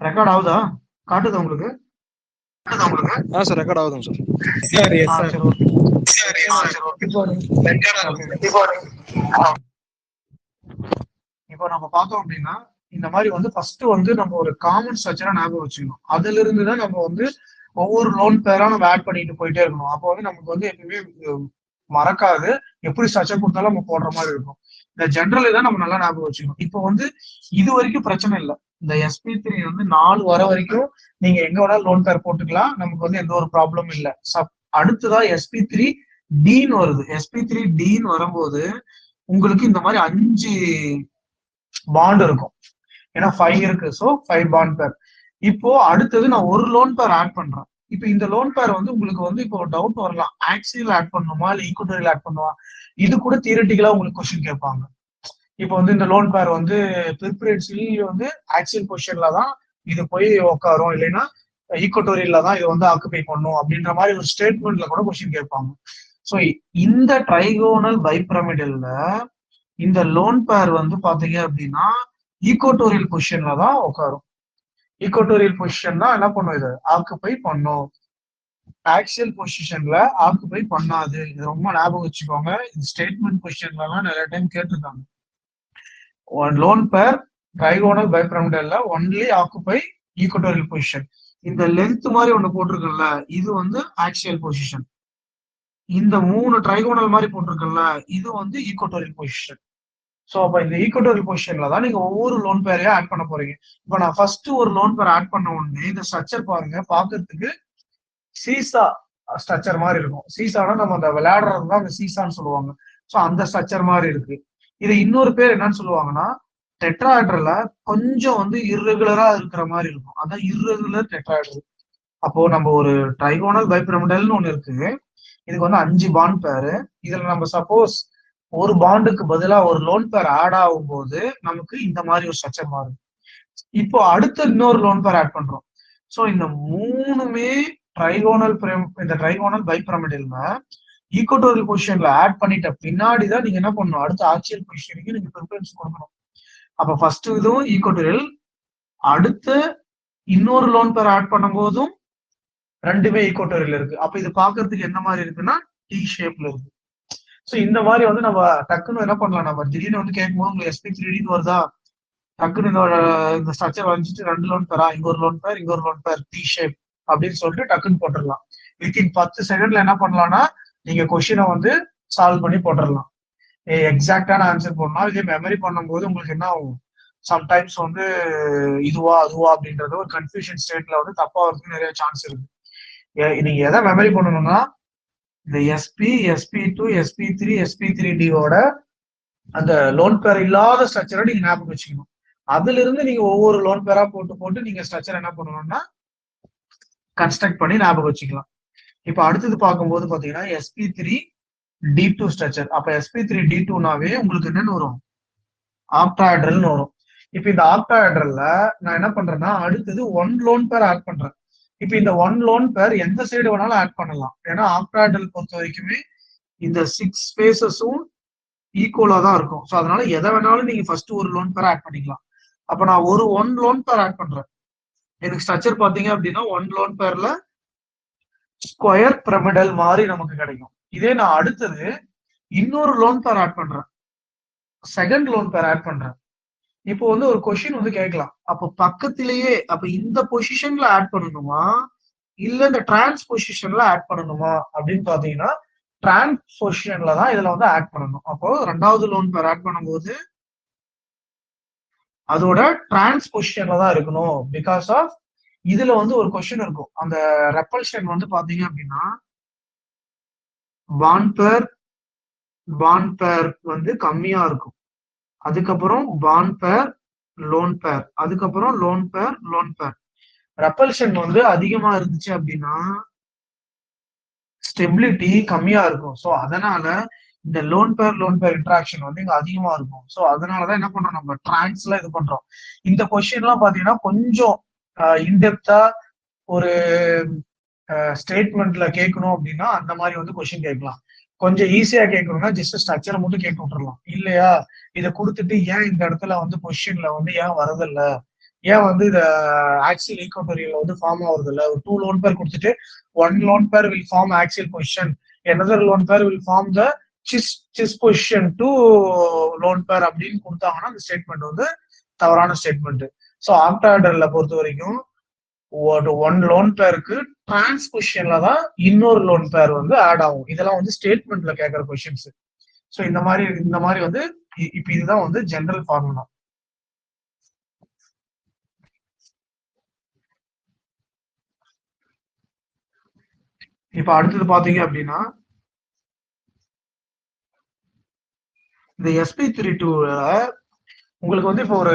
Record ஆகுதா? காட்டுதா உங்களுக்கு? Sir record ஆகுதுங்க சார். சரி சரி ஓகே. இப்போ நம்ம பார்த்தோம் அப்படின்னா இந்த மாதிரி வந்து ஃபர்ஸ்ட் வந்து நம்ம ஒரு காமன் ஸ்ட்ரக்சரா ஞாபகம் வச்சுக்கணும். அதுல இருந்து தான் நம்ம வந்து ஒவ்வொரு லோன் பேரா நம்ம ஆட் பண்ணிட்டு போயிட்டே இருக்கணும். அப்போ வந்து நமக்கு வந்து எப்பவுமே மறக்காது, எப்படி ஸ்ட்ரக்சர் கொடுத்தாலும் நம்ம போடுற மாதிரி இருக்கும். இந்த ஜென்ரல் தான் நம்ம நல்லா ஞாபகம் வச்சுக்கணும். இப்போ வந்து இது வரைக்கும் பிரச்சனை இல்லை. இந்த SP3 வந்து 4 வர வரைக்கும் நீங்க எங்க வேணாலும் லோன் பேர் போட்டுக்கலாம், நமக்கு வந்து எந்த ஒரு ப்ராப்ளமும் இல்லை. அடுத்ததா SP3Dன்னு வருது. SP3Dன்னு வரும்போது உங்களுக்கு இந்த மாதிரி 5 பாண்ட் இருக்கும். ஏன்னா 5 இருக்கு, ஸோ 5 பாண்ட் பேர். இப்போ அடுத்தது நான் ஒரு லோன் பேர் ஆட் பண்றேன். இப்போ இந்த லோன் பேர் வந்து உங்களுக்கு வந்து இப்போ டவுட் வரலாம், ஆக்சியல் ஆட் பண்ணணுமா இல்ல ஈக்குவட்டோரியல் ஆட் பண்ணுமா? இது கூட தியரட்டிக்கலா உங்களுக்கு கொஸ்டின் கேட்பாங்க. இப்போ வந்து இந்த லோன் பேர் வந்து ப்ரிபரேட்டரி வந்து ஆக்சியல் பொசிஷன்ல தான் இது போய் உட்காரும், இல்லைன்னா ஈக்குவட்டோரியல்ல தான் இது வந்து ஆக்குபை பண்ணும் அப்படின்ற மாதிரி ஒரு ஸ்டேட்மெண்ட்ல கூட கொஸ்டின் கேட்பாங்க. ஸோ இந்த ட்ரைகோனல் பைபிரமிடல்ல இந்த லோன் பேர் வந்து பாத்தீங்க அப்படின்னா ஈக்குவட்டோரியல் பொசிஷன்ல தான் உட்காரும். ஈக்குவட்டோரியல் பொசிஷன் தான் என்ன பண்ணும், இது ஆக்குபை பண்ணும். ஆக்சியல் பொசிஷன்ல ஆக்குபை பண்ணாது. இது ரொம்ப ஞாபகம் வச்சுக்கோங்க. இந்த ஸ்டேட்மெண்ட் பொசிஷன்ல எல்லாம் நிறைய டைம் கேட்டிருக்காங்க. லோன் பேர் ட்ரைகோனல் பைபிரமிடல்ல ஒன்லி ஆக்குபை ஈக்குவட்டோரியல் பொசிஷன். இந்த லென்த் மாதிரி ஒண்ணு போட்டிருக்கல, இது வந்து ஆக்சியல் பொசிஷன். இந்த 3 ட்ரைகோனல் மாதிரி போட்டிருக்கல, இது வந்து ஈக்குவட்டோரியல் பொசிஷன். ஸோ அப்ப இந்த ஈக்குவட்டோரியல் பொசிஷன்ல தான் நீங்க ஒவ்வொரு லோன் பேரையும் ஆட் பண்ண போறீங்க. இப்போ நான் ஃபர்ஸ்ட் ஒரு லோன் பேர் ஆட் பண்ண உடனே இந்த ஸ்ட்ரக்சர் பாருங்க, பாக்குறதுக்கு சீசா ஸ்ட்ரக்சர் மாதிரி இருக்கும். சீசானா நம்ம அந்த விளையாடுறது தான் அந்த சீசான்னு சொல்லுவாங்க. ஸோ அந்த ஸ்ட்ரக்சர் மாதிரி இருக்கு. இது இன்னொரு பேர் என்னன்னு சொல்லுவாங்கன்னா, டெட்ராஹெட்ரல்ல கொஞ்சம் வந்து இர்ரெகுலரா இருக்கிற மாதிரி இருக்கும், அதான் இர்ரெகுலர் டெட்ராஹெட்ரல். அப்போ நம்ம ஒரு ட்ரைகோனல் பைபிரமிடல்னு ஒண்ணு இருக்கு, இதுக்கு வந்து 5 பாண்ட் பேரு. இதுல நம்ம சப்போஸ் ஒரு பாண்டுக்கு பதிலா ஒரு லோன் பேர் ஆட் ஆகும் போது நமக்கு இந்த மாதிரி ஒரு ஸ்ட்ரக்சர் மாறும். இப்போ அடுத்த இன்னொரு லோன் பேர் ஆட் பண்றோம். ஸோ இந்த 3மே இந்த ட்ரைகோனல் பைபிரமிடல்ல ஈக்குவட்டோரியல் பொசிஷன்ல ஆட் பண்ணிட்ட பின்னாடிதான் நீங்க என்ன பண்ணணும், அடுத்த ஆக்சியல் பொசிஷனுக்கு நீங்க ப்ரிஃபரன்ஸ் கொடுக்கணும். அப்ப ஃபர்ஸ்ட் இதுவும் ஈக்குவட்டோரியல், அடுத்து இன்னொரு லோன் பேர் ஆட் பண்ணும் போதும் ரெண்டுமே ஈக்குவட்டோரியல் இருக்கு. அப்ப இது பாக்குறதுக்கு என்ன மாதிரி இருக்குன்னா டி ஷேப்ல இருக்கு. ஸோ இந்த மாதிரி வந்து நம்ம டக்குன்னு என்ன பண்ணலாம், நம்ம திடீர்னு வந்து கேட்கும்போது உங்களுக்கு SP3Dன்னு வருதா, டக்குன்னு இந்த ஸ்ட்ரக்சர் வந்துட்டு 2 லோன் பேரா, இங்க ஒரு லோன் பேர் இங்க ஒரு லோன் பேர் டி ஷேப் அப்படின்னு சொல்லிட்டு டக்குன்னு போட்டுடலாம். வித்தின் 10 செகண்ட்ல என்ன பண்ணலாம்னா நீங்க கொஸ்டினை வந்து சால்வ் பண்ணி போட்டுடலாம். எக்ஸாக்டான ஆன்சர் போடணும். இதே மெமரி பண்ணும்போது உங்களுக்கு என்ன ஆகும், சம்டைம்ஸ் வந்து இதுவா அதுவா அப்படின்றது ஒரு கன்ஃபியூஷன் ஸ்டேட்ல வந்து தப்பா வரதுக்கு நிறைய சான்ஸ் இருக்கு. நீங்க எதை மெமரி பண்ணணும்னா இந்த SP2 SP3 SP3Dயோட அந்த லோன் பேர் இல்லாத ஸ்ட்ரக்சரை நீங்க ஞாபகம் வச்சுக்கணும். அதுல இருந்து நீங்க ஒவ்வொரு லோன் பேரா போட்டு நீங்க ஸ்ட்ரக்சர் என்ன பண்ணணும்னா கன்ஸ்ட்ரக்ட் பண்ணி ஞாபகம் வச்சுக்கலாம். இப்ப அடுத்தது பார்க்கும்போது பாத்தீங்கன்னா SP3D2 ஸ்ட்ரக்சர். அப்ப SP3D2னாவே உங்களுக்கு என்னன்னு வரும், ஆக்டாஹெட்ரல்னு வரும். இப்ப இந்த ஆக்டாஹெட்ரல்ல நான் என்ன பண்றேன்னா அடுத்தது 1 லோன் பேர் ஆட் பண்றேன். இப்ப இந்த 1 லோன் பேர் எந்த சைடு வேணாலும் ஆட் பண்ணலாம். ஏன்னா ஆக்டாஹெட்ரல் பொறுத்த வரைக்குமே இந்த 6 ஸ்பேசஸும் ஈக்குவலா தான் இருக்கும். ஸோ அதனால எதை வேணாலும் நீங்க ஃபர்ஸ்ட் ஒரு லோன் பேர் ஆட் பண்ணிக்கலாம். அப்ப நான் ஒரு 1 லோன் பேர் ஆட் பண்றேன். எனக்கு ஸ்ட்ரக்சர் பாத்தீங்க அப்படின்னா 1 லோன் பேர்ல ஸ்கொயர் பிரமிடல் மாதிரி நமக்கு கிடைக்கும். இதே நான் அடுத்தது இன்னொரு லோன் பேர் ஆட் பண்றேன், செகண்ட் லோன் பேர் ஆட் பண்றேன். இப்போ வந்து ஒரு கொஸ்டின் வந்து கேட்கலாம், அப்போ பக்கத்திலேயே அப்ப இந்த பொசிஷன்ல ஆட் பண்ணணுமா இல்ல இந்த டிரான்ஸ் பொசிஷன்ல ஆட் பண்ணணுமா அப்படின்னு பாத்தீங்கன்னா டிரான்ஸ் பொசிஷன்ல தான் இதுல வந்து ஆட் பண்ணணும். அப்போ 2வது லோன் பேர் ஆட் பண்ணும்போது அதோட டிரான்ஸ் பொசிஷன்ல தான் இருக்கணும். பிகாஸ் ஆஃப் இதுல வந்து ஒரு கொஸ்டின் இருக்கும், அந்த ரெப்பல்ஷன் வந்து பாத்தீங்க அப்படின்னா பாண்ட் பேர் வந்து கம்மியா இருக்கும், அதுக்கப்புறம் பாண்ட் பேர் லோன் பேர், அதுக்கப்புறம் லோன் பேர். ரெப்பல்ஷன் வந்து அதிகமா இருந்துச்சு அப்படின்னா ஸ்டெபிலிட்டி கம்மியா இருக்கும். ஸோ அதனால இந்த லோன் பேர் இன்ட்ராக்ஷன் வந்து இங்க அதிகமா இருக்கும். ஸோ அதனாலதான் என்ன பண்றோம், நம்ம டிரான்ஸ்ல இது பண்றோம். இந்த கொஸ்டின் எல்லாம் பாத்தீங்கன்னா கொஞ்சம் இன்டெப்தா ஒரு ஸ்டேட்மெண்ட்ல கேட்கணும் அப்படின்னா அந்த மாதிரி வந்து கொஸ்டின் கேட்கலாம். கொஞ்சம் ஈஸியா கேட்கணும்னா ஜஸ்ட் ஸ்ட்ரக்சரை மட்டும் கேட்டு விட்டுறலாம். இல்லையா இதை கொடுத்துட்டு ஏன் இந்த இடத்துல வந்து கொஸ்டின்ல வந்து ஏன் வரதில்லை ஏன் வந்து இந்த ஆக்சியல் ஈக்குவட்டோரியல் வந்து ஃபார்ம் ஆகுறது இல்ல? ஒரு 2 லோன் பேர் கொடுத்துட்டு 1 lone pair will form axial position, another lone pair will form the cis position to lone pair அப்படின்னு கொடுத்தாங்கன்னா அந்த ஸ்டேட்மெண்ட் வந்து தவறான ஸ்டேட்மெண்ட். ஸோ ஆக்டாடர்ல பொறுத்த வரைக்கும் ஒரு 1 லோன் பேருக்கு டிரான்ஸ்பொசிஷன்ல தான் இன்னொரு லோன் பேர் வந்து ஆட் ஆகும். இதெல்லாம் வந்து ஸ்டேட்மெண்ட்ல கேட்கிற கொஸ்டின்ஸ். ஸோ இந்த மாதிரி வந்து இப்ப இதுதான் வந்து ஜெனரல் ஃபார்முலா. இப்ப அடுத்தது பாத்தீங்க அப்படின்னா இந்த SP32 உங்களுக்கு வந்து இப்போ ஒரு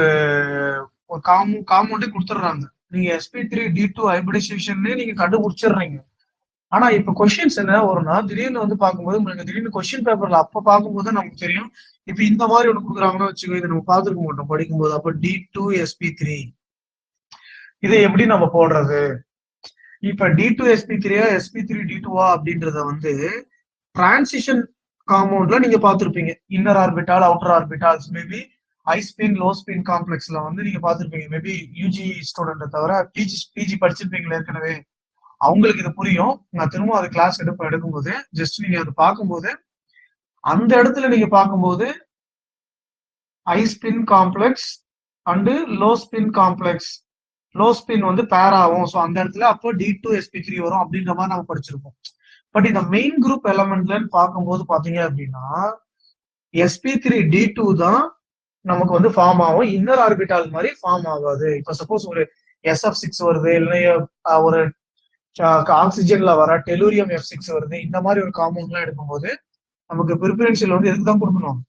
காம்பவுண்டே கொடுத்துடுறாங்க. நீங்க SP3D2 ஹைபிரிடைசேஷன் நீங்க கண்டுபிடிச்சிடுறீங்க. ஆனா இப்ப கொஸ்டின்ஸ் என்ன வரும்னா, திடீர்னு வந்து பார்க்கும்போது உங்களுக்கு திடீர்னு கொஸ்டின் பேப்பர்ல அப்ப பார்க்கும்போது நமக்கு தெரியும். இப்ப இந்த மாதிரி ஒண்ணு கொடுக்குறாங்கன்னு வச்சுக்கோ, இதை நம்ம பார்த்துருக்க மாட்டோம் படிக்கும்போது. அப்ப D2SP3 இதை எப்படி நம்ம போடுறது? இப்ப D2SP3 SP3D2 அப்படின்றத வந்து டிரான்சிஷன் காம்பவுண்ட்ல நீங்க பார்த்திருப்பீங்க. Inner orbital, outer orbitals, maybe high spin low spin காம்ப்ளெக்ஸ்ல வந்து நீங்க பார்த்திருப்பீங்க. மேபி யூஜி ஸ்டூடெண்ட் தவிர பிஜி படிச்சிருப்பீங்களா ஏற்கனவே, அவங்களுக்கு இது புரியும். நான் திரும்ப அது கிளாஸ் எடுக்கும்போது ஜஸ்ட் நீங்க அதை பார்க்கும்போது அந்த இடத்துல நீங்க பார்க்கும்போது high spin complex and low spin complex, low spin வந்து பேர் ஆகும். ஸோ அந்த இடத்துல அப்போ D2SP3 வரும் அப்படின்ற மாதிரி நம்ம படிச்சிருப்போம். பட் இந்த மெயின் குரூப் எலமெண்ட்லன்னு பார்க்கும்போது பாத்தீங்க அப்படின்னா SP3D2 தான் நமக்கு வந்து ஃபார்ம் ஆகும். இன்னர் ஆர்பிட்டால் மாதிரி ஃபார்ம் ஆகாது. இப்ப சப்போஸ் ஒரு SF6 வருது, இல்லையா ஒரு ஆக்சிஜன்ல வர டெலூரியம் F6 வருது, இந்த மாதிரி ஒரு காம்பவுண்ட் எல்லாம் எடுக்கும்போது நமக்கு ப்ரிஃபரன்ஷியல் வந்து எதுக்கு தான் கொடுக்கணும்?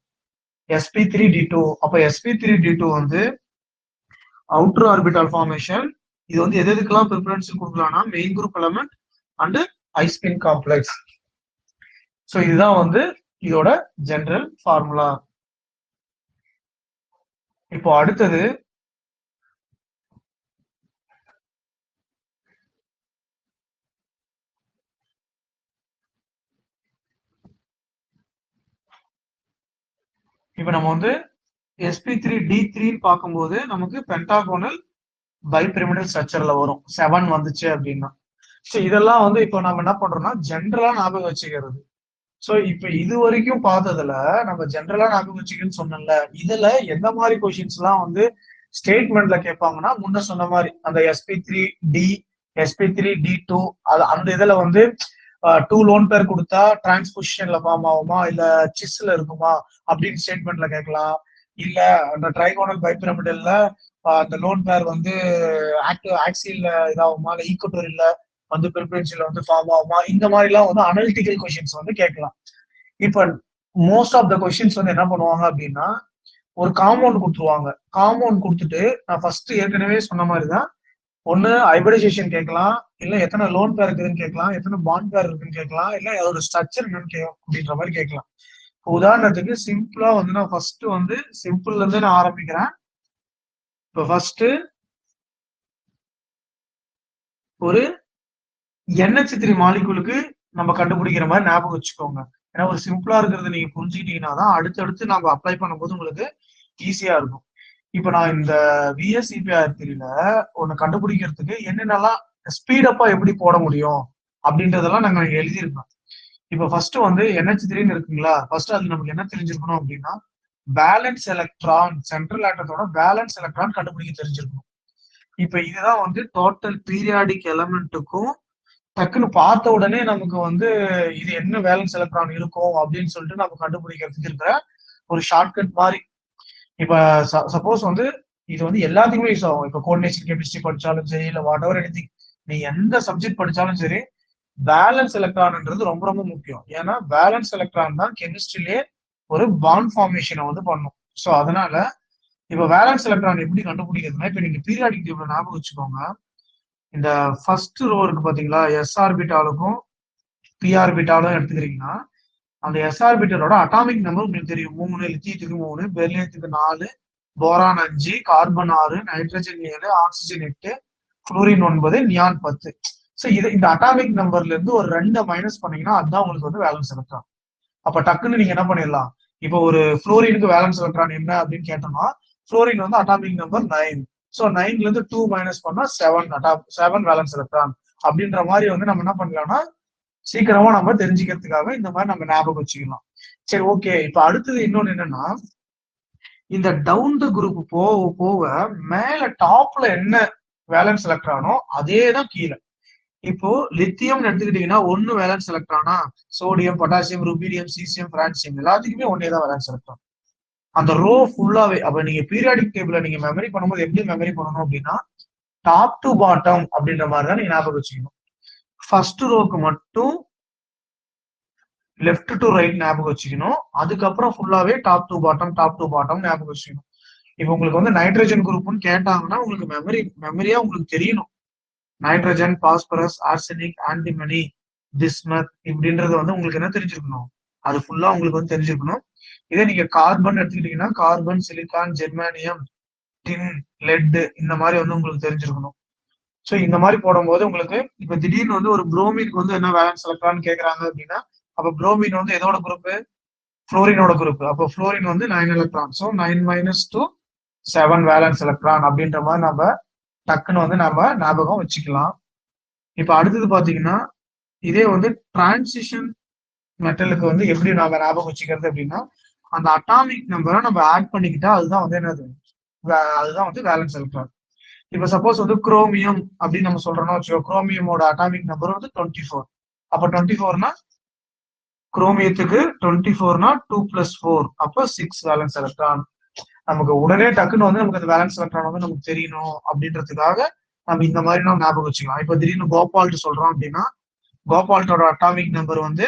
SP3D2. அப்ப SP3D2 வந்து அவுட்டர் ஆர்பிட்டால் ஃபார்மேஷன். இது வந்து எதுக்கெல்லாம் ப்ரிஃபரன்ஷியல் கொடுக்கலாம்னா main group element and high spin complex. So இதுதான் வந்து இதோட ஜெனரல் ஃபார்முலா. இப்போ அடுத்தது இப்ப நம்ம வந்து SP3D3 பார்க்கும்போது நமக்கு பென்டாகோனல் பைபிரமிடல் ஸ்ட்ரக்சர்ல வரும் 7 வந்துச்சு அப்படின்னா. ஸோ இதெல்லாம் வந்து இப்போ நம்ம என்ன பண்றோம்னா ஜென்ரலா ஞாபகம் வச்சுக்கிறது. ஸோ இப்ப இது வரைக்கும் பார்த்ததுல நம்ம ஜென்ரலா ஞாபகம் வச்சுக்கன்னு சொன்னல, இதுல எந்த மாதிரி கொஸ்டின்ஸ் எல்லாம் வந்து ஸ்டேட்மெண்ட்ல கேட்பாங்கன்னா முன்ன சொன்ன மாதிரி அந்த SP3D, SP3D2 அந்த இதுல வந்து 2 லோன் பேர் கொடுத்தா டிரான்ஸ்பொசிஷன்ல ஃபார்ம் ஆகுமா, இல்ல சிஸ்ல இருக்குமா அப்படின்னு ஸ்டேட்மெண்ட்ல கேட்கலாம். இல்ல அந்த ட்ரைகோனல் பைபிரமிடல்ல அந்த லோன் பேர் வந்து ஆக்சியல்ல இதாகுமா, இல்ல ஈக்குவட்டோரியல்ல வந்து ப்ரிஃபரன்ஷியல் வந்து ஃபார்ம் ஆகுமா, இந்த மாதிரி எல்லாம் வந்து அனலிட்டிக்கல் கொஸ்டின்ஸ் வந்து கேட்கலாம். இப்ப மோஸ்ட் ஆஃப் த கொஸ்டின்ஸ் வந்து என்ன பண்ணுவாங்க அப்படின்னா ஒரு காம்பவுண்ட் கொடுத்துருவாங்க. காம்பவுண்ட் கொடுத்துட்டு நான் ஃபர்ஸ்ட் ஏற்கனவே சொன்ன மாதிரிதான், ஒண்ணு ஹைபிரிடைசேஷன் கேட்கலாம், இல்ல எத்தனை லோன் பேர் இருக்குதுன்னு கேட்கலாம், எத்தனை பாண்ட் பேர் இருக்குன்னு கேட்கலாம், இல்ல அதோட ஸ்ட்ரக்சர் என்னன்னு அப்படின்ற மாதிரி கேட்கலாம். உதாரணத்துக்கு சிம்பிளா வந்து நான் ஃபர்ஸ்ட் வந்து சிம்பிள்ல இருந்து நான் ஆரம்பிக்கிறேன். இப்ப ஃபர்ஸ்ட் ஒரு NH3 மாலிகுலுக்கு நம்ம கண்டுபிடிக்கிற மாதிரி ஞாபகம் வச்சுக்கோங்க. ஏன்னா ஒரு சிம்பிளா இருக்கிறது நீங்க புரிஞ்சுக்கிட்டீங்கன்னா தான் அடுத்தடுத்து நம்ம அப்ளை பண்ணும்போது உங்களுக்கு ஈஸியா இருக்கும். இப்ப நான் இந்த VSEPR3ல ஒண்ணு கண்டுபிடிக்கிறதுக்கு என்னென்னலாம் ஸ்பீடப்பா எப்படி போட முடியும் அப்படின்றதெல்லாம் நாங்க எழுதியிருக்கோம். இப்ப ஃபர்ஸ்ட் வந்து NH3 இருக்குங்களா, ஃபர்ஸ்ட் அது நமக்கு என்ன தெரிஞ்சிருக்கணும் அப்படின்னா பேலன்ஸ் எலக்ட்ரான், சென்ட்ரல் ஆட்டத்தோட பேலன்ஸ் எலக்ட்ரான் கண்டுபிடிக்க தெரிஞ்சிருக்கணும். இப்ப இதுதான் வந்து டோட்டல் பீரியாடிக் எலமெண்ட்டுக்கும் டக்குன்னு பார்த்த உடனே நமக்கு வந்து இது என்ன வேலன்ஸ் எலக்ட்ரான் இருக்கும் அப்படின்னு சொல்லிட்டு நம்ம கண்டுபிடிக்கிறதுக்கு இருக்கிற ஒரு ஷார்ட்கட் மாதிரி. இப்ப சப்போஸ் வந்து இது வந்து எல்லாத்துக்குமே யூஸ் ஆகும். இப்ப கோஆர்டினேஷன் கெமிஸ்ட்ரி படிச்சாலும் சரி, இல்ல வாட் எவர் எனிதிங், நீ எந்த சப்ஜெக்ட் படிச்சாலும் சரி, பேலன்ஸ் எலக்ட்ரான்ன்றது ரொம்ப ரொம்ப முக்கியம். ஏன்னா பேலன்ஸ் எலக்ட்ரான் தான் கெமிஸ்ட்ரியிலே ஒரு பாண்ட் ஃபார்மேஷனை வந்து பண்ணும். ஸோ அதனால இப்ப வேலன்ஸ் எலக்ட்ரான் எப்படி கண்டுபிடிக்கிறதுனா, இப்ப நீங்க பீரியாடிக் டேபிள் ஞாபகம் வச்சுக்கோங்க. இந்த ஃபர்ஸ்ட் ரோ இருக்கு பாத்தீங்களா, S ஆர்பிட்டாலுக்கும் P ஆர்பிட்டாலும் எடுத்துக்கிறீங்கன்னா அந்த S ஆர்பிட்டலோட அட்டாமிக் நம்பர் உங்களுக்கு தெரியும். 3, லித்தியத்துக்கு 3, பெர்லியத்துக்கு 4, boron 5, carbon 6, nitrogen 7, oxygen 8, chlorine 9, neon 10. So இது இந்த அட்டாமிக் நம்பர்ல இருந்து ஒரு 2 மைனஸ் பண்ணீங்கன்னா அதுதான் உங்களுக்கு வந்து வேலன்ஸ் எலக்ட்ரான். அப்ப டக்குன்னு நீங்க என்ன பண்ணிடலாம், இப்போ ஒரு புளோரினுக்கு வேலன்ஸ் எலக்ட்ரான் என்ன அப்படின்னு கேட்டோம்னா புளோரின் வந்து அட்டாமிக் நம்பர் 9. ஸோ 9ல இருந்து 2 மைனஸ் பண்ணா 7 வேலன்ஸ் எலக்ட்ரான் அப்படின்ற மாதிரி வந்து நம்ம என்ன பண்ணலாம்னா சீக்கிரமா நம்ம தெரிஞ்சுக்கிறதுக்காக இந்த மாதிரி நம்ம ஞாபகம் வச்சுக்கலாம். சரி, ஓகே. இப்ப அடுத்தது இன்னொன்னு என்னன்னா, இந்த டவுன் த குரூப் போக போக மேல டாப்ல என்ன வேலன்ஸ் எலக்ட்ரானோ அதே தான் கீழே. இப்போ லித்தியம் எடுத்துக்கிட்டீங்கன்னா 1 வேலன்ஸ் எலக்ட்ரானா, sodium, potassium, rubidium, caesium, francium எல்லாத்துக்குமே ஒன்னே தான் வேலன்ஸ் எலக்ட்ரான். அந்த ரோ ஃபுல்லாவே. அப்ப நீங்க பீரியாடிக் டேபிள நீங்க மெமரி பண்ணும்போது எப்படி மெமரி பண்ணணும் அப்படின்னா, டாப் டு பாட்டம் அப்படின்ற மாதிரி தான் நீங்க ஞாபகம் வச்சுக்கணும். ஃபர்ஸ்ட் ரோக்கு மட்டும் லெஃப்ட் டு ரைட் ஞாபகம் வச்சுக்கணும். அதுக்கப்புறம் ஃபுல்லாவே டாப் டு பாட்டம் ஞாபகம் வச்சுக்கணும். இப்போ உங்களுக்கு வந்து நைட்ரஜன் குரூப்னு கேட்டாங்கன்னா உங்களுக்கு மெமரியா உங்களுக்கு தெரியணும். Nitrogen, phosphorus, arsenic, antimony, bismuth இப்படின்றது வந்து உங்களுக்கு என்ன தெரிஞ்சிருக்கணும், அது ஃபுல்லா உங்களுக்கு வந்து தெரிஞ்சிருக்கணும். இதே நீங்க கார்பன் எடுத்துக்கிட்டீங்கன்னா கார்பன், சிலிக்கான், ஜெர்மானியம், டின், லெட் இந்த மாதிரி வந்து உங்களுக்கு தெரிஞ்சிருக்கணும். ஸோ இந்த மாதிரி போடும்போது உங்களுக்கு இப்ப திடீர்னு வந்து ஒரு புரோமினுக்கு வந்து என்ன வேலன்ஸ் எலக்ட்ரான் கேட்கறாங்க அப்படின்னா, அப்ப புரோமின் வந்து எதோட குரூப், புளோரினோட குரூப். அப்போ புளோரின் வந்து 9 எலக்ட்ரான். ஸோ 9 - 2 7 வேலன்ஸ் எலக்ட்ரான் அப்படின்ற மாதிரி நம்ம டக்குன்னு வந்து நம்ம ஞாபகம் வச்சுக்கலாம். இப்ப அடுத்தது பாத்தீங்கன்னா, இதே வந்து டிரான்சிஷன் மெட்டலுக்கு வந்து எப்படி நாம ஞாபகம் வச்சுக்கிறது அப்படின்னா, அந்த அட்டாமிக் நம்பரை நம்ம ஆட் பண்ணிக்கிட்டா அதுதான் வந்து என்னது, அதுதான் வந்து வேலன்ஸ் எலக்ட்ரான். இப்ப சப்போஸ் வந்து குரோமியம் அப்படின்னு நம்ம சொல்றோம்னா வச்சுக்கோ, குரோமியமோட அட்டாமிக் நம்பர் வந்து 24. அப்ப 24னா குரோமியத்துக்கு 24னா 2 + 4 அப்ப 6 வேலன்ஸ் எலக்ட்ரான். நமக்கு உடனே டக்குன்னு வந்து நமக்கு அந்த வேலன்ஸ் எலக்ட்ரான் வந்து நமக்கு தெரியணும் அப்படின்றதுக்காக நம்ம இந்த மாதிரி நம்ம ஞாபகம் வச்சுக்கலாம். இப்ப திடீர்னு கோபால்ட் சொல்றோம் அப்படின்னா, கோபால்ட்டோட அட்டாமிக் நம்பர் வந்து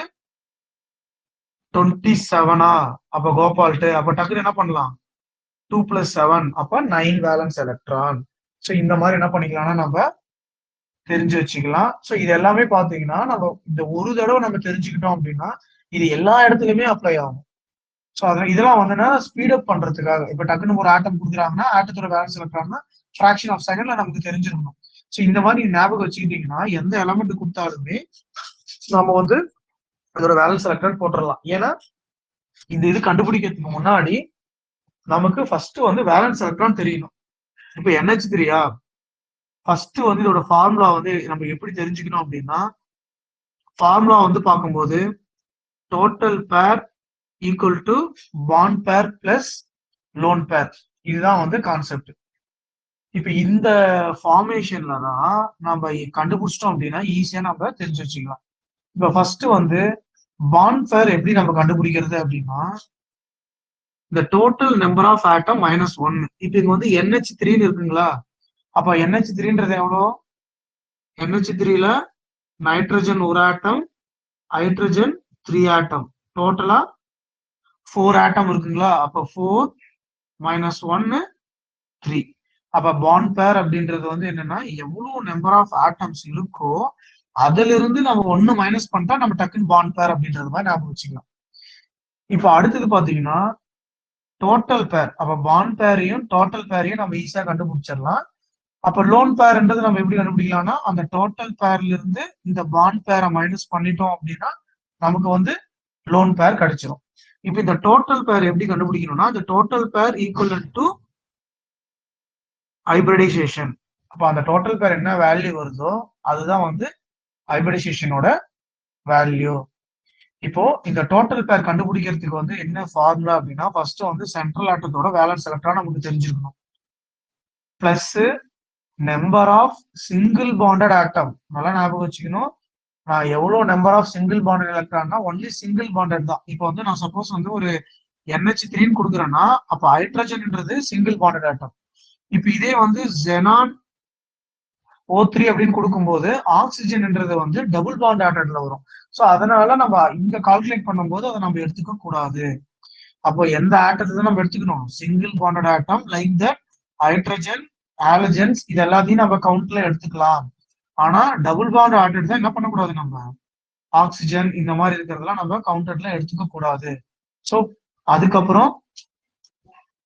27. அப்ப கோபால்ட் அப்ப டக்குன்னு என்ன பண்ணலாம், 2 + 7 அப்ப 9 வேலன்ஸ் எலக்ட்ரான். ஸோ இந்த மாதிரி என்ன பண்ணிக்கலாம்னா நம்ம தெரிஞ்சு வச்சுக்கலாம். ஸோ இது எல்லாமே பாத்தீங்கன்னா நம்ம இந்த ஒரு தடவை நம்ம தெரிஞ்சுக்கிட்டோம் அப்படின்னா இது எல்லா இடத்துலயுமே அப்ளை ஆகும். ஸோ இதெல்லாம் வந்து ஸ்பீட் அப் பண்றதுக்காக. இப்ப டக்குன்னு ஒரு ஆட்டம் கொடுக்குறாங்கன்னா ஆட்டத்தோட வேலன்ஸ் எலக்ட்ரான்னா ஃபிராக்ஷன் ஆஃப் செகண்ட்ல நமக்கு தெரிஞ்சிருக்கணும். ஸோ இந்த மாதிரி ஞாபகம் வச்சுக்கிட்டீங்கன்னா எந்த எலமெண்ட் கொடுத்தாலுமே நம்ம வந்து அதோட வேலன்ஸ் எலக்ட்ரான் போட்டுடலாம். ஏன்னா இந்த இது கண்டுபிடிக்கிறதுக்கு முன்னாடி நமக்கு ஃபர்ஸ்ட் வந்து வேலன்ஸ் எலக்ட்ரான் தெரியணும். இப்ப NH3 ஃபர்ஸ்ட் வந்து இதோட ஃபார்முலா வந்து நம்ம எப்படி தெரிஞ்சுக்கணும் அப்படின்னா, ஃபார்முலா வந்து பார்க்கும்போது டோட்டல் பேர் equal to bond pair plus lone pair. இதுதான் வந்து கான்செப்ட். இப்ப இந்த ஃபார்மேஷன்ல தான் நம்ம கண்டுபிடிச்சிட்டோம் அப்படின்னா ஈஸியா நம்ம தெரிஞ்சு வச்சுக்கலாம். இப்ப ஃபர்ஸ்ட் வந்து பாண்ட் பேர் எப்படி நம்ம கண்டுபிடிக்கிறது அப்படின்னா, இந்த டோட்டல் நம்பர் ஆஃப் ஆட்டம் -1. இப்ப இது வந்து NH3 இருக்குங்களா, அப்ப NH3ன்றது எவ்வளோ, NH3ல நைட்ரஜன் 1 ஆட்டம், ஹைட்ரஜன் 3 ஆட்டம், டோட்டலா 4 ஆட்டம் இருக்குங்களா. அப்ப 4 - 1 3. அப்ப பாண்ட் பேர் அப்படின்றது வந்து என்னன்னா எவ்வளவு நம்பர் ஆஃப் ஆட்டம்ஸ் இருக்கோ அதுல இருந்து நம்ம 1 மைனஸ் பண்ணிட்டா நம்ம டக்குன்னு பாண்ட் பேர் அப்படின்றது மாதிரி ஞாபகம் வச்சுக்கலாம். இப்ப அடுத்தது பாத்தீங்கன்னா டோட்டல் பேர். அப்ப பாண்ட் பேரையும் டோட்டல் பேரையும் நம்ம ஈஸியா கண்டுபிடிச்சிடலாம். அப்ப லோன் பேர்ன்றது நம்ம எப்படி கண்டுபிடிக்கலாம்னா, அந்த டோட்டல் பேர்ல இருந்து இந்த பாண்ட் பேரை மைனஸ் பண்ணிட்டோம் அப்படின்னா நமக்கு வந்து லோன் பேர் கிடைச்சிடும். இப்ப இந்த டோட்டல் பேர் எப்படி கண்டுபிடிக்கணும்னா, இந்த டோட்டல் பேர் ஈக்குவல் டு ஹைபிரிடைசேஷன். அப்ப அந்த டோட்டல் பேர் என்ன வேல்யூ வருதோ அதுதான் வந்து ஹைபிரிடைசேஷனோட வேல்யூ. இப்போ இந்த டோட்டல் பேர் கண்டுபிடிக்கிறதுக்கு வந்து என்ன ஃபார்முலா அப்படின்னா, ஃபர்ஸ்ட் வந்து சென்ட்ரல் ஆட்டத்தோட வேலன்ஸ் எலக்ட்ரான் நமக்கு தெரிஞ்சிருக்கணும், plus number of single bonded atom. நல்லா ஞாபகம் வச்சுக்கணும், நான் எவ்வளவு நம்பர் ஆஃப் சிங்கிள் பாண்டட் எலக்ட்ரான்னா ஒன்லி சிங்கிள் பாண்டட் தான். இப்போ வந்து நான் சப்போஸ் வந்து ஒரு NH3 கொடுக்குறேன்னா அப்ப ஹைட்ரஜன்ன்றது சிங்கிள் பாண்டட் ஆட்டம். இப்ப இதே வந்து ஜெனான் O3 அப்படின்னு கொடுக்கும்போது ஆக்சிஜன்ன்றது வந்து டபுள் பாண்ட் ஆட்டம்ல வரும். ஸோ அதனால நம்ம இங்க கால்குலேட் பண்ணும்போது அதை நம்ம எடுத்துக்க கூடாது. அப்போ எந்த ஆட்டத்தை தான் நம்ம எடுத்துக்கணும், single bonded atom like that hydrogen, halogens இது எல்லாத்தையும் நம்ம கவுண்ட்ல எடுத்துக்கலாம். ஆனா டபுள் பாண்ட் ஆட்டம் தான் என்ன பண்ணக்கூடாது, நம்ம ஆக்சிஜன் இந்த மாதிரி இருக்கிறதெல்லாம் நம்ம கவுண்டர்ல எடுத்துக்க கூடாது. ஸோ அதுக்கப்புறம்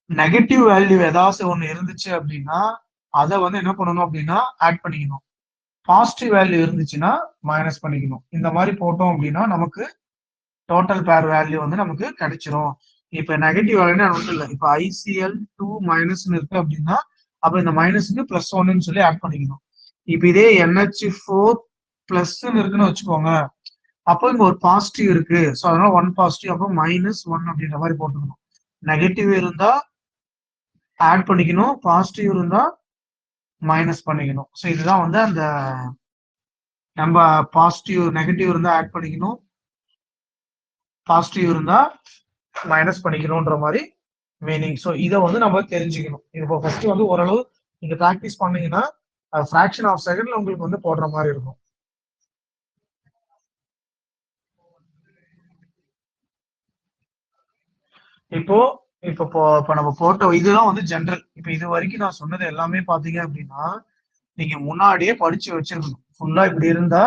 நெகட்டிவ் வேல்யூ ஏதாச்சும் ஒண்ணு இருந்துச்சு அப்படின்னா அதை வந்து என்ன பண்ணணும் அப்படின்னா ஆட் பண்ணிக்கணும். பாசிட்டிவ் வேல்யூ இருந்துச்சுன்னா மைனஸ் பண்ணிக்கணும். இந்த மாதிரி போட்டோம் அப்படின்னா நமக்கு டோட்டல் பேர் வேல்யூ வந்து நமக்கு கிடைச்சிரும். இப்ப நெகட்டிவ் வேல்யூ ஒன்றும் இல்லை. இப்ப ICl2- இருக்கு அப்படின்னா அப்ப இந்த மைனஸ்க்கு +1 சொல்லி ஆட் பண்ணிக்கணும். இப்ப இதே NH4 பிளஸ் இருக்குன்னு வச்சுக்கோங்க. அப்போ இங்க ஒரு பாசிட்டிவ் இருக்கு. ஸோ அதனால 1 பாசிட்டிவ், அப்போ -1 அப்படின்ற மாதிரி போட்டுக்கணும். நெகட்டிவ் இருந்தா ஆட் பண்ணிக்கணும், பாசிட்டிவ் இருந்தா மைனஸ் பண்ணிக்கணும். ஸோ இதுதான் வந்து அந்த நம்ம பாசிட்டிவ் நெகட்டிவ் இருந்தா ஆட் பண்ணிக்கணும், பாசிட்டிவ் இருந்தா மைனஸ் பண்ணிக்கணும்ன்ற மாதிரி மீனிங். ஸோ இதை வந்து நம்ம தெரிஞ்சுக்கணும். இப்போ ஃபர்ஸ்ட் வந்து ஓரளவு நீங்க ப்ராக்டிஸ் பண்ணீங்கன்னா ஃபிராக்ஷன் ஆஃப் செகண்ட்ல உங்களுக்கு வந்து போடுற மாதிரி இருக்கும். இப்போ நம்ம போட்ட இதெல்லாம் வந்து ஜென்ரல். இப்போ இது வரைக்கும் நான் சொன்னது எல்லாமே பாத்தீங்க அப்படின்னா நீங்க முன்னாடியே படிச்சு வச்சிருக்கணும். ஃபுல்லா இப்படி இருந்தா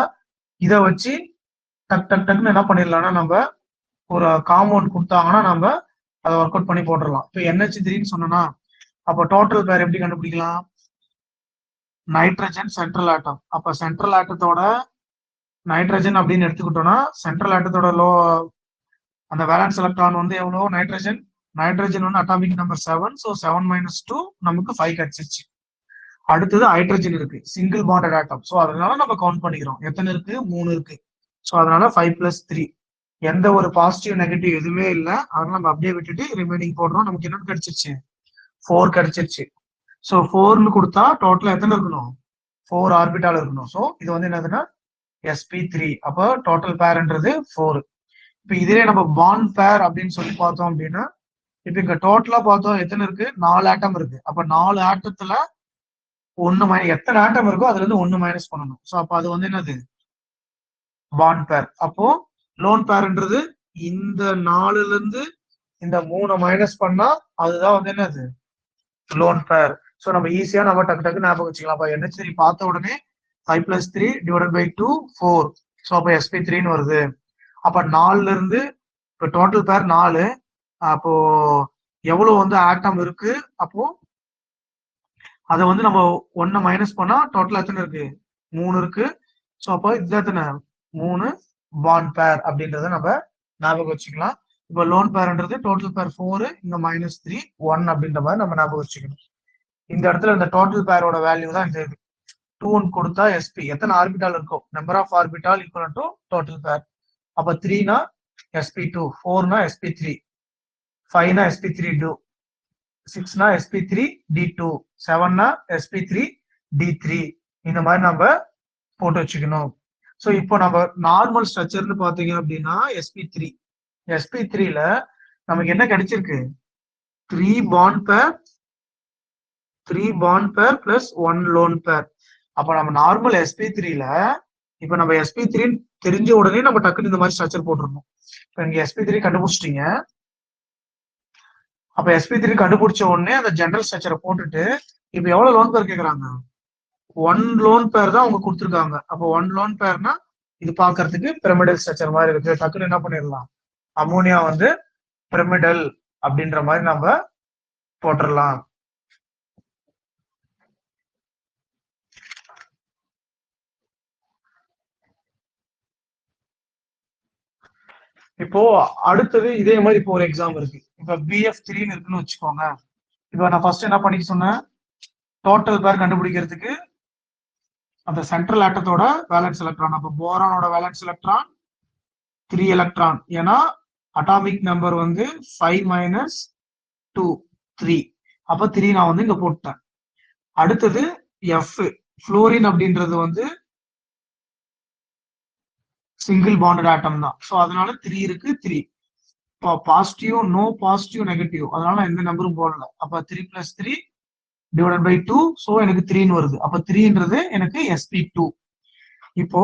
இதை வச்சு டக் டக் டக்னு என்ன பண்ணிடலாம்னா நம்ம ஒரு காம்பவுண்ட் கொடுத்தாங்கன்னா நம்ம அதை ஒர்க் அவுட் பண்ணி போட்டுடலாம். இப்போ NH3ன்னு சொன்னா அப்போ டோட்டல் பேர் எப்படி கண்டுபிடிக்கலாம்? Nitrogen central atom. அப்ப சென்ட்ரல் ஆட்டத்தோட நைட்ரஜன் அப்படின்னு எடுத்துக்கிட்டோம்னா சென்ட்ரல் ஆட்டத்தோட அந்த வேலன்ஸ் எலக்ட்ரான் வந்து எவ்வளவு? நைட்ரஜன் வந்து அட்டாமிக் நம்பர் 7. ஸோ 7 - 2 நமக்கு 5 கிடைச்சிருச்சு. அடுத்தது ஹைட்ரஜன் இருக்கு, சிங்கிள் பாண்டட் ஆட்டம். ஸோ அதனால நம்ம கவுண்ட் பண்ணிக்கிறோம். எத்தனை இருக்கு? 3 இருக்கு. ஸோ அதனால 5 + 3. எந்த ஒரு பாசிட்டிவ் நெகட்டிவ் எதுவுமே இல்லை. அதனால நம்ம அப்படியே விட்டுட்டு ரிமைனிங் போடுறோம். நமக்கு என்ன கிடைச்சிருச்சு? 4 கிடைச்சிருச்சு. ஸோ 4ன்னு கொடுத்தா டோட்டலா எத்தனை இருக்கணும்? 4 ஆர்பிட்டால் இருக்கணும். ஸோ இது வந்து என்னதுன்னா sp3. அப்போ டோட்டல் பேர்ன்றது 4. இப்ப இதுல நம்ம பாண்ட் பேர் அப்படின்னு சொல்லி பார்த்தோம் அப்படின்னா இப்ப இங்க டோட்டலா பார்த்தோம் எத்தனை இருக்கு? 4 ஆட்டம் இருக்கு. அப்ப 4 ஆட்டத்துல 1 எத்தனை ஆட்டம் இருக்கோ அதுல இருந்து 1 மைனஸ் பண்ணணும். ஸோ அப்ப அது வந்து என்னது? பாண்ட் பேர். அப்போ லோன் பேர்ன்றது இந்த 4ல இருந்து இந்த 3 மைனஸ் பண்ணா அதுதான் வந்து என்னது? Lone pair. ஸோ நம்ம ஈஸியா நம்ம டக்கு டக்கு ஞாபகம் வச்சுக்கலாம். அப்ப NH3 பார்த்த உடனே 5 + 3 / 2 4. ஸோ அப்ப sp3ன்னு வருது. அப்ப 4ல இருந்து இப்ப டோட்டல் பேர் 4. அப்போ எவ்வளவு வந்து ஆட்டம் இருக்கு? அப்போ அதை வந்து நம்ம 1 மைனஸ் பண்ணா டோட்டல் எத்தனை இருக்கு? 3 இருக்கு. ஸோ அப்போ இது எத்தனை? 3 பாண்ட் பேர் அப்படின்றத நம்ம ஞாபகம் வச்சுக்கலாம். இப்போ லோன் பேர்ன்றது டோட்டல் பேர் 4, இங்க -3 1 அப்படின்ற மாதிரி நம்ம ஞாபகம் வச்சுக்கணும். இந்த இடத்துல இந்த டோட்டல் பேரோட வேல்யூ தான் இந்த இது. 2 கொடுத்தா sp எத்தனை ஆர்பிட்டால் இருக்கும்? Number of orbital equal to total pair. அப்ப 3னா sp2, 4னா sp3, 5னா sp3d, 6னா sp3d2, 7னா sp3d3. இந்த மாதிரி நம்ம போட்டு வச்சுக்கணும். ஸோ இப்போ நம்ம நார்மல் ஸ்ட்ரக்சர்னு பாத்தீங்க அப்படின்னா sp3ல நமக்கு என்ன கிடைச்சிருக்கு? 3 பாண்ட் பேர் பிளஸ் 1 லோன் பேர். அப்ப நம்ம நார்மல் sp3ல இப்ப நம்ம sp3 தெரிஞ்ச உடனே நம்ம டக்குன்னு இந்த மாதிரி ஸ்ட்ரக்சர் போட்டுருணும். இப்ப நீங்க sp3 கண்டுபிடிச்சிட்டீங்க. அப்ப sp3 கண்டுபிடிச்ச உடனே அந்த ஜெனரல் ஸ்ட்ரக்சரை போட்டுட்டு இப்ப எவ்வளவு லோன் பேர் கேக்குறாங்க? 1 லோன் பேர் தான் அவங்க கொடுத்துருக்காங்க. அப்போ 1 லோன் பேர்னா இது பாக்குறதுக்கு பிரமிடல் ஸ்ட்ரக்சர் மாதிரி இருக்கு. டக்குன்னு என்ன பண்ணிடலாம்? அமோனியா வந்து பிரமிடல் அப்படின்ற மாதிரி நம்ம போட்டுடலாம். இப்போ அடுத்தது இதே மாதிரி இப்போ ஒரு எக்ஸாம் இருக்கு. இப்ப BF3 இருக்குன்னு வச்சுக்கோங்க. இப்ப நான் ஃபர்ஸ்ட் என்ன பண்ணிக்க சொன்னேன்? டோட்டல் பேர் கண்டுபிடிக்கிறதுக்கு அந்த சென்ட்ரல் ஆட்டத்தோட வேலன்ஸ் எலக்ட்ரான். அப்ப போரானோட வேலன்ஸ் எலக்ட்ரான் 3 எலக்ட்ரான். ஏன்னா அட்டாமிக் நம்பர் வந்து 5 - 2 3. அப்ப 3 நான் வந்து இங்க போட்டேன். அடுத்தது F புளோரின் அப்படின்றது வந்து சிங்கிள் பாண்டட் ஆட்டம் தான். ஸோ அதனால 3 இருக்கு. 3 இப்போ பாசிட்டிவ், நோ பாசிட்டிவ், நெகட்டிவ், அதனால எந்த நம்பரும் போடல. அப்ப 3 + 3 / 2. ஸோ எனக்கு 3ன்னு வருது. அப்ப 3ன்றது எனக்கு sp2. இப்போ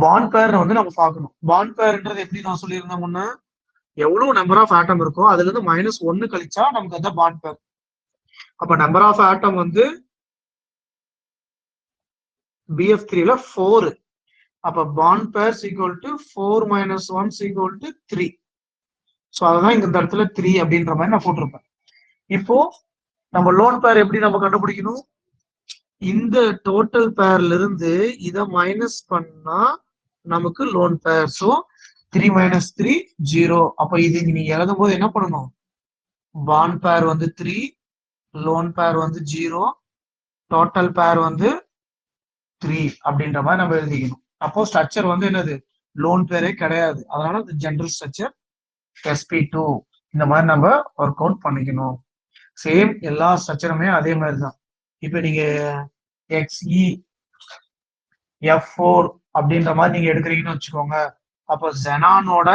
பாண்ட் பேர் வந்து நம்ம பார்க்கணும். பாண்ட் பேர்ன்றது எப்படி நான் சொல்லியிருந்தேன் முன்ன, எவ்வளவு நம்பர் ஆஃப் ஆட்டம் இருக்கோ அதுல இருந்து -1 கழிச்சா நமக்கு அந்த பாண்ட் பேர். அப்ப நம்பர் ஆஃப் ஆட்டம் வந்து BF3ல 4. அப்ப பாண்ட் பேர் ஈக்குவல் டு 4 - 1 = 3. ஸோ அதுதான் இந்த இடத்துல 3 அப்படின்ற மாதிரி நான் போட்டிருப்பேன். இப்போ நம்ம லோன் பேர் எப்படி நம்ம கண்டுபிடிக்கணும்? இந்த டோட்டல் பேர்ல இருந்து இதை மைனஸ் பண்ணா நமக்கு லோன் பேர். ஸோ 3 - 3 0. அப்ப இது நீங்க எழுதும் போது என்ன பண்ணணும்? பாண்ட் பேர் வந்து 3, லோன் பேர் வந்து 0, டோட்டல் பேர் வந்து 3 அப்படின்ற மாதிரி நம்ம எழுதிக்கணும். அப்போ ஸ்ட்ரக்சர் வந்து என்னது, லோன் பேரே கிடையாது. அதனால இந்த ஜெனரல் ஸ்ட்ரக்சர் sp2 இந்த மாதிரி நம்ம ஒர்க் அவுட் பண்ணிக்கணும். சேம் எல்லா ஸ்ட்ரக்சருமே அதே மாதிரி தான். இப்போ நீங்க XE F4 அப்படின்ற மாதிரி நீங்க எடுக்கிறீங்கன்னு வச்சுக்கோங்க. அப்போ ஜெனானோட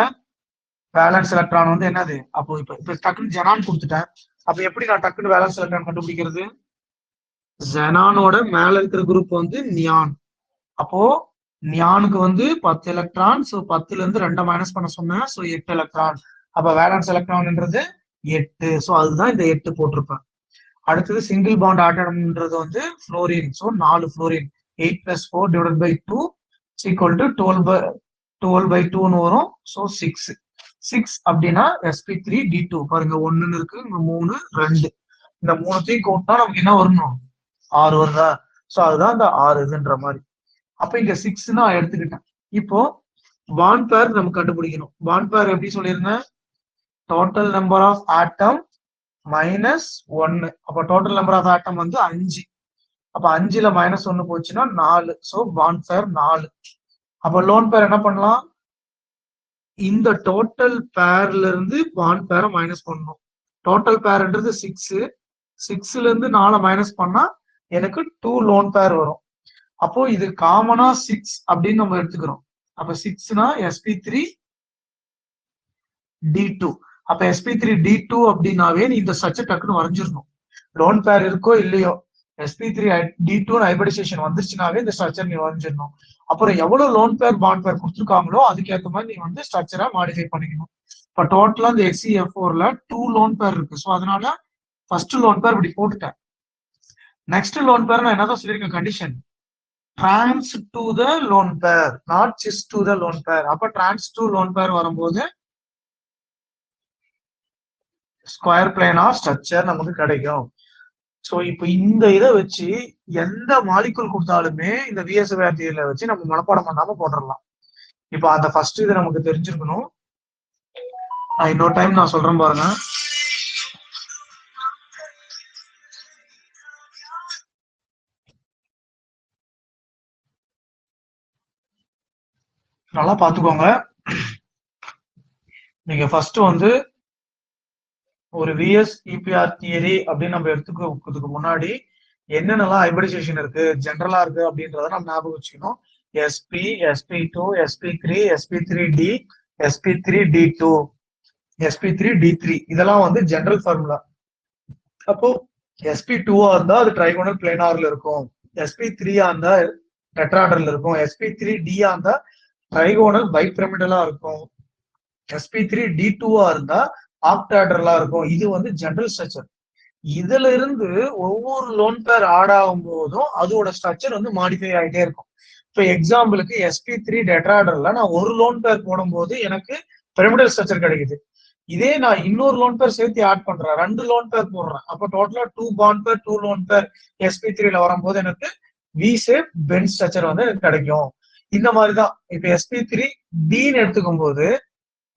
வேலன்ஸ் எலக்ட்ரான் வந்து என்னது, அப்போ இப்ப டக்குன்னு ஜெனான் கொடுத்துட்டேன். அப்ப எப்படி நான் டக்குன்னு வேலன்ஸ் எலக்ட்ரான் கண்டுபிடிக்கிறது? ஜெனானோட மேல இருக்கிற குரூப் வந்து நியான். அப்போ நியானுக்கு வந்து 10 எலக்ட்ரான். ஸோ 10ல இருந்து 2 மைனஸ் பண்ண சொன்னேன். So 8 electron. அப்ப வேலன்ஸ் எலக்ட்ரான்ன்றது 8. ஸோ அதுதான் இந்த 8 போட்டிருப்பேன். அடுத்தது சிங்கிள் பாண்ட் ஆட்டம்ன்றது வந்து ஃப்ளோரின். So 4 fluorine. 8 + 4 / 2 = 12/2 வரும். ஸோ 6. 6 அப்படின்னா sp3d2. பாருங்க 1 இருக்கு, 3, 2. இந்த 3த்தையும் கூட்டினா நமக்கு என்ன வரணும்? 6 வருதா? ஸோ அதுதான் இந்த 6 இதுன்ற மாதிரி. அப்ப இங்க 6 நான் எடுத்துக்கிட்டேன். இப்போ பாண்ட் பேர் நம்ம கண்டுபிடிக்கணும். பாண்ட் பேர் எப்படி சொல்லியிருந்தேன்? Total number of atom -1. அப்ப டோட்டல் நம்பர் ஆஃப் ஆட்டம் வந்து 5. அப்ப 5ல -1 போச்சுன்னா 4. ஸோ பாண்ட் பேர் 4. அப்ப லோன் பேர் என்ன பண்ணலாம்? இந்த டோட்டல் பேர்ல இருந்து பாண்ட் பேரை மைனஸ் பண்ணணும். டோட்டல் பேர்ன்றது 6. 6ல இருந்து 4 மைனஸ் பண்ணா எனக்கு 2 லோன் பேர் வரும். அப்போ இது காமனா 6 அப்படின்னு நம்ம எடுத்துக்கிறோம். அப்ப 6னா sp3d2. அப்ப sp3d2 அப்படின்னாவே நீ இந்த ஸ்ட்ரக்சர் டக்குன்னு வரைஞ்சிடணும். லோன் பேர் இருக்கோ இல்லையோ, sp3d2 ஹைபிரிடைசேஷன் வந்துருச்சுனாவே இந்த ஸ்ட்ரக்சர் நீ வரைஞ்சிடணும். அப்புறம் எவ்வளவு லோன் பேர் பாண்ட் பேர் கொடுத்துருக்காங்களோ அதுக்கேற்ற மாதிரி நீ வந்து ஸ்ட்ரக்சரா மாடிஃபை பண்ணிக்கணும். இப்ப டோட்டலா இந்த XeF4ல 2 லோன் பேர் இருக்கு. ஸோ அதனால ஃபர்ஸ்ட் லோன் பேர் இப்படி போட்டுட்டேன். நெக்ஸ்ட் லோன் பேர் நான் என்னதான் சொல்லியிருக்கேன் condition? trans to the lone pair, not cis to the lone pair. அப்ப trans to lone pair வரும்போது ஸ்கொயர் பிளேன் ஆஃப் ஸ்ட்ரக்சர் நமக்கு கிடைக்கும். சோ இப்போ இந்த இதை வச்சு எந்த மாலிகுல் கொடுத்தாலுமே இந்த VSWR தியரியில வச்சு நம்ம மனப்பாடம் பண்ணாம போட்டுடலாம். இப்போ அந்த ஃபர்ஸ்ட் இது நமக்கு தெரிஞ்சிருக்கணும். நான் இன்னொரு டைம் நான் சொல்றேன் பாருங்க. நல்லா பாத்துக்கோங்க. நீங்க ஃபர்ஸ்ட் வந்து ஒரு VSEPR தியரி அப்படின்னு நம்ம எடுத்துக்கிறதுக்கு முன்னாடி என்னென்னலாம் ஹைபிரிடைசேஷன் இருக்கு, ஜென்ரலா இருக்கு அப்படின்றத நம்ம ஞாபகம் வச்சுக்கணும். sp, sp2, sp3, sp3d, sp3d2, sp3d3 இதெல்லாம் வந்து ஜெனரல் ஃபார்முலா. அப்போ sp2ஆ இருந்தா அது ட்ரைகோனல் பிளேனார்ல இருக்கும். sp3ஆ இருந்தா டெட்ராடர்ல இருக்கும். sp3d-ஆ இருந்தா ட்ரைகோனல் பைபிரமிடலா இருக்கும். sp3d2ஆ இருந்தா ஆக்டாடர்லா இருக்கும். இது வந்து ஜெனரல் ஸ்ட்ரக்சர். இதுல இருந்து ஒவ்வொரு லோன் பேர் ஆட் ஆகும் போதும் அதோட ஸ்ட்ரக்சர் வந்து மாடிஃபை ஆகிட்டே இருக்கும். இப்போ எக்ஸாம்பிளுக்கு sp3 டெட்ராடர்ல நான் ஒரு லோன் பேர் போடும்போது எனக்கு பிரமிடல் ஸ்ட்ரக்சர் கிடைக்குது. இதே நான் இன்னொரு லோன் பேர் சேர்த்து ஆட் பண்றேன், 2 லோன் பேர் போடுறேன், அப்போ டோட்டலா 2 பாண்ட் பேர் 2 லோன் பேர் sp3ல வரும்போது எனக்கு V ஷேப் பென் ஸ்ட்ரக்சர் வந்து எனக்கு கிடைக்கும். இந்த மாதிரிதான் இப்ப sp3d எடுத்துக்கும் போது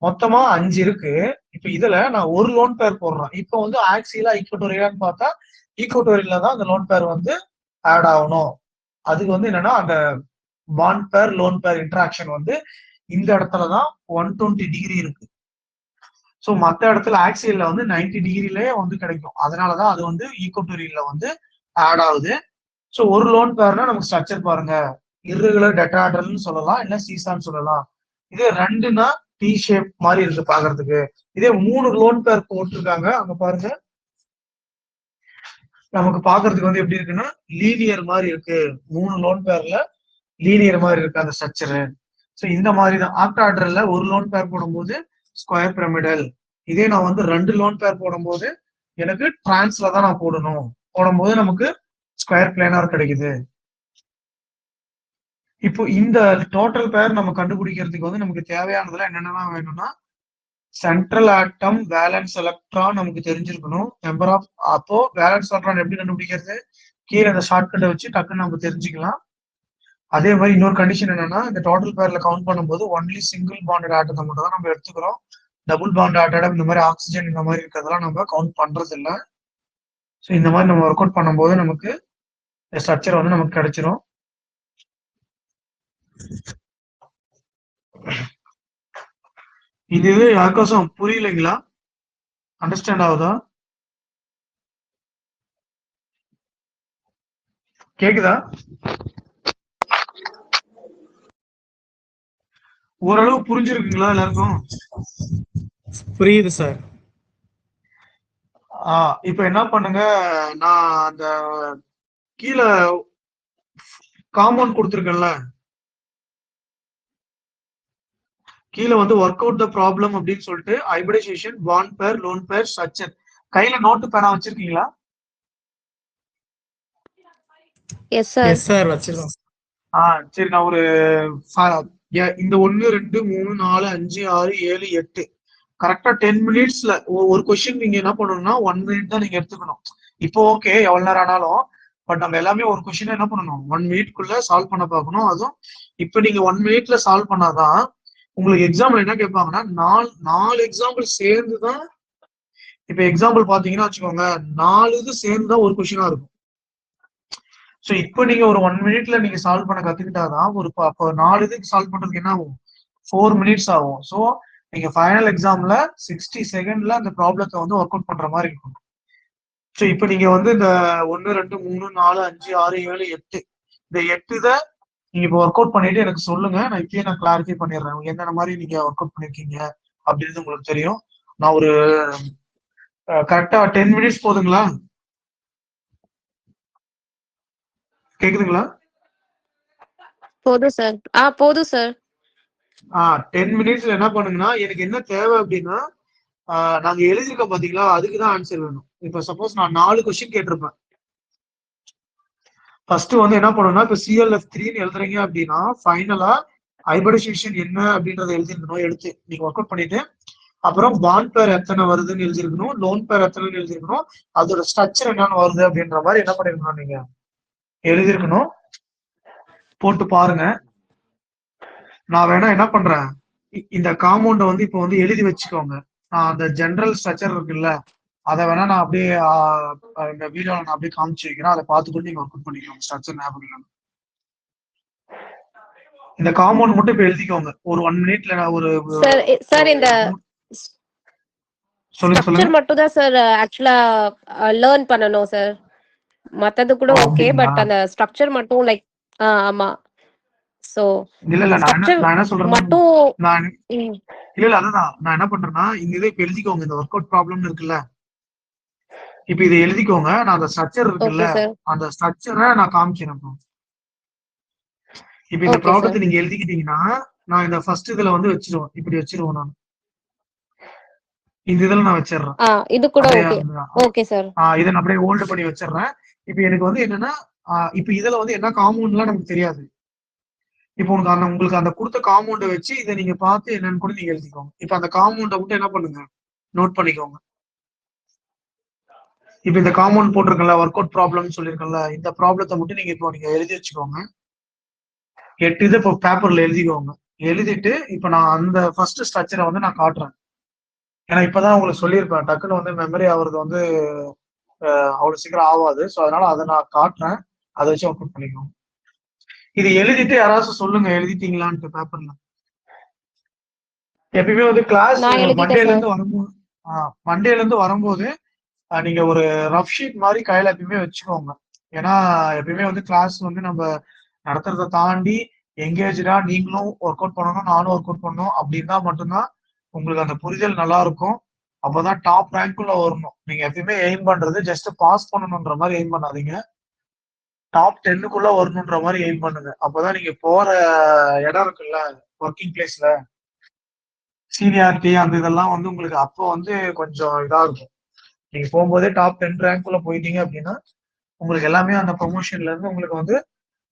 மொத்தமா 5 இருக்கு. இப்ப இதுல நான் ஒரு லோன் பேர் போடுறேன். இப்ப வந்து ஆக்சிலா ஈக்குவட்டோரியலான்னு பார்த்தா ஈக்குவட்டோரியல்ல தான் அந்த லோன் பேர் வந்து ஆட் ஆகணும். அதுக்கு வந்து என்னன்னா அந்த பாண்ட் பேர் லோன் பேர் இன்டராக்ஷன் வந்து இந்த இடத்துலதான் 120 டிகிரி இருக்கு. ஸோ மற்ற இடத்துல ஆக்சியல்ல வந்து 90 டிகிரிலே வந்து கிடைக்கும். அதனாலதான் அது வந்து ஈக்குவட்டோரியல்ல வந்து ஆட் ஆகுது. ஸோ ஒரு லோன் பேர்னா நமக்கு ஸ்ட்ரக்சர் பாருங்க, இர்ரெகுலர் டெட்ராடர்னு சொல்லலாம், இல்ல சீசான்னு சொல்லலாம். இதே 2னா டி ஷேப் மாதிரி இருக்கு பாக்குறதுக்கு. இதே 3 லோன் பேர் போட்டிருக்காங்க அங்க பாருங்க, நமக்கு பாக்குறதுக்கு வந்து எப்படி இருக்குன்னா லீனியர் மாதிரி இருக்கு. 3 லோன் பேர்ல லீனியர் மாதிரி இருக்கு அந்த ஸ்ட்ரக்சரு. ஸோ இந்த மாதிரி தான் ஆக்டாடர்ல ஒரு லோன் பேர் போடும்போது ஸ்கொயர் பிரமிடல். இதே நான் வந்து 2 லோன் பேர் போடும்போது எனக்கு டிரான்ஸ்ல தான் நான் போடணும். போடும்போது நமக்கு ஸ்கொயர் பிளேனார் கிடைக்குது. இப்போ இந்த டோட்டல் பேர் நம்ம கண்டுபிடிக்கிறதுக்கு வந்து நமக்கு தேவையானதுல என்னென்னலாம் வேணும்னா சென்ட்ரல் ஆட்டம், வேலன்ஸ் எலக்ட்ரான் நமக்கு தெரிஞ்சிருக்கணும். நம்பர் ஆஃப், அப்போ வேலன்ஸ் எலக்ட்ரான் எப்படி கண்டுபிடிக்கிறது? கீழே அந்த ஷார்ட்கட்டை வச்சு டக்குன்னு நம்ம தெரிஞ்சுக்கலாம். அதே மாதிரி இன்னொரு கண்டிஷன் என்னன்னா இந்த டோட்டல் பேர்ல கவுண்ட் பண்ணும்போது ஒன்லி சிங்கிள் பாண்டட் ஆட்டத்தை மட்டும் தான் நம்ம எடுத்துக்கிறோம். டபுள் பாண்ட் ஆட்டம் இந்த மாதிரி ஆக்சிஜன் இந்த மாதிரி இருக்கிறதெல்லாம் நம்ம கவுண்ட் பண்றது இல்லை. ஸோ இந்த மாதிரி நம்ம ஒர்க் அவுட் பண்ணும்போது நமக்கு ஸ்ட்ரக்சர் வந்து நமக்கு கிடைச்சிரும். இது யாருக்கோசம் புரியலைங்களா? அண்டர்ஸ்டாண்ட் ஆகுதா? கேக்குதா? ஓரளவு புரிஞ்சிருக்குங்களா எல்லாருக்கும்? புரியுது சார். இப்ப என்ன பண்ணுங்க, நான் அந்த கீழே காம்பவுண்ட் கொடுத்துருக்கேன்ல, கீழே வந்து ஒர்க் அவுட் த ப்ராப்ளம் அப்படின்னு சொல்லிட்டு ஹைபிரிடைசேஷன், பாண்ட் பேர், லோன் பேர், ஸ்ட்ரக்சர். கையில நோட்டு பேனா வச்சிருக்கீங்களா? Yes sir. எஸ் சார் வச்சிருக்கோம். சரி, நான் ஒரு இந்த 1 2 3 4 5 6 7 8 கரெக்டா 10 மினிட்ஸ்ல ஒரு கொஸ்டின் நீங்க என்ன பண்ணணும்னா 1 மினிட் தான் நீங்க எடுத்துக்கணும். இப்போ ஓகே, எவ்வளவு நேரம் ஆனாலும், பட் நம்ம எல்லாமே ஒரு கொஸ்டின் என்ன பண்ணணும், 1 மினிட்குள்ள சால்வ் பண்ண பார்க்கணும். அதுவும் இப்ப நீங்க 1 மினிட்ல சால்வ் பண்ணாதான் உங்களுக்கு எக்ஸாம்பிள் என்ன கேட்பாங்கன்னா, நாலு எக்ஸாம்பிள் சேர்ந்துதான். இப்ப எக்ஸாம்பிள் பாத்தீங்கன்னா வச்சுக்கோங்க, 4 இது சேர்ந்துதான் ஒரு கொஸ்டினா இருக்கும். ஸோ இப்போ நீங்க ஒரு 1 மினிட்ல நீங்க சால்வ் பண்ண கத்துக்கிட்டாதான் ஒரு 4 இதுக்கு சால்வ் பண்றதுக்கு என்ன ஆகும், 4 மினிட்ஸ் ஆகும். ஸோ நீங்க ஃபைனல் எக்ஸாம்ல 60 செகண்ட்ல அந்த ப்ராப்ளத்தை வந்து ஒர்க் அவுட் பண்ற மாதிரி இருக்கும். ஸோ இப்போ நீங்க வந்து இந்த 1 2 3 4 5 6 7 8 இந்த 8 இதை நீங்க இப்போ ஒர்க் அவுட் பண்ணிட்டு எனக்கு சொல்லுங்க. நான் இப்பயே நான் கிளாரிஃபை பண்ணிடுறேன் என்னென்ன மாதிரி நீங்க ஒர்க் அவுட் பண்ணிருக்கீங்க அப்படின்றது உங்களுக்கு தெரியும். நான் ஒரு கரெக்டா 10 மினிட்ஸ் போதுங்களா? கேக்குதுங்களா? போதும் சார். போதும் சார். 10 மினிட்ஸ்ல என்ன பண்ணுங்கன்னா, எனக்கு என்ன தேவை அப்படின்னா, நாங்க எழுதிருக்கோம் பாத்தீங்களா, அதுக்குதான் ஆன்சர் வேணும். இப்ப சப்போஸ் நான் 4 கொஸ்டின் கேட்டிருப்பேன். ஃபர்ஸ்ட் வந்து என்ன பண்ணணும்னா, இப்ப CLF3 எழுதுறீங்க அப்படின்னா ஃபைனலா ஹைபிரிடைசேஷன் என்ன அப்படின்றத எழுதிருக்கணும். எடுத்து நீங்க ஒர்க் அவுட் பண்ணிட்டு அப்புறம் பாண்ட் பேர் எத்தனை வருதுன்னு எழுதிருக்கணும், லோன் பேர் எத்தனைன்னு எழுதிருக்கணும், அதோட ஸ்ட்ரக்சர் என்னன்னு வருது அப்படின்ற மாதிரி என்ன பண்ணிருக்கணும், நீங்க எழுதிருக்கணும். போட்டு பாருங்க. நான் வேணா என்ன பண்றேன், இந்த காம்பவுண்ட வந்து இப்போ வந்து எழுதி வச்சுக்கோங்க. அந்த ஜெனரல் ஸ்ட்ரக்சர் இருக்குல்ல, அதை வேணா நான் அப்படியே இந்த வீடியோல நான் அப்படியே காமிச்சு வைக்கிறேன். அதை பார்த்துட்டு நீங்க ஒர்க் அவுட் பண்ணிக்கோங்க. ஸ்ட்ரக்சர் ஞாபகம். இந்த காம்பவுண்ட் மட்டும் இப்ப எழுதிக்கோங்க. ஒரு 1 மினிட்ல நான் ஒரு சார் இந்த ஸ்ட்ரக்சர் மட்டும் தான் சார் ஆக்சுவலா லேர்ன் பண்ணனும் சார். மத்தது கூட ஓகே, பட் அந்த ஸ்ட்ரக்சர் மட்டும் லைக் ஆமா. சோ இல்ல நான் என்ன சொல்றேன் மட்டும் இல்ல அதுதான் நான் என்ன பண்றேன்னா, இந்த இதை இப்ப எழுதிக்கோங்க. இந்த ஒர்க் அவுட் ப்ராப்ளம் இருக்குல்ல, இப்ப இதை எழுதிக்கோங்க. நான் அந்த ஸ்ட்ரக்சர் இருக்குல்ல, அந்த ஸ்ட்ரக்சரை நான் காமிக்கிறேன். இப்ப இந்த ப்ராப்ளத்தை நீங்க எழுதிக்கிட்டீங்கன்னா, நான் இந்த ஃபர்ஸ்ட் இதுல வந்து வச்சிருவேன். இப்படி வச்சிருவோம். நான் இந்த இதுல நான் வச்சிடுறேன். இது கூட ஓகே சார். இதை நான் அப்படியே ஹோல்ட் பண்ணி வச்சிடுறேன். இப்ப எனக்கு வந்து என்னன்னா, இப்ப இதுல வந்து என்ன காம்பவுண்ட்லாம் நமக்கு தெரியாது. இப்போ உங்களுக்கு அந்த கொடுத்த காம்பவுண்டை வச்சு இதை நீங்க பார்த்து என்னன்னு கூட நீங்க எழுதிக்கோங்க. இப்ப அந்த காம்பவுண்டை மட்டும் என்ன பண்ணுங்க, நோட் பண்ணிக்கோங்க. இப்ப இந்த காம்பவுண்ட் போட்டிருக்கல, ஒர்க் அவுட் ப்ராப்ளம் சொல்லியிருக்கல, இந்த ப்ராப்ளத்தை மட்டும் நீங்க இப்போ நீங்க எழுதி வச்சுக்கோங்க. 8 இது இப்போ பேப்பர்ல எழுதிக்கோங்க. எழுதிட்டு இப்ப நான் அந்த ஃபர்ஸ்ட் ஸ்ட்ரக்சரை வந்து நான் காட்டுறேன். ஏன்னா இப்பதான் உங்களுக்கு சொல்லியிருப்பேன், டக்குன்னு வந்து மெமரி ஆகுறது வந்து அவ்வளவு சீக்கிரம் ஆகாது. ஸோ அதனால அதை நான் காட்டுறேன். அதை வச்சு ஒர்க் அவுட் பண்ணிக்கோங்க. இது எழுதிட்டு யாராச்சும் சொல்லுங்க, எழுதிட்டீங்களான்ட்டு பேப்பர்ல. எப்பயுமே வந்து கிளாஸ் மண்டேல இருந்து வரும்போது நீங்க ஒரு ரஃப் ஷீட் மாதிரி கையில எப்பயுமே வச்சுக்கோங்க. ஏன்னா எப்பயுமே வந்து கிளாஸ் வந்து நம்ம நடத்துறதை தாண்டி எங்கேஜா நீங்களும் ஒர்க் அவுட் பண்ணணும், நானும் ஒர்க் அவுட் பண்ணணும். அப்படின்னா மட்டும்தான் உங்களுக்கு அந்த புரிதல் நல்லா இருக்கும். அப்பதான் டாப் ரேங்க்குள்ள வரணும். நீங்க எப்பயுமே எய்ம் பண்றது ஜஸ்ட் பாஸ் பண்ணணும்ன்ற மாதிரி எய்ம் பண்ணாதீங்க. டாப் 10க்குள்ள வரணும்ன்ற மாதிரி எய்ம் பண்ணுங்க. அப்பதான் நீங்க போற இடம் இருக்குல்ல, ஒர்க்கிங் பிளேஸ்ல சீனியாரிட்டி அந்த இதெல்லாம் வந்து உங்களுக்கு அப்போ வந்து கொஞ்சம் இதா இருக்கும். நீங்க போகும்போதே டாப் 10 ரேங்க்குள்ள போயிட்டீங்க அப்படின்னா உங்களுக்கு எல்லாமே அந்த ப்ரொமோஷன்ல இருந்து உங்களுக்கு வந்து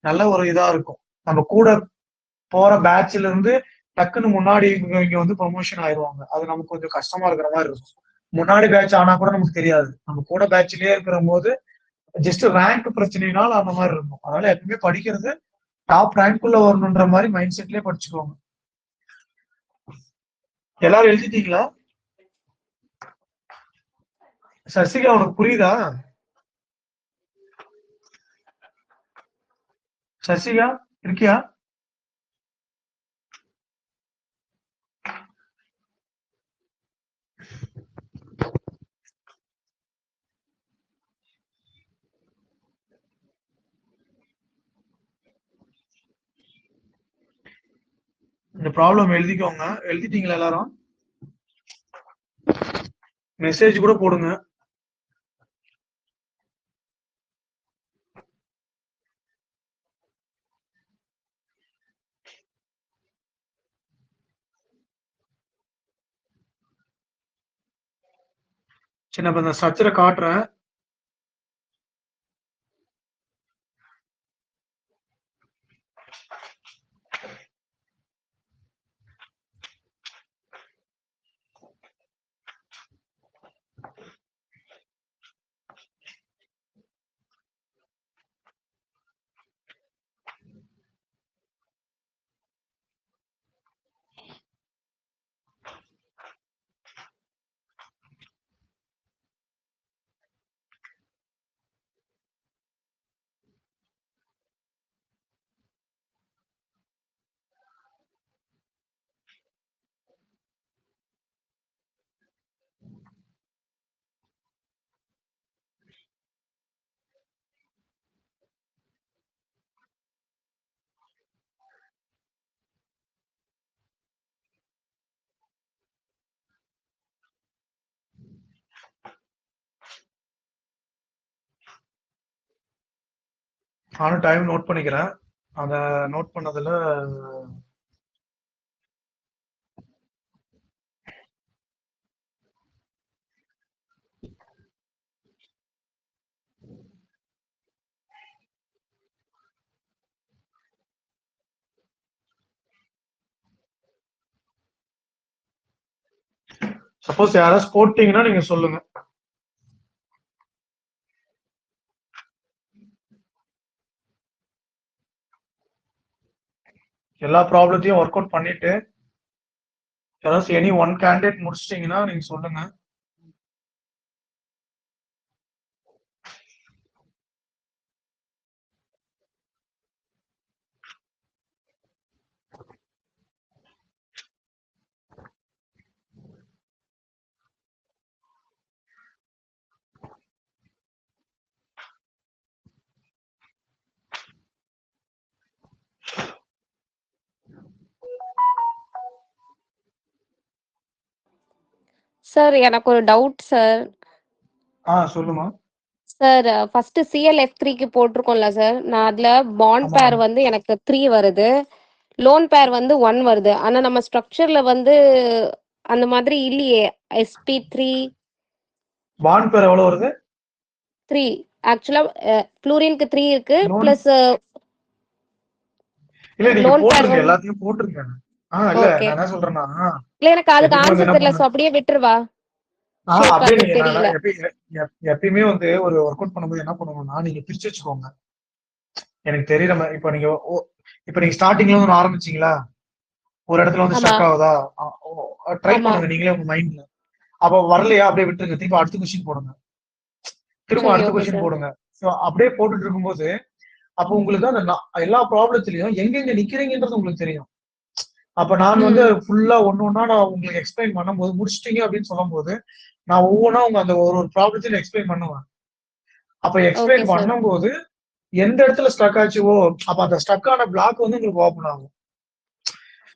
நல்ல ஒரு இதா இருக்கும். நம்ம கூட போற பேட்ச்ல இருந்து டக்குன்னு முன்னாடி இங்க வந்து ப்ரொமோஷன் ஆயிடுவாங்க. அது நமக்கு கொஞ்சம் கஷ்டமா இருக்கிற மாதிரி இருக்கும். முன்னாடி பேட்ச் ஆனா கூட நமக்கு தெரியாது. நம்ம கூட பேட்ச்லயே இருக்கிற போது ஜஸ்ட் ரேங்க் பிரச்சனைனால அந்த மாதிரி இருக்கும். அதனால எப்பவுமே படிக்கிறது டாப் ரேங்க்குள்ள வரணுன்ற மாதிரி மைண்ட் செட்லயே படிச்சுக்கோங்க. எல்லாரும் எழுதிட்டீங்களா? சசிகா உனக்கு புரியுதா? சசிகா இருக்கியா? இந்த ப்ராப்ளம் எழுதிக்கோங்க. எழுதிட்டீங்களா எல்லாரும்? மெசேஜ் கூட போடுங்க. சின்ன இந்த ஸ்ட்ரக்சரை காட்டுறேன். நானும் டைம் நோட் பண்ணிக்கிறேன். அத நோட் பண்ணதுல சப்போஸ் யாராவது போட்டீங்கன்னா நீங்க சொல்லுங்க. எல்லா ப்ராப்ளத்தையும் ஒர்க் அவுட் பண்ணிட்டு யாராவது எனி ஒன் கேண்டிடேட் முடிச்சிட்டீங்கன்னா நீங்க சொல்லுங்க. சார் எனக்கு ஒரு டவுட் சார். சொல்லுமா. சார் ஃபர்ஸ்ட் CLF3க்கு போட்டிருக்கோம்ல சார், நான் அதுல பாண்ட் ஆமா. பேர் வந்து எனக்கு 3 வருது, லோன் பேர் வந்து 1 வருது. ஆனா நம்ம ஸ்ட்ரக்சர்ல வந்து அந்த மாதிரி இல்லையே. SP3 பாண்ட் பேர் எவ்வளவு வருது? 3 ஆக்சுவலா ஃப்ளூரினுக்கு 3 இருக்கு, லோன் பிளஸ் இல்ல நீங்க லோன் பேர் போட்டுருங்க, வந்து எல்லாத்தையும் போட்டுருங்க. இல்ல ஓகே. நான் என்ன சொல்றேன்னா, இல்ல எனக்கு அதுக்கு எப்பயுமே வந்து ஆன்சர் என்ன தெரியல, பண்ணுங்க, சோ அப்படியே விட்டுருவா. ஷேப் அப்படியே அது நீங்க தெரியல. எப்பயுமே வந்து ஒரு ஒர்க் அவுட் பண்ணும்போது என்ன பண்ணுவோம்னா, நீங்க பிரிச்சு வச்சுக்கோங்க. எனக்கு தெரியற மாதிரி இப்ப நீங்க ஸ்டார்டிங்ல வந்து ஆரம்பிச்சீங்களா, ஒரு இடத்துல வந்து ஆமா ஸ்டக் ஆகுதா, ட்ரை ஆமா. பண்ணுங்க நீங்களே உங்க மைண்ட்ல. அப்ப வரலையா அப்படியே விட்டுருங்க, திரும்ப அடுத்த கொஸ்டின் போடுங்க, திரும்ப சரி அடுத்த ஓகே கொஸ்டின் சார். போடுங்க. அப்படியே போட்டுட்டு இருக்கும்போது அப்ப உங்களுக்கு அந்த எல்லா ப்ராப்ளத்திலயும் எங்கெங்க நிக்கிறீங்கன்றது உங்களுக்கு தெரியும். அப்ப நான் வந்து ம் ஃபுல்லா ஒன்னொன்னா நான் உங்களுக்கு எக்ஸ்பிளைன் பண்ணும்போது முடிச்சிட்டீங்க அப்படின்னு சொல்லும் போது நான் ஒவ்வொன்றா உங்க அந்த ஒரு ப்ராப்ளத்தையும் எக்ஸ்பிளைன் பண்ணுவேன். அப்ப ஓகே எக்ஸ்பிளைன் சார். பண்ணும்போது எந்த இடத்துல ஸ்டக் ஆச்சுவோ அப்ப அந்த ஸ்டக் ஆன பிளாக் வந்து உங்களுக்கு ஓப்பன் ஆகும்.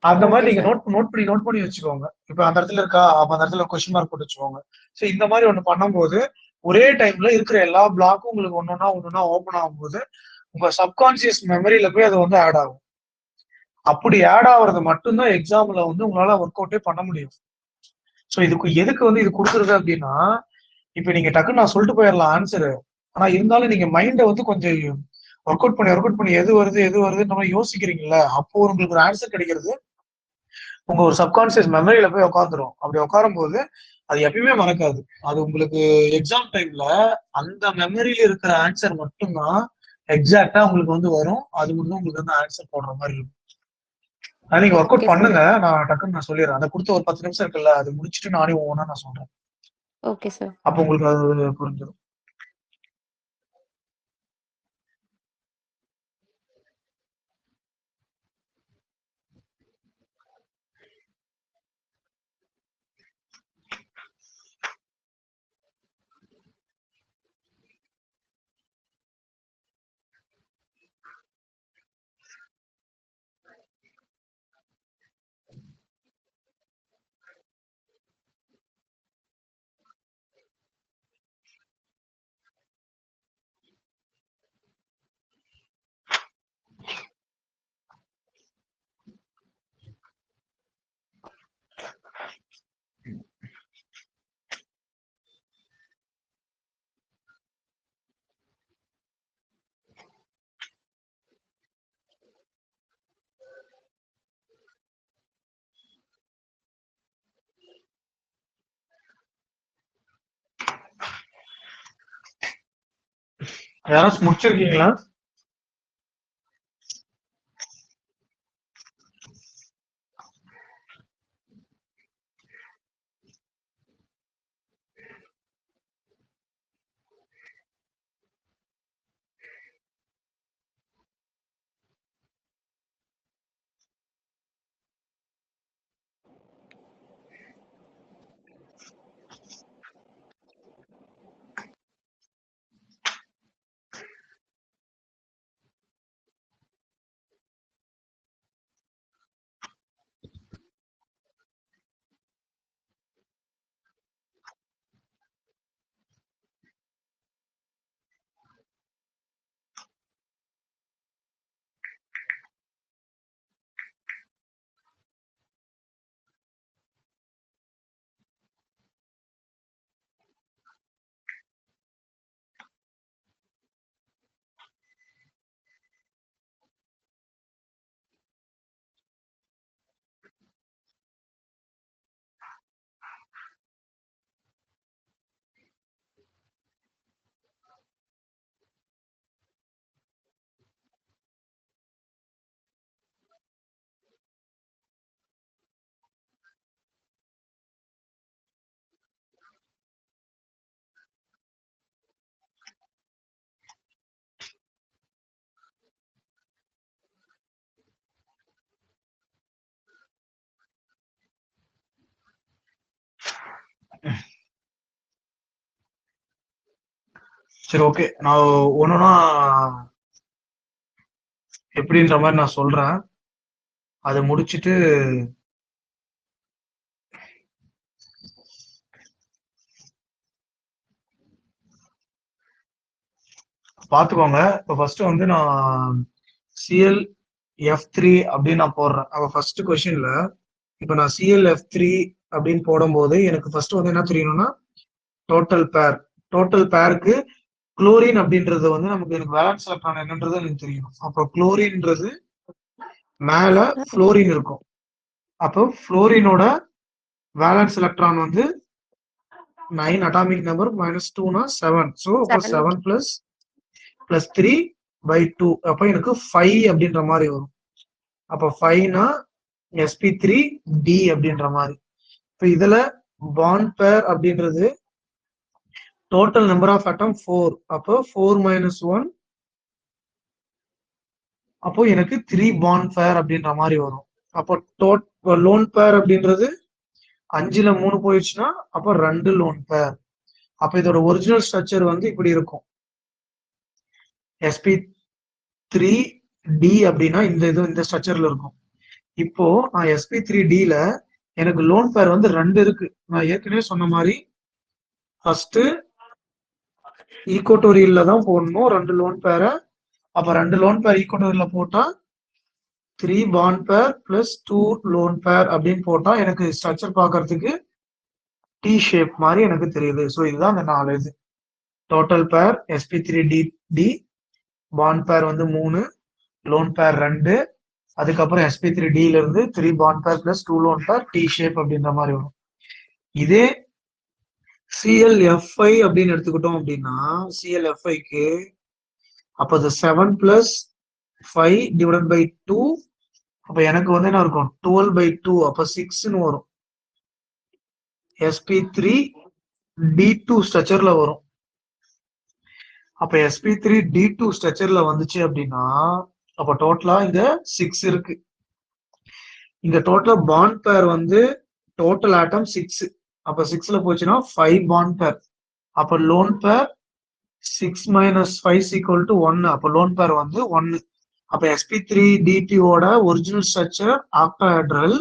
அந்த மாதிரி ஓகே நீங்க சார். நோட் பண்ணி வச்சுக்கோங்க. இப்ப அந்த இடத்துல இருக்கா, அப்ப அந்த இடத்துல கொஸ்டின் மார்க் போட்டு வச்சுக்கோங்க. சோ இந்த மாதிரி ஒண்ணு பண்ணும்போது ஒரே டைம்ல இருக்கிற எல்லா பிளாக்கும் உங்களுக்கு ஒன்னொன்னா ஓப்பன் ஆகும்போது உங்க சப்கான்சியஸ் மெமரியில போய் அது வந்து ஆட் ஆகும். அப்படி ஆட் ஆகுறது மட்டும்தான் எக்ஸாம்ல வந்து உங்களால ஒர்க் அவுட்டே பண்ண முடியும். சோ இதுக்கு எதுக்கு வந்து இது கொடுக்குறது அப்படின்னா, இப்ப நீங்க டக்குன்னு நான் சொல்லிட்டு போயிடலாம் ஆன்சரு. ஆனா இருந்தாலும் நீங்க மைண்ட வந்து கொஞ்சம் ஒர்க் அவுட் பண்ணி எது வருதுன்ற மாதிரி யோசிக்கிறீங்கல்ல, அப்போ உங்களுக்கு ஒரு ஆன்சர் கிடைக்கிறது உங்க ஒரு சப்கான்சியஸ் மெமரியில போய் உட்காந்துரும். அப்படி உட்காரும் போது அது எப்பயுமே மறக்காது. அது உங்களுக்கு எக்ஸாம் டைம்ல அந்த மெமரியில இருக்கிற ஆன்சர் மட்டும்தான் எக்ஸாக்டா உங்களுக்கு வந்து வரும். அது மட்டும் உங்களுக்கு வந்து ஆன்சர் போடுற மாதிரி இருக்கும். அது நீங்க ஒர்க் அவுட் ஓகே சார். பண்ணுங்க. நான் டக்குன்னு நான் சொல்லிடுறேன். அதை கொடுத்த ஒரு 10 நிமிஷம் இருக்குல்ல, அது முடிச்சுட்டு நானே ஒவ்வொன்றா நான் சொல்றேன். Okay sir. அப்போ உங்களுக்கு அது புரிஞ்சிடும். யாராச்சும் முடிச்சிருக்கீங்களா? சரி, ஓகே. நான் ஒண்ணுனா எப்படின்ற மாதிரி நான் சொல்றேன். அதை முடிச்சிட்டு பாத்துக்கோங்க. இப்போ ஃபர்ஸ்ட் வந்து நான் ClF3 அப்படின்னு நான் போடுறேன். அப்ப ஃபர்ஸ்ட் கொஸ்டின்ல இப்போ நான் ClF3 அப்படின்னு போடும்போது எனக்கு ஃபர்ஸ்ட் வந்து என்ன தெரியணும்னா டோட்டல் பேர். டோட்டல் பேருக்கு குளோரின் அப்படின்றது வந்து நமக்கு எனக்கு வேலன்ஸ் எலக்ட்ரான் என்னன்றது எனக்கு தெரியணும். அப்போ குளோரின்ன்றது மேல ஃப்ளோரின் இருக்கும். அப்போ ஃப்ளோரினோட வேலன்ஸ் எலக்ட்ரான் வந்து 9 அட்டாமிக் நம்பர் -2 7. ஸோ அப்போ 7 பிளஸ் 3/2 அப்போ எனக்கு 5 அப்படின்ற மாதிரி வரும். அப்போ 5னா sp3d அப்படின்ற மாதிரி. இப்போ இதுல பாண்ட் பேர் அப்படின்றது டோட்டல் நம்பர் ஆஃப் அட்டம் 4. அப்போ 4 - 1 அப்போ எனக்கு 3 பாண்ட் பேர் அப்படின்ற மாதிரி வரும். அப்போ லோன் பேர் அப்படின்றது 5ல 3 போயிடுச்சுன்னா அப்போ 2 லோன் பேர். அப்ப இதோட ஒரிஜினல் ஸ்ட்ரக்சர் வந்து இப்படி இருக்கும். sp3d அப்படின்னா இந்த ஸ்ட்ரக்சர்ல இருக்கும். இப்போ நான் sp3dல எனக்கு லோன் பேர் வந்து 2 இருக்கு. நான் ஏற்கனவே சொன்ன மாதிரி ஃபர்ஸ்ட் ஈக்குவட்டோரியல்ல தான் போடணும் 2 லோன் பேரை. அப்ப 2 லோன் பேர் ஈக்குவட்டோரியல்ல போட்டா 3 bond pair plus 2 lone pair அப்படின்னு போட்டா எனக்கு ஸ்ட்ரக்சர் பார்க்கறதுக்கு டி ஷேப் மாதிரி எனக்கு தெரியுது. ஸோ இதுதான் அந்த 4 இது. டோட்டல் பேர் sp3d, பாண்ட் பேர் வந்து 3, லோன் பேர் 2, அதுக்கப்புறம் sp3dல இருந்து 3 bond pair plus 2 lone pair T shape அப்படின்ற மாதிரி வரும். இதே ClF5 அப்படின்னு எடுத்துக்கிட்டோம் அப்படின்னா ClF5க்கு அப்போ 7 + 5 / 2 அப்ப எனக்கு வந்து என்ன இருக்கும் 12/2 அப்ப 6ன்னு வரும். sp3d2 ஸ்ட்ரக்சர்ல வரும். அப்ப sp3d2 ஸ்ட்ரக்சர்ல வந்துச்சு அப்படின்னா அப்ப டோட்டலா இங்க 6 இருக்கு. இங்க டோட்டலா பாண்ட் பேர் வந்து டோட்டல் ஆட்டம் 6. அப்ப 6ல போச்சுன்னா 5 பாண்ட் பேர். அப்ப லோன் பேர் 6 - 5 = 1. அப்ப லோன் பேர் வந்து 1. அப்ப sp3dt ஓட ஒரிஜினல் ஸ்ட்ரக்சர் ஆக்டாஹெட்ரல்.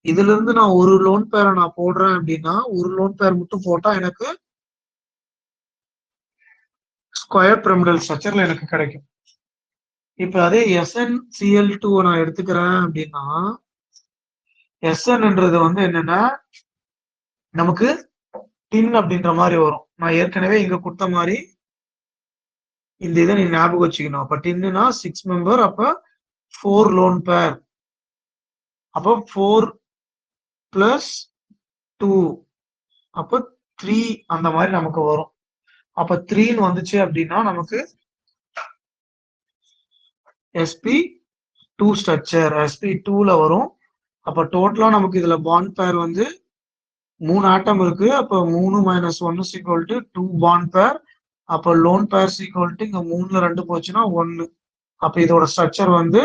இதுல இருந்து நான் ஒரு லோன் பேரை நான் போடுறேன் அப்படின்னா ஒரு லோன் பேர் மட்டும் போட்டா எனக்கு ஸ்கொயர் பிரமிடல் ஸ்ட்ரக்சர்ல எனக்கு கிடைக்கும். இப்ப அதே SnCl2 நான் எடுத்துக்கிறேன் அப்படின்னா Snன்றது வந்து என்னன்னா நமக்கு டின் அப்படின்ற மாதிரி வரும். நான் ஏற்கனவே இங்க கொடுத்த மாதிரி இந்த இதை நீ ஞாபகம் வச்சுக்கணும். அப்ப டின்னுனா 6 மெம்பர், அப்ப 4 லோன் பேர், அப்ப 4 + 2 அப்ப 3 அந்த மாதிரி நமக்கு வரும். அப்ப 3ன்னு வந்துச்சு அப்படின்னா நமக்கு sp2 ஸ்ட்ரக்சர் sp2ல வரும். அப்ப டோட்டலா நமக்கு இதுல பாண்ட் பேர் வந்து 3 ஆட்டம் இருக்கு. அப்ப 3 - 1 = 2 பாண்ட் பேர். அப்ப லோன் பேர் = இங்க 3ல 2 போச்சுன்னா 1. அப்ப இதோட ஸ்ட்ரக்சர் வந்து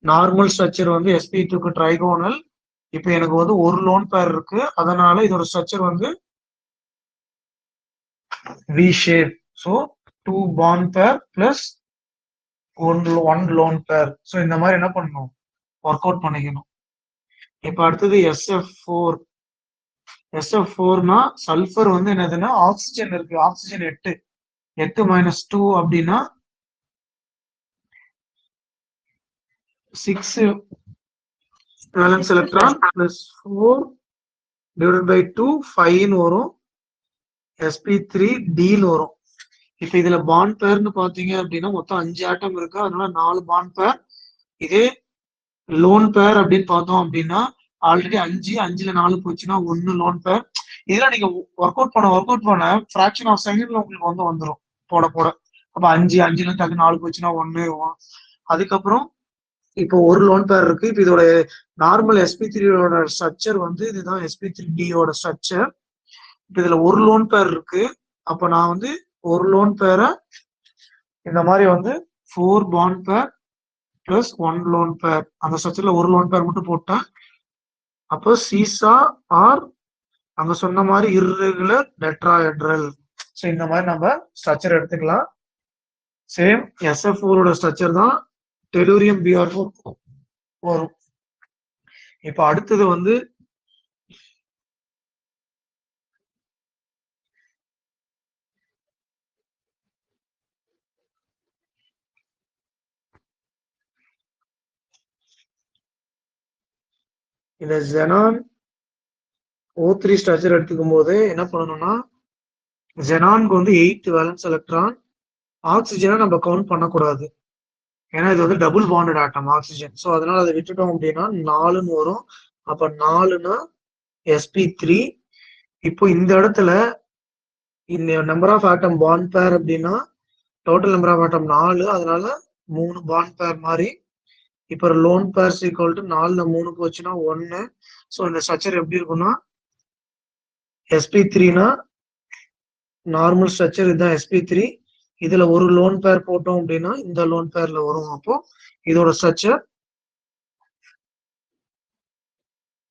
நார்மல் ஸ்ட்ரக்சர் வந்து sp2க்கு ட்ரைகோனல். இப்ப எனக்கு வந்து ஒரு லோன் பேர் இருக்கு, அதனால இதோட ஸ்ட்ரக்சர் வந்து V shape. So 2 bond pair plus one lone pair. So இந்த மாதிரி என்ன பண்ணணும், ஒர்க் அவுட் பண்ணிக்கணும். இப்ப அடுத்தது SF4. SF4னா சல்ஃபர் வந்து என்னதுன்னா ஆக்சிஜன் இருக்கு, ஆக்சிஜன் 8 - 2 அப்படின்னா 6 valence electron plus 4 divided by 2 5 வரும், sp3d வரும். இப்ப இதுல பாண்ட் பேர்னு பாத்தீங்க அப்படின்னா மொத்தம் 5 ஆட்டம் இருக்கு, அதனால 4 பாண்ட் பேர். இதே லோன் பேர் அப்படின்னு பார்த்தோம் அப்படின்னா ஆல்ரெடி 5ல 4 போச்சுன்னா 1 லோன் பேர். இதெல்லாம் நீங்க ஒர்க் அவுட் பண்ண ஃபிராக்ஷன் ஆஃப் செகண்ட்ல உங்களுக்கு வந்து வந்துடும் போட போட. அப்ப 5ல டக்கு 4 போச்சுன்னா 1. அதுக்கப்புறம் இப்போ ஒரு லோன் பேர் இருக்கு. இப்ப இதோட நார்மல் sp3யோட ஸ்ட்ரக்சர் வந்து இதுதான் sp3dயோட ஸ்ட்ரக்சர். இப்ப இதுல ஒரு லோன் பேர் இருக்கு. அப்ப நான் வந்து ஒரு லோன் பேரை இந்த மாதிரி வந்து 4 பாண்ட் பேர் plus 1 லோன் பேர், அந்த ஸ்ட்ரக்சர்ல ஒரு லோன் பேர் மட்டும் போட்டேன். அப்போ சீசா ஆர் அங்க சொன்ன மாதிரி irregular tetrahedral. ஸோ இந்த மாதிரி நம்ம ஸ்ட்ரக்சர் எடுத்துக்கலாம். சேம் SF4ஓட ஸ்ட்ரக்சர் தான் டெலூரியம் Br4 வரும். இப்போ அடுத்தது வந்து இந்த xenon O3 ஸ்ட்ரக்சர் எடுத்துக்கும் போது என்ன பண்ணணும்னா, xenonக்கு வந்து 8 வேலன்ஸ் எலக்ட்ரான், ஆக்சிஜனை நம்ம கவுண்ட் பண்ணக்கூடாது, ஏன்னா இது வந்து டபுள் பாண்டட் ஆட்டம் ஆக்சிஜன். ஸோ அதனால அதை விட்டுட்டோம் அப்படின்னா 4ன்னு வரும். அப்ப 4னா sp3. இப்போ இந்த இடத்துல இந்த நம்பர் ஆஃப் ஆட்டம் பாண்ட் பேர் அப்படின்னா டோட்டல் நம்பர் ஆஃப் ஆட்டம் 4, அதனால 3 பாண்ட் பேர் மாதிரி. இப்போ லோன் பேர் = 4ல 3 போச்சுன்னா 1. ஸோ இந்த ஸ்ட்ரக்சர் எப்படி இருக்கும்னா sp3னா நார்மல் ஸ்ட்ரக்சர் இதுதான் sp3. இதுல ஒரு லோன் பேர் போட்டோம் அப்படின்னா இந்த லோன் பேர்ல வரும். அப்போ இதோட ஸ்ட்ரக்சர்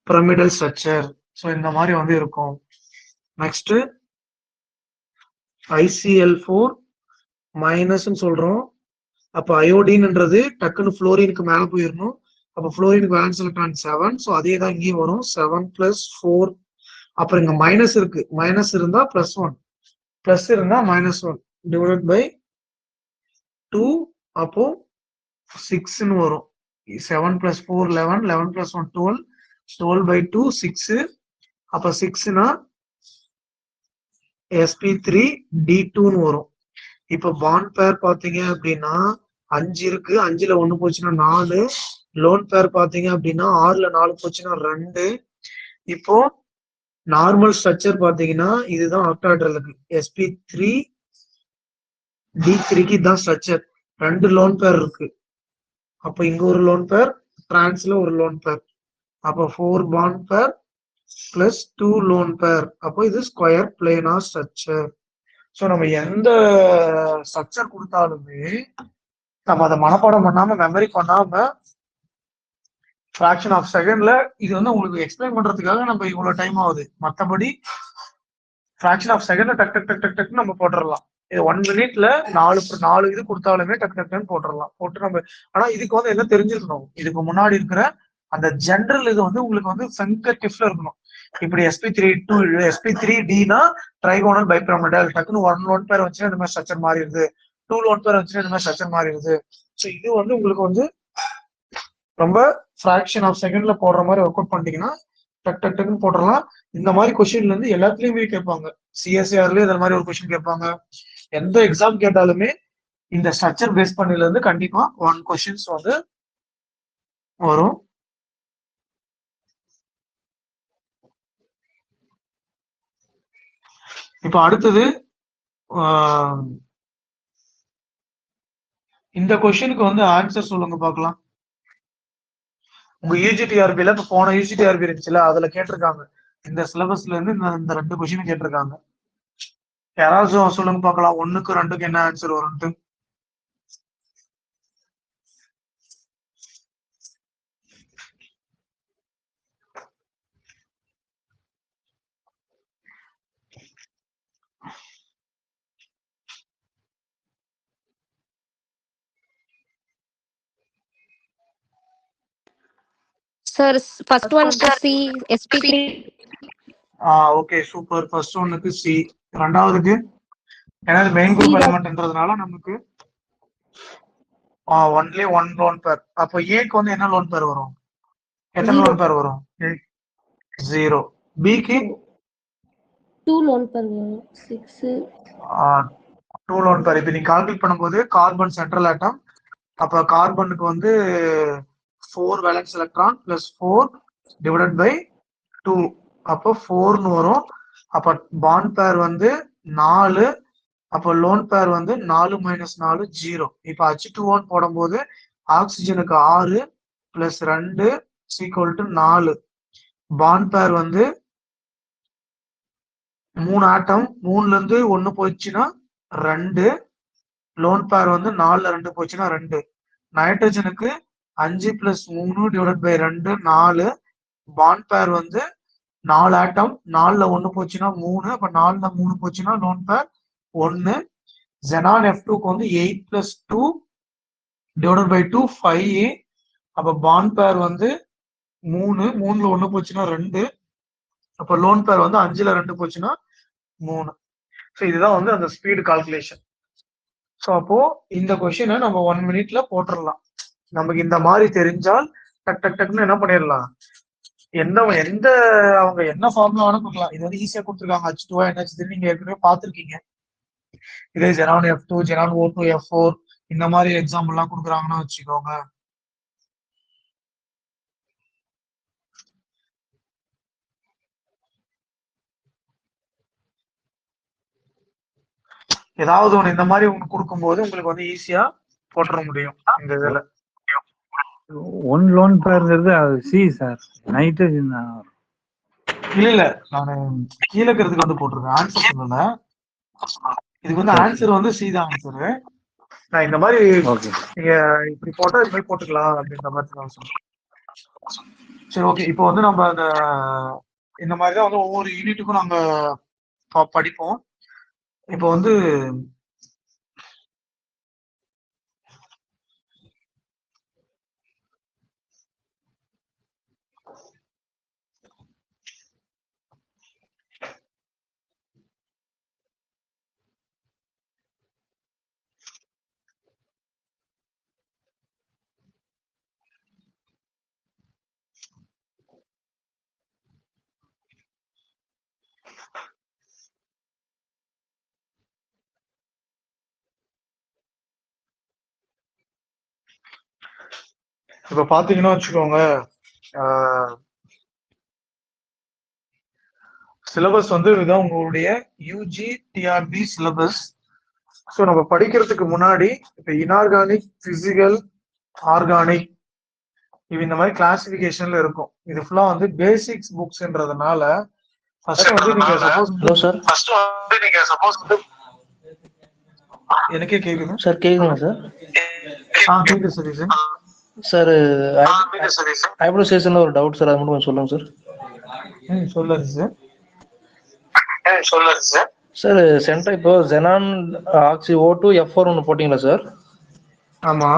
பிரமிடல் ஸ்ட்ரக்சர். ஸோ இந்த மாதிரி வந்து இருக்கும். நெக்ஸ்ட் ICl4 மைனஸ்ன்னு சொல்றோம். அப்ப அயோடின்ன்றது டக்குன்னு புளோரினுக்கு மேல போயிடணும். அப்ப புளோரினுக்கு வேலன்ஸ் எலக்ட்ரான் 7. ஸோ அதே தான் இங்கேயும் வரும், 7 + 4. அப்புறம் இங்க மைனஸ் இருக்கு, மைனஸ் இருந்தா +1, பிளஸ் இருந்தா -1 டிவைடட் பை 2. அப்போ 6ன்னு வரும். 7 + 4 11, 11 + 1 12, 12/2 6. அப்ப 6னா sp3d2ன்னு வரும். இப்ப பாண்ட் பேர் பாத்தீங்க அப்படின்னா 5 இருக்கு, 5ல 1 போச்சுன்னா 4. லோன் பேர் பாத்தீங்க அப்படின்னா 6ல 4 போச்சுன்னா 2. இப்போ நார்மல் ஸ்ட்ரக்சர் பாத்தீங்கன்னா இதுதான் ஆக்டாஹெட்ரலுக்கு sp3d3க்கு இதுதான் ஸ்ட்ரக்சர். 2 லோன் பேர் இருக்கு. அப்ப இங்க ஒரு லோன் பேர், டிரான்ஸ்ல ஒரு லோன் பேர். அப்ப 4 பாண்ட் பேர் plus 2 லோன் பேர். அப்போ இது ஸ்கொயர் பிளேனார் ஸ்ட்ரக்சர். ஸோ நம்ம எந்த ஸ்ட்ரக்சர் கொடுத்தாலுமே நம்ம அதை மனப்பாடம் பண்ணாம மெமரி பண்ணாம ஃபிராக்ஷன் ஆஃப் செகண்ட்ல இது வந்து உங்களுக்கு எக்ஸ்பிளைன் பண்றதுக்காக நம்ம இவ்வளவு டைம் ஆகுது. மற்றபடி ஃபிராக்ஷன் ஆஃப் செகண்ட்ல டக் டக் டக் டக் டக் நம்ம போட்டுடலாம். இது 1 மினிட்ல 4 இது கொடுத்தாலுமே டக் டக்குன்னு போட்டுடலாம். போட்டு நம்ம ஆனா இதுக்கு வந்து என்ன தெரிஞ்சிருக்கணும், இதுக்கு முன்னாடி இருக்கிற அந்த ஜென்ரல் இது வந்து உங்களுக்கு வந்து ஃபிங்கர் டிப்ல இருக்கணும். இப்படி sp3dனா ட்ரைகோனல் பைபிரமிடல், டக்குன்னு 1 லோன் பேர் வச்சுன்னா இந்த மாதிரி ஸ்ட்ரக்சர் மாறிடுது, 2 லோன் பேர் வச்சுன்னா இந்த மாதிரி ஸ்ட்ரக்சர் மாறிடுது. ஸோ இது வந்து உங்களுக்கு வந்து ரொம்ப ஃபிராக்ஷன் ஆஃப் செகண்ட்ல போடுற மாதிரி ஒர்க் அவுட் பண்ணிட்டீங்கன்னா டக் டக் டக்குன்னு போட்டுடலாம். இந்த மாதிரி கொஸ்டின்ல இருந்து எல்லாத்துலயுமே கேட்பாங்க. சிஎஸ்ஆர்லயே இந்த மாதிரி ஒரு கொஸ்டின் கேட்பாங்க. எந்த எக்ஸாம் கேட்டாலுமே இந்த ஸ்ட்ரக்சர் பேஸ் பண்ணில இருந்து கண்டிப்பா 1 கொஸ்டின்ஸ் வந்து வரும். இப்ப அடுத்தது இந்த கொஸ்டினுக்கு வந்து ஆன்சர் சொல்லுங்க பார்க்கலாம். உங்க யூஜிடிஆர்பில இப்ப போன யூஜிடிஆர்பி இருந்துச்சுல, அதுல கேட்டிருக்காங்க. இந்த சிலபஸ்ல இருந்து இந்த 2 கொஸ்டின் கேட்டிருக்காங்க. யாராவது சொல்லுங்க பார்க்கலாம். 1க்கு 2க்கு என்ன ஆன்சர் வரும்ட்டு. Sir first one C SP3. Okay super. First ஒன்னுக்கு சி, ரெண்டாவதுக்கு ஏன்னா மெயின் குரூப் எலிமெண்ட்ன்றதுனால நமக்கு ஒன்லி 1 லோன் பேர். அப்போ ஏக்கு வந்து என்ன லோன் பேர் வரும்? எத்தனை லோன் பேர் வரும்? 0. பிக்கு 2 லோன் பேர் வரும். 6 2 லோன் பேர். இப்போ நீங்க கால்குலேட் பண்ணும்போது கார்பன் சென்ட்ரல் ஆட்டம், அப்ப கார்பனுக்கு வந்து 4 valence electron plus 4 divided by 2, அப்போ 4ன்னு வரும். அப்ப பாண்ட் பேர் வந்து 4, அப்போ லோன் பேர் வந்து 4 - 4 0. இப்ப H2O போடும்போது ஆக்சிஜனுக்கு 6 plus 2 equal to 4. Bond pair வந்து 3 ஆட்டம், 3ல இருந்து 1 போச்சுன்னா 2. லோன் பேர் வந்து 4ல 2 போச்சுன்னா 2. நைட்ரஜனுக்கு 5 plus 3 divided by 2 4. Bond pair வந்து 4 ஆட்டம், 4ல 1 போச்சுன்னா 3. அப்ப 4ல 3 போச்சுன்னா லோன் பேர் 1. Xenon F2க்கு வந்து 8 பிளஸ் 2 டிவைடட் பை 2 5. அப்ப பாண்ட் பேர் வந்து 3, 3ல 1 போச்சுன்னா 2. அப்ப லோன் பேர் வந்து 5ல 2 போச்சுன்னா 3. ஸோ இதுதான் வந்து அந்த ஸ்பீடு கால்குலேஷன். ஸோ அப்போ இந்த கொஸ்டினை நம்ம 1 மினிட்ல போட்டுடலாம். நமக்கு இந்த மாதிரி தெரிஞ்சால் டக் டக் டக்னு என்ன பண்ணிடலாம், எந்த அவங்க என்ன ஃபார்முலா வேணும் கொடுக்கலாம். இது வந்து ஈஸியா கொடுத்துருக்காங்க. H2O NH3 நீங்க ஏற்கனவே பார்த்துருக்கீங்க. இதே Xenon F2, Xenon O2 F4 இந்த மாதிரி எக்ஸாம்பிள் எல்லாம் கொடுக்குறாங்கன்னா வச்சுக்கோங்க. ஏதாவது ஒண்ணு இந்த மாதிரி உங்களுக்கு கொடுக்கும்போது உங்களுக்கு வந்து ஈஸியா போட்டுற முடியும். இந்த இதுல 1 லோன் பேருங்கிறது அது சி சார், நைட்ரஜன். இல்ல நான் கீழே இருக்கிறதுக்கு வந்து போட்டிருக்கேன், ஆன்சர் சொல்லல. இதுக்கு வந்து ஆன்சர் வந்து சி தான் ஆன்சர். நான் இந்த மாதிரி நீங்க இப்படி போட்டா இது மாதிரி போட்டுக்கலாம் அப்படின்ற மாதிரி தான் சொல்றேன். சரி ஓகே. இப்போ வந்து நம்ம அந்த இந்த மாதிரிதான் வந்து ஒவ்வொரு யூனிட்டுக்கும் நாங்க படிப்போம். இப்போ வந்து இப்ப பாத்தீங்கன்னா வச்சுக்கோங்க, சிலபஸ் வந்து இதுதான் உங்களுடைய UGTRB சிலபஸ். ஸோ நம்ம படிக்கிறதுக்கு முன்னாடி இப்ப இன்ஆர்கானிக், பிசிக்கல், ஆர்கானிக் இந்த மாதிரி கிளாசிபிகேஷன்ல இருக்கும். இது ஃபுல்லா வந்து பேசிக்ஸ் புக்ஸ்ன்றதுனால ஃபர்ஸ்ட் வந்து நீங்க சப்போஸ் எனக்கே கேக்குது சார். கேக்குங்களா சார்? கேக்குது. சரி சார். சார் ஹைப்ரிடைசேஷன்ல ஒரு டவுட் சார், அது மட்டும் கொஞ்சம் சொல்லுங்க சார். சொல்லுங்க சார். சார் சென்டர் இப்போ Xenon ஆக்சி O2 F4 ஒன்று போட்டீங்களா சார்? ஆமா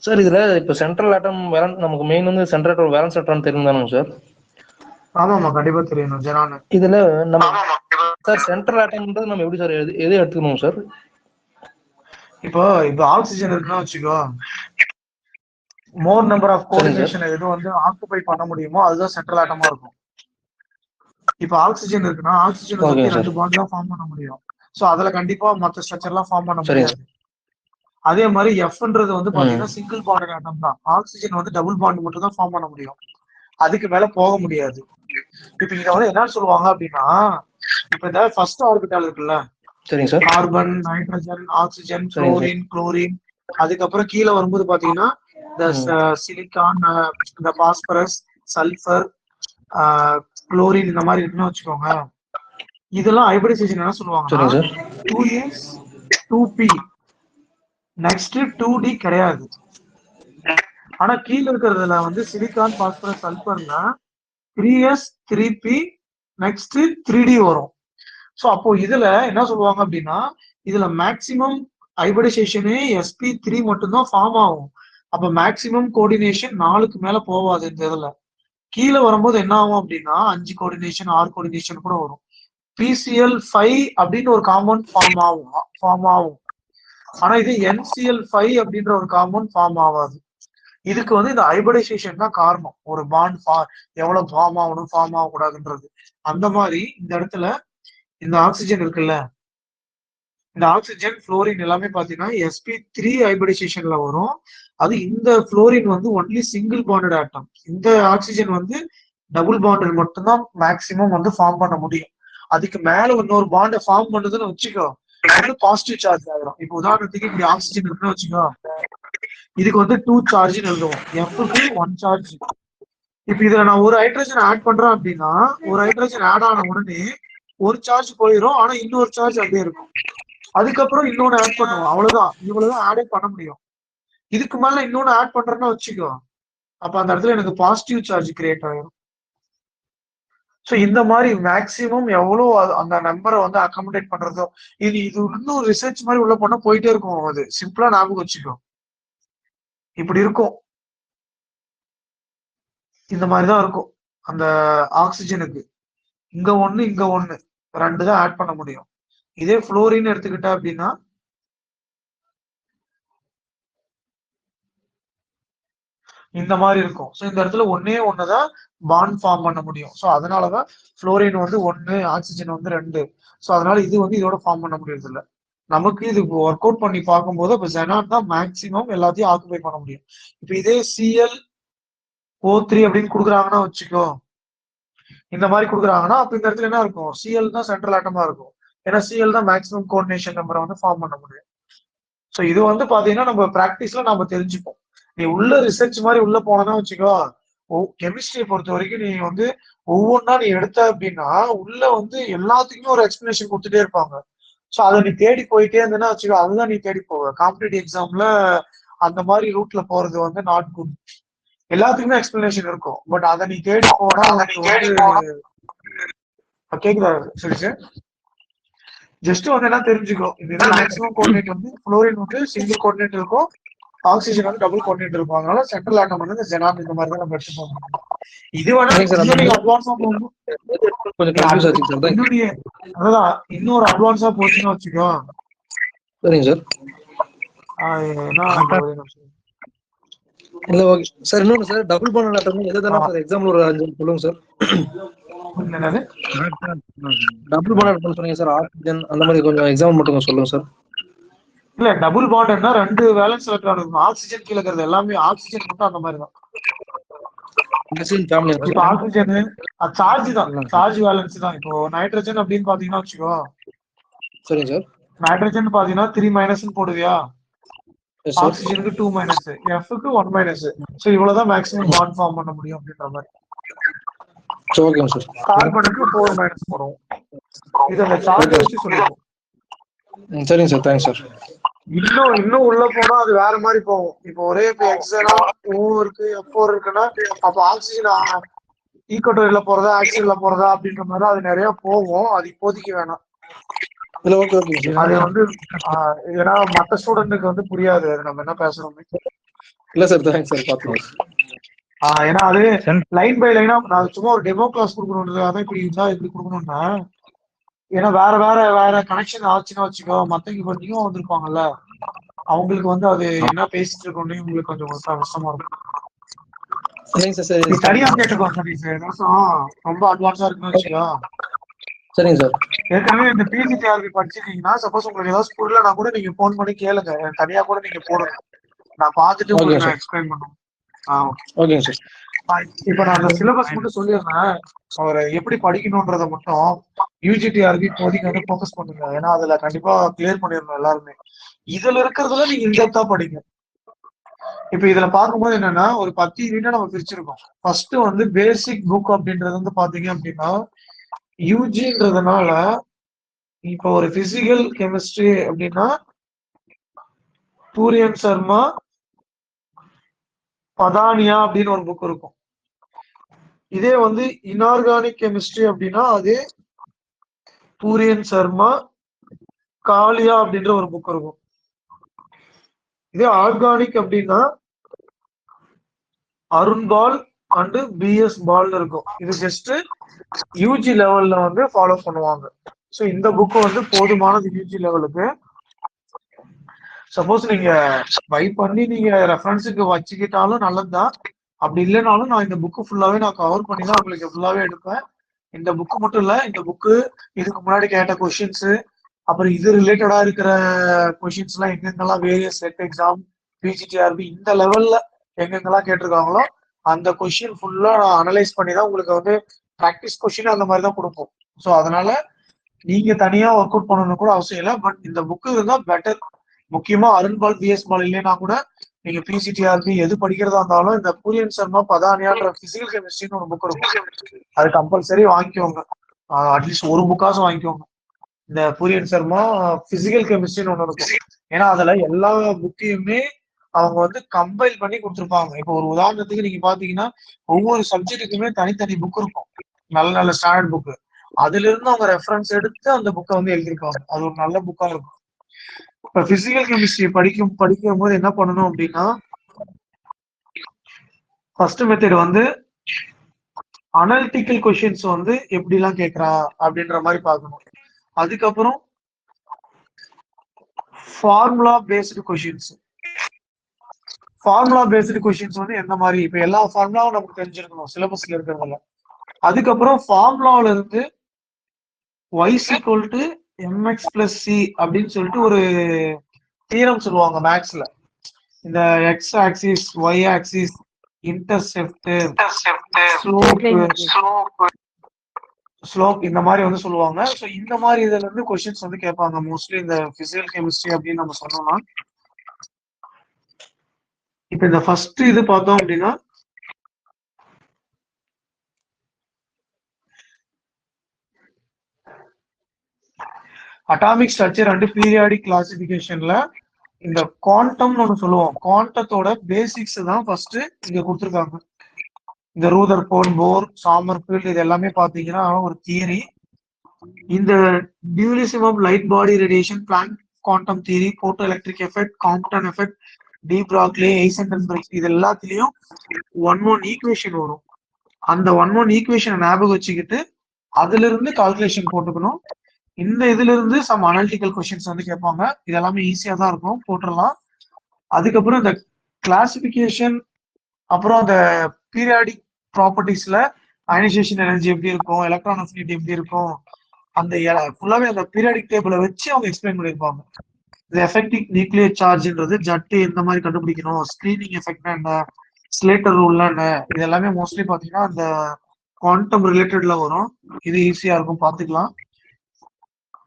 சார். இதுல இப்போ சென்ட்ரல் ஆட்டம் நமக்கு மெயின் வந்து சென்ட்ரல் ஆட்டம் வேலன்ஸ் எலக்ட்ரான் தெரியும் தானுங்க சார்? ஆமாமா கண்டிப்பா தெரியணும். Xenon இதுல நம்ம சார் சென்ட்ரல் ஆட்டம்ன்றது நம்ம எப்படி சார் எது எடுத்துக்கணும் சார்? இப்போ ஆக்சிஜன் இருக்குன்னா வச்சுக்கோ, மோர் நம்பர் ஆஃப் கோஆர்டினேஷன் எது வந்து ஆக்குபை பண்ண முடியுமோ அதுதான் சென்ட்ரல் ஆட்டமா இருக்கும். இப்போ ஆக்சிஜன் இருக்குன்னா ஆக்சிஜன் வந்து 2 பாண்ட் தான் ஃபார்ம் பண்ண முடியும். சோ அதுல கண்டிப்பா மத்த ஸ்ட்ரக்சர் எல்லாம் ஃபார்ம் பண்ண முடியாது. அதே மாதிரி Fன்றது வந்து பாத்தீங்கன்னா சிங்கிள் பாண்ட் ஆட்டம் தான். ஆக்சிஜன் வந்து டபுள் பாண்ட் மட்டும் தான் ஃபார்ம் பண்ண முடியும், அதுக்கு மேல போக முடியாது. இப்ப இங்க வந்து என்ன சொல்லுவாங்க அப்படின்னா, இப்ப இந்த ஃபர்ஸ்ட் ஆர்பிட்டால் இருக்குல்ல, சரிங்க சார். கார்பன், நைட்ரஜன், ஆக்சிஜன், சரிங்க சார். Chlorine, chlorine. அதுக்கப்புறம் கீழே வரும்போது பாத்தீங்கன்னா இந்த சிலிக்கான், இந்த பாஸ்பரஸ், சல்பர், குளோரின் இந்த மாதிரி இருக்குன்னு வச்சுக்கோங்க. இதெல்லாம் ஹைபிரிடைசேஷன் என்ன சொல்லுவாங்கன்னா சரிங்க sir. 2s 2p next 2d கிடையாது. ஆனா கீழே இருக்கிறதுல வந்து silicon, phosphorus, சல்பர்னா 3s 3p next 3d வரும். ஸோ அப்போ இதுல என்ன சொல்லுவாங்க அப்படின்னா இதுல மேக்சிமம் ஹைபிரிடைசேஷனே sp3 மட்டும்தான் ஃபார்ம் ஆகும். அப்ப மேக்சிமம் கோஆர்டினேஷன் 4க்கு மேல போவாது. இந்த இதுல கீழே வரும்போது என்ன ஆகும் அப்படின்னா 5 கோஆர்டினேஷன் 6 கோஆர்டினேஷன் கூட வரும். PCl5 அப்படின்னு ஒரு காம்பவுண்ட் ஃபார்ம் ஆகும். ஆனா இது NCl5 அப்படின்ற ஒரு காம்பவுண்ட் ஃபார்ம் ஆகாது. இதுக்கு வந்து இந்த ஹைபிரிடைசேஷன் தான் காரணம். ஒரு பாண்ட் எவ்வளவு ஃபார்ம் ஆகணும், ஃபார்ம் ஆகக்கூடாதுன்றது. அந்த மாதிரி இந்த இடத்துல இந்த ஆக்சிஜன் இருக்குல்ல, இந்த ஆக்சிஜன், புளோரின் எல்லாமே பாத்தீங்கன்னா sp3 ஹைபிரிடைசேஷன்ல வரும். அது இந்த புளோரின் வந்து ஒன்லி சிங்கிள் பாண்டட் ஆட்டம். இந்த ஆக்சிஜன் வந்து டபுள் பாண்டட் மட்டும்தான் மேக்சிமம் வந்து ஃபார்ம் பண்ண முடியும். அதுக்கு மேல இன்னொரு பாண்டை ஃபார்ம் பண்ணுதுன்னு வச்சுக்கோ, அது பாசிட்டிவ் சார்ஜ் ஆகிடும். இப்போ உதாரணத்துக்கு இப்படி ஆக்சிஜன் இருக்குன்னு வச்சுக்கோ, இதுக்கு வந்து 2 சார்ஜ்னு எழுதுவோம், Fக்கு 1 சார்ஜ். இப்ப இதுல நான் ஒரு ஹைட்ரஜன் ஆட் பண்றேன் அப்படின்னா ஒரு ஹைட்ரஜன் ஆட் ஆன உடனே ஒரு சார்ஜ் போயிடும், ஆனா இன்னொரு சார்ஜ் அப்படியே இருக்கும். அதுக்கப்புறம் இன்னொன்னு ஆட் பண்ணுவோம், அவ்வளவுதான். இவ்வளவுதான் ஆடே பண்ண முடியும். இதுக்கு மேல இன்னொன்னு ஆட் பண்றேன்னு வச்சுக்கோ, அப்ப அந்த இடத்துல எனக்கு பாசிட்டிவ் சார்ஜ் கிரியேட் ஆயிடும். ஸோ இந்த மாதிரி மேக்சிமம் எவ்வளவு அந்த நம்பரை வந்து அகாமடேட் பண்றதோ, இது இன்னும் ரிசர்ச் மாதிரி உள்ள போனா போயிட்டே இருக்கும். அது சிம்பிளா ஞாபகம் வச்சுக்கோ, இப்படி இருக்கும். இந்த மாதிரிதான் இருக்கும். அந்த ஆக்சிஜனுக்கு இங்க ஒண்ணு இங்க ஒண்ணு 2 தான் ஆட் பண்ண முடியும். இதே புளோரின் எடுத்துக்கிட்டா அப்படின்னா இந்த மாதிரி இருக்கும். ஸோ இந்த இடத்துல ஒண்ணுதான் பாண்ட் ஃபார்ம் பண்ண முடியும். ஸோ அதனாலதான் புளோரின் வந்து 1, ஆக்சிஜன் வந்து 2. ஸோ அதனால இது வந்து இதோட ஃபார்ம் பண்ண முடியறது இல்லை. நமக்கு இது ஒர்க் அவுட் பண்ணி பார்க்கும்போது இப்ப ஜெனான் தான் மேக்சிமம் எல்லாத்தையும் ஆக்குபை பண்ண முடியும். இப்ப இதே ClO3 அப்படின்னு கொடுக்குறாங்கன்னா வச்சுக்கோ, இந்த மாதிரி கொடுக்குறாங்கன்னா அப்ப இந்த இடத்துல என்ன இருக்கும், Cl தான் சென்ட்ரல் ஆட்டமா இருக்கும். ஏன்னா Cl தான் மேக்சிமம் கோஆர்டினேஷன் நம்பரை வந்து ஃபார்ம் பண்ண முடியும். ஸோ இது வந்து பாத்தீங்கன்னா நம்ம பிராக்டிஸ்ல நம்ம தெரிஞ்சுப்போம். நீ உள்ள ரிசர்ச் மாதிரி உள்ள போனா வச்சுக்கோ, கெமிஸ்ட்ரியை பொறுத்த வரைக்கும் நீ வந்து ஒவ்வொன்றா நீ எடுத்த அப்படின்னா உள்ள வந்து எல்லாத்துக்குமே ஒரு எக்ஸ்பிளனேஷன் கொடுத்துட்டே இருப்பாங்க. ஸோ அதை நீ தேடி போயிட்டே இருந்தேன்னா வச்சுக்கோ, அதுதான் நீ தேடி போவ. காம்படிட்டிவ் எக்ஸாம்ல அந்த மாதிரி ரூட்ல போறது வந்து நாட் குட். எல்லாத்துக்குமே எக்ஸ்பிளனேஷன் இருக்கும், பட் அதை நீ தேடி போனா கேக்குதா? சரி சார், ஜஸ்ட் வந்து என்ன தெரிஞ்சுக்கோ, இதுதான் மேக்ஸிமம் கோஆர்டினேட் வந்து புளோரின் வந்து சிங்கிள் கோஆர்டினேட் இருக்கும், ஆக்சிஜன் வந்து டபுள் கோஆர்டினேட் இருக்கும். அதனால சென்ட்ரல் ஆட்டம் வந்து ஜெனான் இந்த மாதிரி தான் நம்ம எடுத்து போகணும். இது வேணா அட்வான்ஸா போகணும். அதான் இன்னொரு அட்வான்ஸா போச்சுன்னு வச்சுக்கோ. சரிங்க சார். இல்ல ஓகே சார். இன்னொன்னு சார், டபுள் பாண்ட் ஆட்டம் எதுனா சார் எக்ஸாம்பிள் ஒரு 5 சொல்லுங்க சார். டபுள் பாண்ட் ஆட்டம் சொன்னீங்க சார், ஆக்சிஜன் அந்த மாதிரி கொஞ்சம் எக்ஸாம்பிள் மட்டும் சொல்லுங்க சார். இல்ல டபுள் பாண்ட்னா 2 வேலன்ஸ் எலக்ட்ரான் இருக்கும். ஆக்சிஜன் கீழ இருக்கிறது எல்லாமே ஆக்சிஜன் மட்டும் அந்த மாதிரி தான். இப்போ ஆக்சிஜன் சார்ஜ் தான், சார்ஜ் வேலன்ஸ் தான். இப்போ நைட்ரஜன் அப்படின்னு பாத்தீங்கன்னா வச்சுக்கோ, சரிங்க சார். நைட்ரஜன் பாத்தீங்கன்னா 3- போடுவியா, ஆக்சிஜனுக்கு 2-, Fக்கு 1-. சோ இவ்வளவுதான் மேக்ஸிமம் பாண்ட் ஃபார்ம் பண்ண முடியும் அப்படின்ற மாதிரி. ஓகேங்க சார். கார்பனுக்கு 4- போடுவோம். இது அந்த சார்ஜ் வச்சு சொல்லுவோம். சரிங்க சார், தேங்க்ஸ் சார். இன்னும் உள்ள போனா அது வேற மாதிரி போகும். இப்போ ஒரே எக்ஸனா O இருக்கு, F4 இருக்குன்னா அப்ப ஆக்சிஜன் ஈக்குவட்டோரியில போறதா ஆக்சிஜன்ல போறதா அப்படின்ற மாதிரி அது நிறைய போகும். அது இப்போதைக்கு வேணாம். இல்ல ஓகே ஓகே. அது வந்து ஏன்னா மற்ற ஸ்டூடெண்ட்டுக்கு வந்து புரியாது அது நம்ம என்ன பேசுறோமே. இல்ல சார், தேங்க்ஸ் சார், பாத்துக்கலாம். ஏன்னா அது லைன் பை லைனா நான் சும்மா ஒரு டெமோ கிளாஸ் கொடுக்கணும். அதான் இப்படி இருந்தா இப்படி கொடுக்கணும்னா, ஏன்னா வேற கனெக்ஷன் ஆச்சுன்னா வச்சுக்கோ, மத்தவங்க இப்ப நியூவா வந்திருப்பாங்கல்ல, அவங்களுக்கு வந்து அது என்ன பேசிட்டு இருக்கோம்னு உங்களுக்கு கொஞ்சம் கஷ்டமா இருக்கும். தனியா கேட்டுக்கோ சார், ரொம்ப அட்வான்ஸா இருக்குன்னு வச்சுக்கோ. சரிங்க சார். ஏற்கனவே இந்த பிஜிடிஆர்பி படிச்சிருக்கீங்கன்னா சப்போஸ் உங்களுக்கு ஏதாவது புரியலன்னா கூட நீங்க போன் பண்ணி கேளுங்க, தனியா கூட நீங்க போடுங்க, நான் பார்த்துட்டு உங்களுக்கு எக்ஸ்பிளைன் பண்ணுவேன். ஓகேங்க சார். இப்ப நான் அந்த சிலபஸ் மட்டும் சொல்லிடுறேன். அவரை எப்படி படிக்கணும்ன்றத மட்டும் யூஜிடிஆர்பி இப்போதைக்கு வந்து ஃபோக்கஸ் பண்ணுங்க. ஏன்னா அதுல கண்டிப்பா கிளியர் பண்ணிடணும் எல்லாருமே. இதுல இருக்கிறதுல நீங்க இன்டெப்தா படிங்க. இப்ப இதுல பார்க்கும்போது என்னன்னா ஒரு 10 யூனிட்டா நம்ம பிரிச்சிருக்கோம். ஃபர்ஸ்ட் வந்து பேசிக் புக் அப்படின்றது வந்து பாத்தீங்க அப்படின்னா யூஜின்றதுனால இப்ப ஒரு பிசிக்கல் கெமிஸ்ட்ரி அப்படின்னா சூரியன் சர்மா பதானியா அப்படின்னு ஒரு புக் இருக்கும். இதே வந்து இன்ஆர்கானிக் கெமிஸ்ட்ரி அப்படின்னா அது சூரியன் சர்மா காளியா அப்படின்ற ஒரு புக் இருக்கும். இதே ஆர்கானிக் அப்படின்னா அருண்பால் அண்ட் பிஎஸ் பால் இருக்கும். இது ஜஸ்ட் யூஜி லெவல்ல வந்து ஃபாலோ பண்ணுவாங்க. ஸோ இந்த புக் வந்து போதுமானது யூஜி லெவலுக்கு. சப்போஸ் நீங்க பை பண்ணி நீங்க ரெஃபரன்ஸுக்கு வச்சுக்கிட்டாலும் நல்லதுதான். அப்படி இல்லைனாலும் நான் இந்த புக்கு ஃபுல்லாவே நான் கவர் பண்ணி தான் உங்களுக்கு ஃபுல்லாவே எடுப்பேன். இந்த புக்கு மட்டும் இல்ல, இந்த புக்கு இதுக்கு முன்னாடி கேட்ட கொஸ்டின்ஸ், அப்புறம் இது ரிலேட்டடா இருக்கிற கொஸ்டின்ஸ் எல்லாம் எங்கெங்கெல்லாம் வேரியஸ் செட் எக்ஸாம் பிஜிடிஆர்பி இந்த லெவல்ல எங்கெங்கெல்லாம் கேட்டிருக்காங்களோ அந்த கொஸ்டின் ஃபுல்லா நான் அனலைஸ் பண்ணி தான் உங்களுக்கு வந்து ப்ராக்டிஸ் கொஸ்டின் அந்த மாதிரி தான் கொடுப்போம். ஸோ அதனால நீங்க தனியா ஒர்க் அவுட் பண்ணணும் கூட அவசியம் இல்லை. பட் இந்த புக்கு இருந்தா பெட்டர். முக்கியமா அருண்பால் பிஎஸ் பால் இல்லைன்னா கூட நீங்க பிசிடிஆர்பி எது படிக்கிறதா இருந்தாலும் இந்த சூரியன் சர்மா பதானியான்ற பிசிக்கல் கெமிஸ்ட்ரின்னு ஒரு புக் இருக்கும். அது கம்பல்சரி வாங்கிக்கோங்க. அட்லீஸ்ட் ஒரு புக்காச்சும் வாங்கிக்கோங்க. இந்த சூரியன் சர்மா பிசிக்கல் கெமிஸ்ட்ரின்னு ஒண்ணு இருக்கும். ஏன்னா அதுல எல்லா புக்கையுமே அவங்க வந்து கம்பைல் பண்ணி கொடுத்துருப்பாங்க. இப்போ ஒரு உதாரணத்துக்கு நீங்க பாத்தீங்கன்னா ஒவ்வொரு சப்ஜெக்ட்டுக்குமே தனித்தனி புக் இருக்கும். நல்ல நல்ல ஸ்டாண்டர்ட் புக். அதுல இருந்து அவங்க ரெஃபரன்ஸ் எடுத்து அந்த புக்கை வந்து எழுதியிருப்பாங்க. அது ஒரு நல்ல புக்கா இருக்கும். இப்ப பிசிக்கல் கெமிஸ்ட்ரி படிக்கும் போது என்ன பண்ணணும் அப்படின்னா ஃபர்ஸ்ட் மெத்தட் வந்து அனலிட்டிக்கல் கொஸ்டின்ஸ் வந்து எப்படி எல்லாம் கேட்கறா அப்படின்ற மாதிரி பார்க்கணும். அதுக்கப்புறம் formula based questions. Formula based questions வந்து எந்த மாதிரி, இப்ப எல்லா ஃபார்முலாவும் நமக்கு தெரிஞ்சிருக்கணும் சிலபஸ்ல இருக்கிறதுல. அதுக்கப்புறம் ஃபார்முலாவில இருந்து y = mx + c அப்படின்னு சொல்லிட்டு ஒரு தியரம் சொல்லுவாங்க மேக்ஸ்ல. இந்த X axis, Y axis, intercept, slope இந்த மாதிரி வந்து சொல்லுவாங்க. ஸோ இந்த மாதிரி இதுல இருந்து கொஸ்டின்ஸ் வந்து கேட்பாங்க மோஸ்ட்லி இந்த பிசிக்கல் கெமிஸ்ட்ரி அப்படின்னு நம்ம சொன்னோம்னா. இப்ப இந்த ஃபர்ஸ்ட் இது பார்த்தோம் அப்படின்னா அட்டாமிக் ஸ்ட்ரக்சர் அண்ட் பீரியாடிக் கிளாசிபிகேஷன்ல இந்த குவாண்டம்னு ஒன்று சொல்லுவோம். குவாண்டத்தோட பேசிக்ஸ் தான் ஃபர்ஸ்ட் இங்க கொடுத்துருக்காங்க. இந்த ரூதர்ஃபோர்ட், போர், சாமர்ஃபீல்ட் இது எல்லாமே பாத்தீங்கன்னா ஒரு தியரி. இந்த dualism light body radiation, Planck quantum theory, photoelectric effect, Compton effect, de Broglie, Heisenberg இது எல்லாத்துலயும் 1 ஈக்குவேஷன் வரும். அந்த 1 ஈக்குவேஷனை ஞாபகம் வச்சுக்கிட்டு அதுல இருந்து கால்குலேஷன் போட்டுக்கணும். இந்த இதுல இருந்து சம் அனாலிட்டிக்கல் கொஸ்டின்ஸ் வந்து கேட்பாங்க. இது எல்லாமே ஈஸியா தான் இருக்கும், போட்டுடலாம். அதுக்கப்புறம் இந்த கிளாசிபிகேஷன், அப்புறம் அந்த பீரியாடிக் ப்ராப்பர்ட்டிஸ்ல அயனைசேஷன் எனர்ஜி எப்படி இருக்கும், எலக்ட்ரான் அஃபினிட்டி எப்படி இருக்கும், அந்த ஃபுல்லாவே அந்த பீரியாடிக் டேபிளை வச்சு அவங்க எக்ஸ்பிளைன் பண்ணியிருப்பாங்க. இந்த எஃபெக்டிவ் நியூக்ளியர் சார்ஜ்ன்றது ஜட்டு எந்த மாதிரி கண்டுபிடிக்கணும், ஸ்கிரீனிங் எஃபெக்ட்னா என்ன, ஸ்லேட்டர் ரூல்னா என்ன, இது எல்லாமே மோஸ்ட்லி பாத்தீங்கன்னா அந்த குவாண்டம் ரிலேட்டட்ல வரும். இது ஈஸியா இருக்கும், பாத்துக்கலாம்.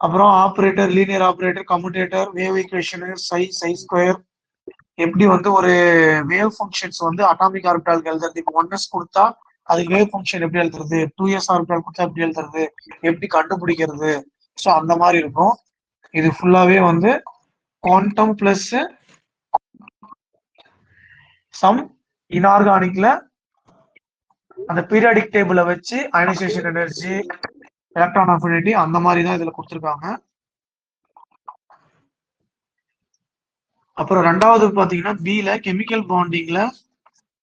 அப்புறம் operator, linear operator, commutator, wave equation, psi square, எப்படி வந்து ஒரு வேவ் ஃபங்க்ஷன்ஸ் வந்து அட்டாமிக் ஆர்பிட்டாலுக்கு எழுதுறது. இப்போ 1s கொடுத்தா அதுக்கு வேவ் ஃபங்க்ஷன் எப்படி எழுதுறது, 2s ஆர்பிட்டால் கொடுத்தா எப்படி எழுதுறது, எப்படி கண்டுபிடிக்கிறது. ஸோ அந்த மாதிரி இருக்கும். இது ஃபுல்லாவே வந்து குவாண்டம் பிளஸ் சம் இன்ஆர்கானிக்ல அந்த பீரியாடிக் டேபிளை வச்சு அயனைசேஷன் எனர்ஜி, எலக்ட்ரான் அஃபினிட்டி அந்த மாதிரி தான் இதுல கொடுத்துருக்காங்க. அப்புறம் ரெண்டாவது பாத்தீங்கன்னா பில கெமிக்கல் பாண்டிங்ல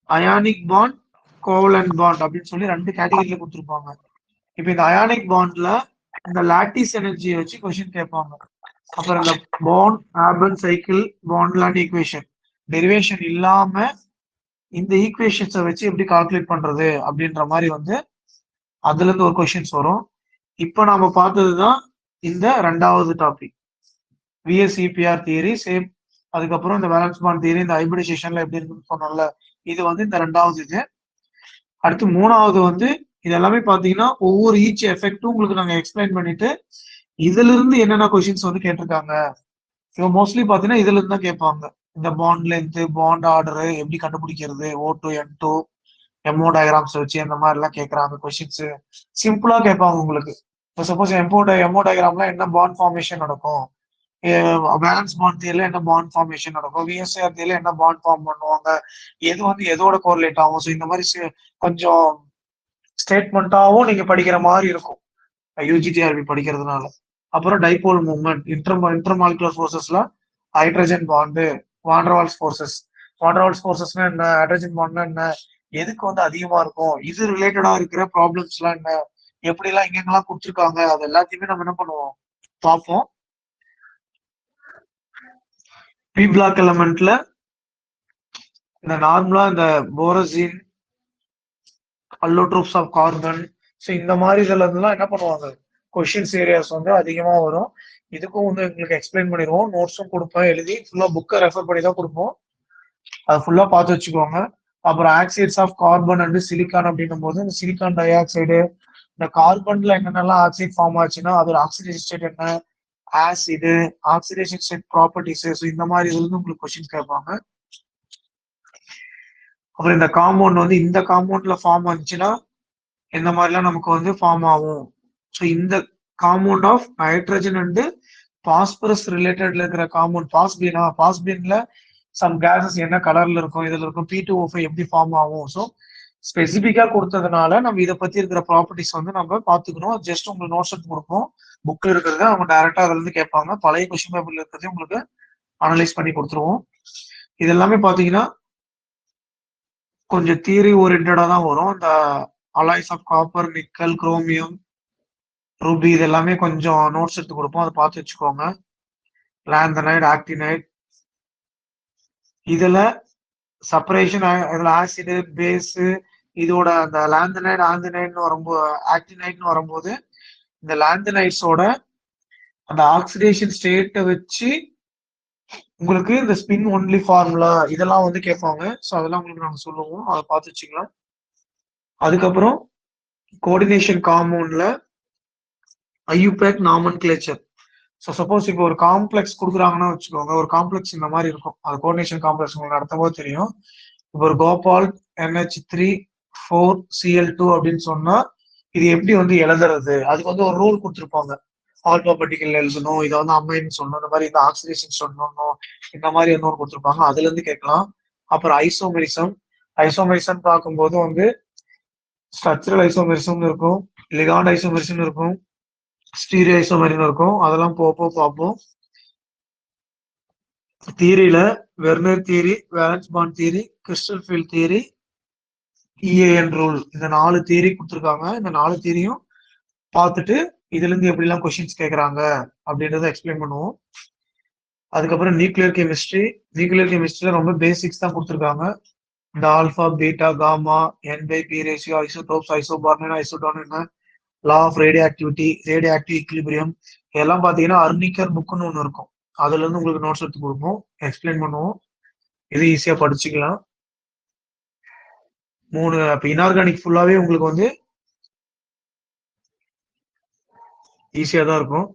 அயானிக் பாண்ட், கோவலன்ட் பாண்ட் அப்படின்னு சொல்லி 2 கேட்டகரியில கொடுத்துருப்பாங்க. இப்போ இந்த அயானிக் பாண்ட்ல இந்த லாட்டிஸ் எனர்ஜியை வச்சு கொஸ்டின் கேட்பாங்க. அப்புறம் இந்த bond urban cycle பாண்ட்லாண்ட் equation derivation இல்லாம இந்த ஈக்குவேஷன்ஸை வச்சு எப்படி கால்குலேட் பண்றது அப்படின்ற மாதிரி வந்து அதுல இருந்து ஒரு கொஸ்டின்ஸ் வரும். இப்போ நாம பார்த்ததுதான் இந்த 2வது டாபிக் விஎஸ்இபிஆர் தியரி சேம். அதுக்கப்புறம் இந்த வேலன்ஸ் பாண்ட் தியரி, இந்த ஹைபிரிடைசேஷன்ல எப்படி இருக்குன்னு சொன்னோம்ல, இது வந்து இந்த 2வது இது. அடுத்து மூணாவது வந்து இது எல்லாமே பாத்தீங்கன்னா ஒவ்வொரு ஈச் எஃபெக்டும் உங்களுக்கு நாங்க எக்ஸ்பிளைன் பண்ணிட்டு இதுல இருந்து என்னென்ன கொஸ்டின்ஸ் வந்து கேட்டிருக்காங்க. இப்போ மோஸ்ட்லி பாத்தீங்கன்னா இதுல இருந்து தான் கேட்பாங்க. இந்த பாண்ட் லென்த், பாண்ட் ஆர்டர் எப்படி கண்டுபிடிக்கிறது, O2 N2 எம்ஓ டயக்ராம்ஸ் வச்சு அந்த மாதிரி எல்லாம் கேட்கறாங்க கொஸ்டின்ஸ். சிம்பிளா கேட்பாங்க உங்களுக்கு. இப்போ சப்போஸ் எம்ஓ டயக்ராம்ல என்ன பாண்ட் ஃபார்மேஷன் நடக்கும், வேலன்ஸ் பாண்ட் தியரில என்ன பாண்ட் ஃபார்மேஷன் நடக்கும், விஎஸ்ஆர் தியரில என்ன பாண்ட் ஃபார்ம் பண்ணுவாங்க, எது வந்து எதோட கோரிலேட் ஆகும். ஸோ இந்த மாதிரி கொஞ்சம் ஸ்டேட்மெண்ட்டாவும் நீங்க படிக்கிற மாதிரி இருக்கும் யூஜிடிஆர்பி படிக்கிறதுனால. அப்புறம் டைபோல் மூவ்மெண்ட், இன்டர்மாலிகுலர் ஃபோர்ஸஸ்ல hydrogen bond, van der Waals forces. Van der Waals ஃபோர்ஸஸ்னா என்ன, ஹைட்ரஜன் பாண்ட்னா என்ன, எதுக்கு வந்து அதிகமா இருக்கும், இது ரிலேட்டடா இருக்கிற ப்ராப்ளம்ஸ் எல்லாம் என்ன, எப்படி எல்லாம் எங்கெங்கெல்லாம் கொடுத்துருக்காங்க, அது எல்லாத்தையுமே நம்ம என்ன பண்ணுவோம் பார்ப்போம். பி பிளாக் எலமெண்ட்ல இந்த நார்மலா இந்த போரசின், அல்லோட்ரோப்ஸ் ஆஃப் கார்பன், ஸோ இந்த மாதிரி இதுல இருந்துலாம் என்ன பண்ணுவாங்க கொஸ்டின்ஸ் ஏரியாஸ் வந்து அதிகமா வரும். இதுக்கும் வந்து எங்களுக்கு எக்ஸ்பிளைன் பண்ணிடுவோம், நோட்ஸும் கொடுப்பேன் எழுதி, ஃபுல்லா புக்கை ரெஃபர் பண்ணி தான் கொடுப்போம், அதை ஃபுல்லா பார்த்து வச்சுக்கோங்க. அப்புறம் oxides of carbon and silicon அப்படின்னும் போது இந்த சிலிக்கான் டை ஆக்சைடு, இந்த கார்பன்ல என்னென்னலாம் ஆக்சைடு ஃபார்ம் ஆச்சுன்னா அதோட ஆக்சிடேஷன் ஸ்டேட் என்ன, acid, oxidation state properties, so இந்த மாதிரி இதுல இருந்து உங்களுக்கு கொஸ்டின்ஸ் கேட்பாங்க. அப்புறம் இந்த காம்பவுண்ட் வந்து இந்த காம்பவுண்ட்ல ஃபார்ம் ஆச்சுன்னா எந்த மாதிரிலாம் நமக்கு வந்து ஃபார்ம் ஆகும். ஸோ இந்த compound of nitrogen and phosphorus ரிலேட்டட்ல இருக்கிற காம்பவுண்ட் பாஸ்பீன்ல சம் கேசஸ் என்ன கலர்ல இருக்கும், இதுல இருக்கும் P2O5 எப்படி ஃபார்ம் ஆகும். ஸோ ஸ்பெசிபிக்கா கொடுத்ததுனால நம்ம இதை பத்தி இருக்கிற ப்ராப்பர்ட்டிஸ் வந்து நம்ம பாத்துக்கணும். ஜஸ்ட் உங்களுக்கு நோட்ஸ் எடுத்து கொடுப்போம், புக்ல இருக்கிறத அவங்க டைரக்டா அதுல இருந்து கேட்பாங்க, பழைய கொஸ்டின் பேப்பர்ல இருக்கிறதே உங்களுக்கு அனலைஸ் பண்ணி கொடுத்துருவோம். இது எல்லாமே பாத்தீங்கன்னா கொஞ்சம் தியரி ஓரியன்டா தான் வரும். இந்த alloys of copper, nickel, chromium, ruby இது எல்லாமே கொஞ்சம் நோட்ஸ் எடுத்து கொடுப்போம், அதை பார்த்து வச்சுக்கோங்க. லாந்தனைட், ஆக்டினைட், இதுல செப்பரேஷன், இதுல ஆசிடு, பேஸ், இதோட அந்த லாந்தனைட் ஆந்தினைட்னு வரும்போது, ஆக்டினைட்னு வரும்போது இந்த லாந்தனைட்ஸோட அந்த ஆக்சிடேஷன் ஸ்டேட்டை வச்சு உங்களுக்கு இந்த ஸ்பின் ஒன்லி ஃபார்முலா இதெல்லாம் வந்து கேட்பாங்க. ஸோ அதெல்லாம் உங்களுக்கு நாங்கள் சொல்லுவோம், அதை பார்த்து வச்சுக்கலாம். அதுக்கப்புறம் கோஆர்டினேஷன் காம்பவுண்ட்ல ஐயூபேக் நாமன்கிளேச்சர். ஸோ சப்போஸ் இப்போ ஒரு காம்ப்ளெக்ஸ் கொடுக்குறாங்கன்னா வச்சுக்கோங்க, ஒரு காம்ப்ளெக்ஸ் இந்த மாதிரி இருக்கும், அது கோஆர்டினேஷன் காம்ப்ளெக்ஸ் உங்களுக்கு நடத்தும் போது தெரியும். இப்போ ஒரு கோபால் NH3,4Cl2 அப்படின்னு சொன்னா இது எப்படி வந்து எழுதுறது, அதுக்கு வந்து ஒரு ரூல் கொடுத்துருப்பாங்க. ஆல்பா பர்டிகல் எழுதணும், இதை வந்து அமைன்னு சொல்லணும், இந்த மாதிரி இந்த ஆக்சிடேஷன் சொல்லணும், இந்த மாதிரி இன்னொரு கொடுத்துருப்பாங்க, அதுல இருந்து கேட்கலாம். அப்புறம் ஐசோமெரிசம் பார்க்கும்போது வந்து ஸ்ட்ரக்சரல் ஐசோமெரிசம் இருக்கும், லிகாண்ட் ஐசோமெரிசம் இருக்கும், ஸ்டீரியோ ஐசோமெரிசம் இருக்கும், அதெல்லாம் போப்போ பார்ப்போம். தியரியில Werner theory, valence bond theory, crystal field theory, EAN rule, இந்த 4 தியரி கொடுத்துருக்காங்க. இந்த 4 தியரியும் பார்த்துட்டு இதுல இருந்து எப்படி எல்லாம் கொஸ்டின்ஸ் கேட்கறாங்க அப்படின்றத எக்ஸ்பிளைன் பண்ணுவோம். அதுக்கப்புறம் நியூக்ளியர் கெமிஸ்ட்ரியில ரொம்ப பேசிக்ஸ் தான் கொடுத்துருக்காங்க. இந்த alpha, beta, gamma, N/P ratio, isotopes, isobars, isotone, law of radioactive equilibrium, இதெல்லாம் பாத்தீங்கன்னா அர்னிக்கர் புக்குன்னு ஒண்ணு இருக்கும், அதுல இருந்து உங்களுக்கு நோட்ஸ் எடுத்து கொடுப்போம், எக்ஸ்பிளைன் பண்ணுவோம், இது ஈஸியா படிச்சுக்கலாம். 3 இன்ஆர்கானிக் ஃபுல்லாவே உங்களுக்கு வந்து ஈஸியா தான் இருக்கும்.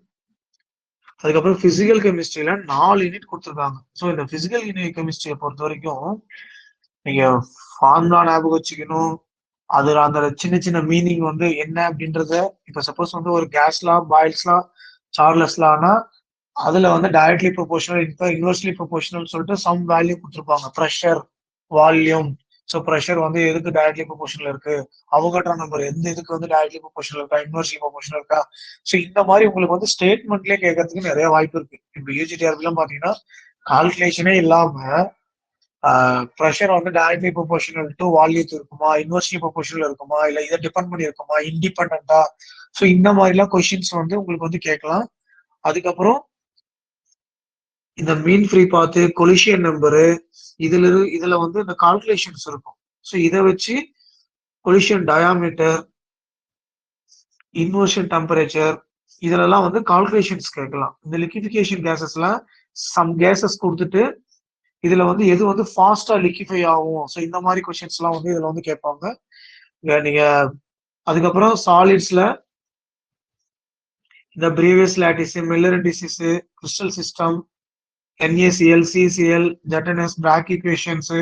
அதுக்கப்புறம் பிசிக்கல் கெமிஸ்ட்ரியில 4 யூனிட் கொடுத்துருக்காங்க. ஸோ இந்த பிசிக்கல் கெமிஸ்ட்ரியை பொறுத்த வரைக்கும் நீங்க ஃபார்முலா ஞாபகம் வச்சுக்கணும், அதுல அந்த சின்ன சின்ன மீனிங் வந்து என்ன அப்படின்றத. இப்ப சப்போஸ் வந்து ஒரு கேஸ்லா, பாயில்ஸ்லா, சார்லஸ்லானா அதுல வந்து டைரக்ட்லி ப்ரொபோர்ஷனல், இன்வெர்ஸ்லி ப்ரொபோர்ஷனல் சொல்லிட்டு சம் வேல்யூ கொடுத்துருப்பாங்க. ப்ரெஷர், வால்யூம், ஸோ ப்ரெஷர் வந்து எதுக்கு டைரக்ட்லி ப்ரொபோர்ஷனல் இருக்கு, அவகட்ரா நம்பர் எந்த இதுக்கு வந்து டைரக்ட்லி ப்ரொபோர்ஷனல் இருக்கா, இன்வெர்ஸ்லி ப்ரொபோர்ஷனல் இருக்கா. ஸோ இந்த மாதிரி உங்களுக்கு வந்து ஸ்டேட்மெண்ட்லேயே கேட்கறதுக்கு நிறைய வாய்ப்பு இருக்கு. இப்போ யூஜிடிஆர்பிலாம் பாத்தீங்கன்னா கால்குலேஷனே இல்லாம ப்ரெஷர் வந்து டைரக்ட்லி ப்ரொபோர்ஷனல் டு வால்யூத்து இருக்குமா, இன்வெர்ஸ்லி ப்ரொபோர்ஷனல் இருக்குமா, இல்ல இதை டிபெண்ட் பண்ணி இருக்குமா, இண்டிபெண்டா. ஸோ இந்த மாதிரிலாம் கொஸ்டின்ஸ் வந்து உங்களுக்கு வந்து கேட்கலாம். அதுக்கப்புறம் இந்த மீன் ஃப்ரீ பாத்து, கொலிஷன் நம்பரு, இதுல வந்து இந்த கால்குலேஷன்ஸ் இருக்கும். ஸோ இதை வச்சு கொலிஷன் டயாமீட்டர், இன்வர்ஷன் டெம்பரேச்சர், இதுலலாம் வந்து கால்குலேஷன்ஸ் கேட்கலாம். இந்த லிக்விஃபிகேஷன் கேசஸ்ல சம் கேசஸ் கொடுத்துட்டு இதுல வந்து எது வந்து ஃபாஸ்டா லிக்விஃபை ஆகும், ஸோ இந்த மாதிரி கொஸ்டின்ஸ் எல்லாம் வந்து இதுல வந்து கேட்பாங்க. நீங்க அதுக்கப்புறம் சாலிட்ஸ்ல இந்த previous lattice, Miller disease, crystal system, NaCl, CCl, ஜெட்டனஸ், பிராக் ஈக்குவேஷன்ஸ்,